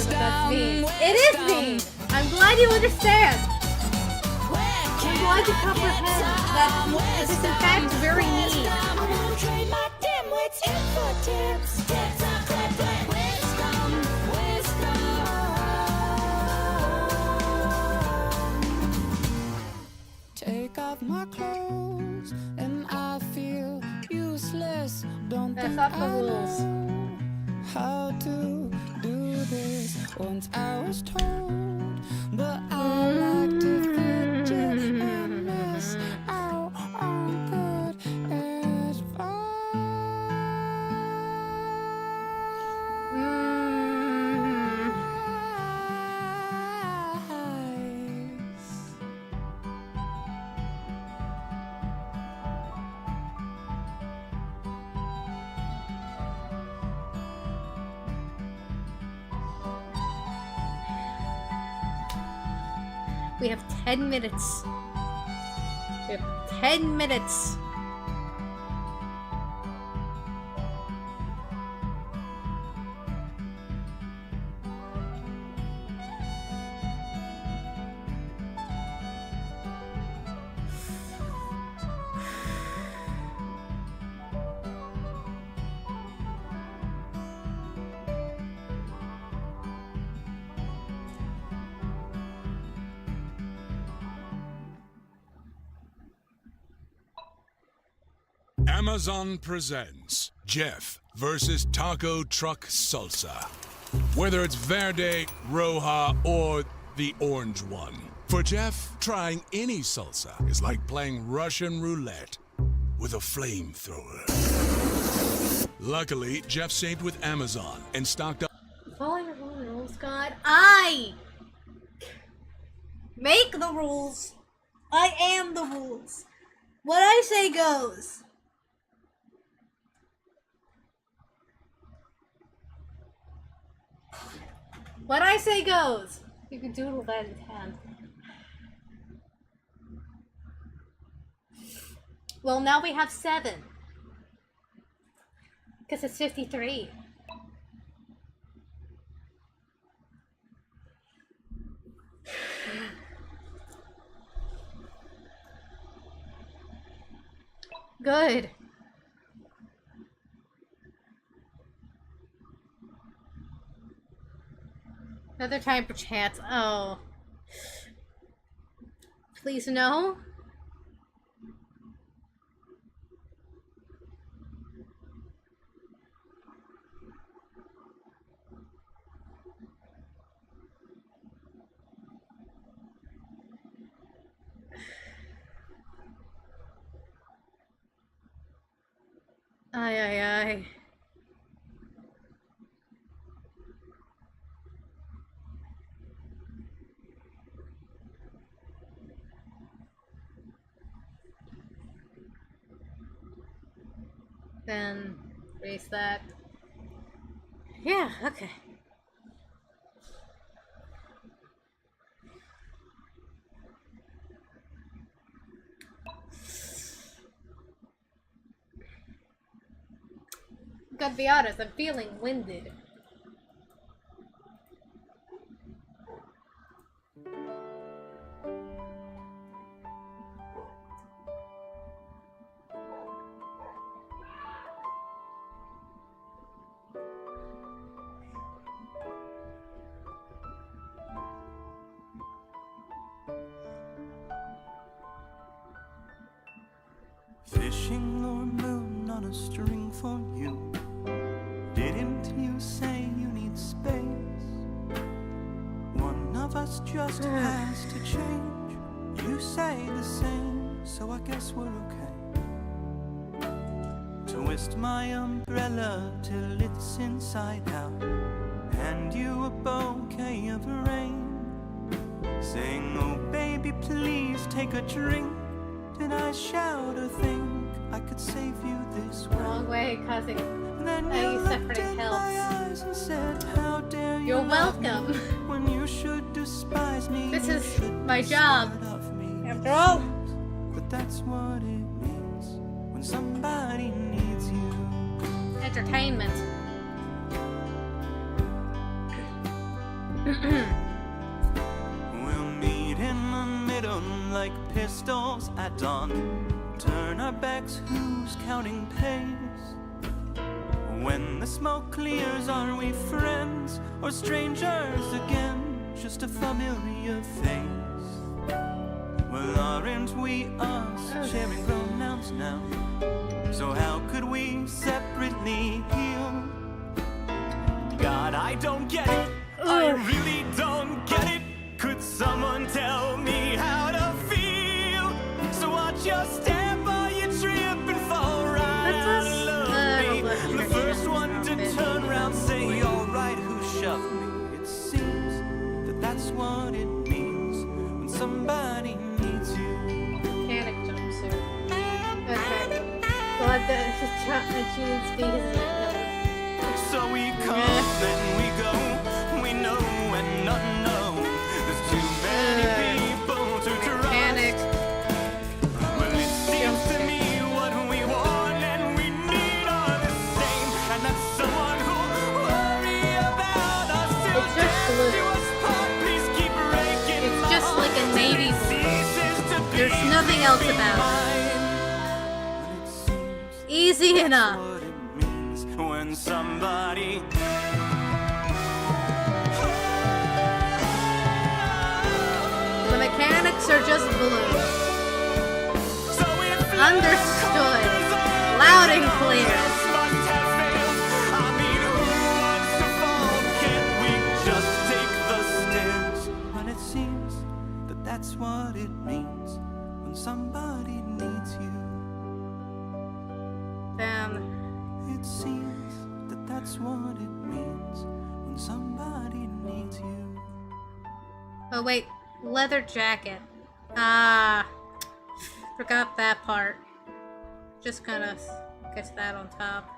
[SPEAKER 1] That's me. It is me! I'm glad you understand! I'm glad you comprehend that it is in fact very me.
[SPEAKER 3] Take off my clothes and I feel useless. Don't
[SPEAKER 1] That's
[SPEAKER 3] think
[SPEAKER 1] not the
[SPEAKER 3] I
[SPEAKER 1] rules.
[SPEAKER 3] know how to do this. Once I was told, but I like to fidget and miss out on good advice.
[SPEAKER 1] We have 10 minutes. We have 10 minutes.
[SPEAKER 20] Amazon presents Jeff versus Taco Truck Salsa. Whether it's Verde, Roja, or the orange one. For Jeff, trying any salsa is like playing Russian roulette with a flamethrower. Luckily, Jeff saved with Amazon and stocked up.
[SPEAKER 1] Following the rules, God. I make the rules. I am the rules. What I say goes. What I say goes. You can doodle that in hand. Well, now we have 7. Because it's 53. Good. Another time for chats. Oh. Please no. Ay, ay, ay. Then erase that. Yeah, okay. Gotta be honest, I'm feeling winded.
[SPEAKER 2] Fishing lure moon on a string for you. Didn't you say you need space? One of us just has to change. You say the same, so I guess we're okay. Twist my umbrella till it's inside out. Hand you a bouquet of rain. Saying, oh baby, please take a drink. Did I shout or think I could save you this way?
[SPEAKER 1] Wrong way, causing any suffering helps.
[SPEAKER 2] And said, how dare you
[SPEAKER 1] You're welcome.
[SPEAKER 2] When you should despise me.
[SPEAKER 1] This is my job. After all.
[SPEAKER 2] But that's what it means when somebody needs you.
[SPEAKER 1] Entertainment.
[SPEAKER 2] We'll meet in the middle like pistols at dawn. Turn our backs, who's counting pace? When the smoke clears, are we friends or strangers again? Just a familiar face. Well, aren't we us sharing pronouns now? So how could we separately heal? God, I don't get it. I really don't get it. Could someone tell me how to feel? So watch your step or you trip and fall right out of love me. The first one to turn around, say, alright, who shoved me? It seems that that's what it means when somebody needs you.
[SPEAKER 1] Mechanic jumpsuit. Okay. But the June's feet is in it.
[SPEAKER 2] So we come and we go, we know and unknown. There's too many people to trust.
[SPEAKER 1] Mechanic.
[SPEAKER 2] Well, it seems to me what we want and we need are the same. And that's someone who'll worry about us.
[SPEAKER 1] It's just blue. It's just like a navy blue. There's nothing else about it. Easy enough.
[SPEAKER 2] When somebody
[SPEAKER 1] The mechanics are just blue. Understood. Loud and clear.
[SPEAKER 2] When it seems that that's what it means when somebody needs you.
[SPEAKER 1] Damn.
[SPEAKER 2] It seems that that's what it means when somebody needs you.
[SPEAKER 1] Oh wait, leather jacket. Ah, forgot that part. Just gonna get that on top.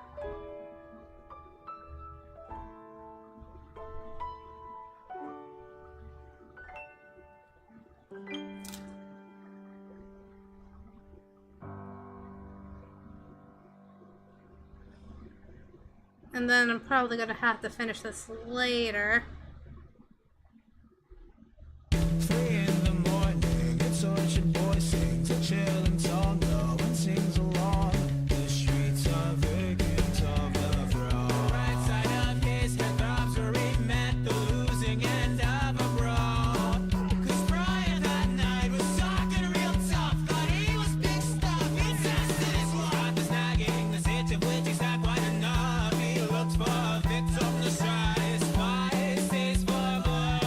[SPEAKER 1] And then I'm probably gonna have to finish this later.
[SPEAKER 14] 3 in the morning, a tortured boy sings a chilling song. No one sings along. The streets are vacant of the throng. Right side of his head throbs where he met the losing end of a brawl. 'Cause Brian that night was talking real tough. Thought he was big stuff. He tested his luck. The snagging, the sitch of which he's not quite enough. He looked for a victim to try. His spice is for blood.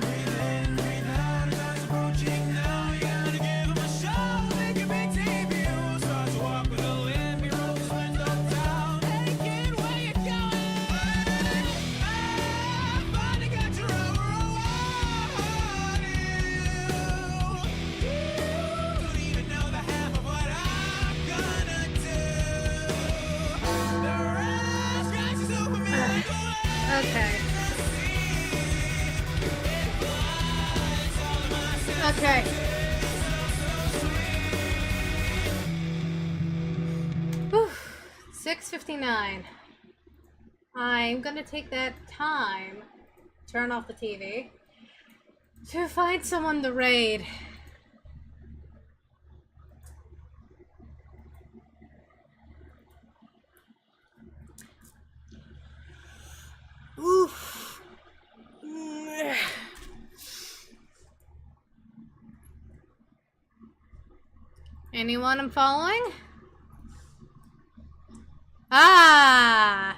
[SPEAKER 14] Breathe in, breathe out, his eyes approaching now. You gotta give him a show, make a big debut. Starts to walk with a limp, he rolls his window down. Hey kid, where you going? Ah, finally got your over on you. Don't even know the half of what I'm gonna do. The rush crashes over me like a wave.
[SPEAKER 1] Okay. Okay. Whew. 6:59. I'm gonna take that time, turn off the TV, to find someone to raid. Oof. Anyone I'm following? Ah!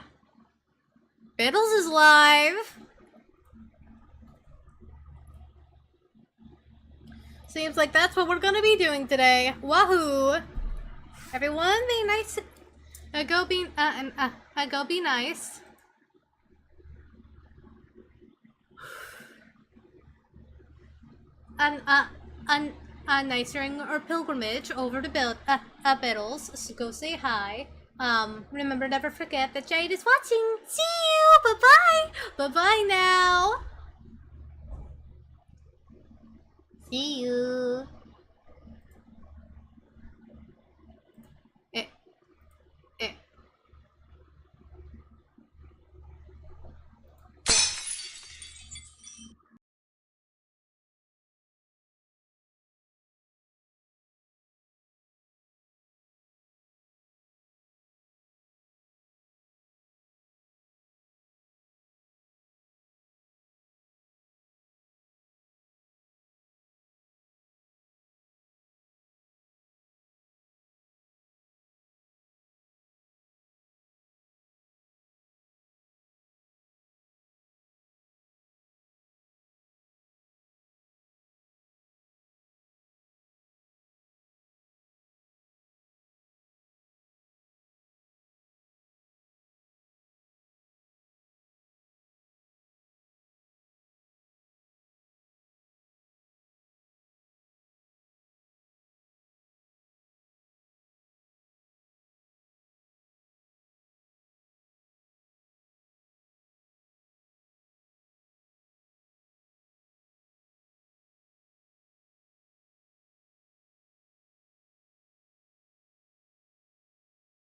[SPEAKER 1] Biddles is live. Seems like that's what we're gonna be doing today. Wahoo! Everyone, be nice. Go be nice. A nice ring or pilgrimage over to Biddles. So go say hi. Remember, never forget that Jade is watching. See you. Bye bye. Bye bye now. See you.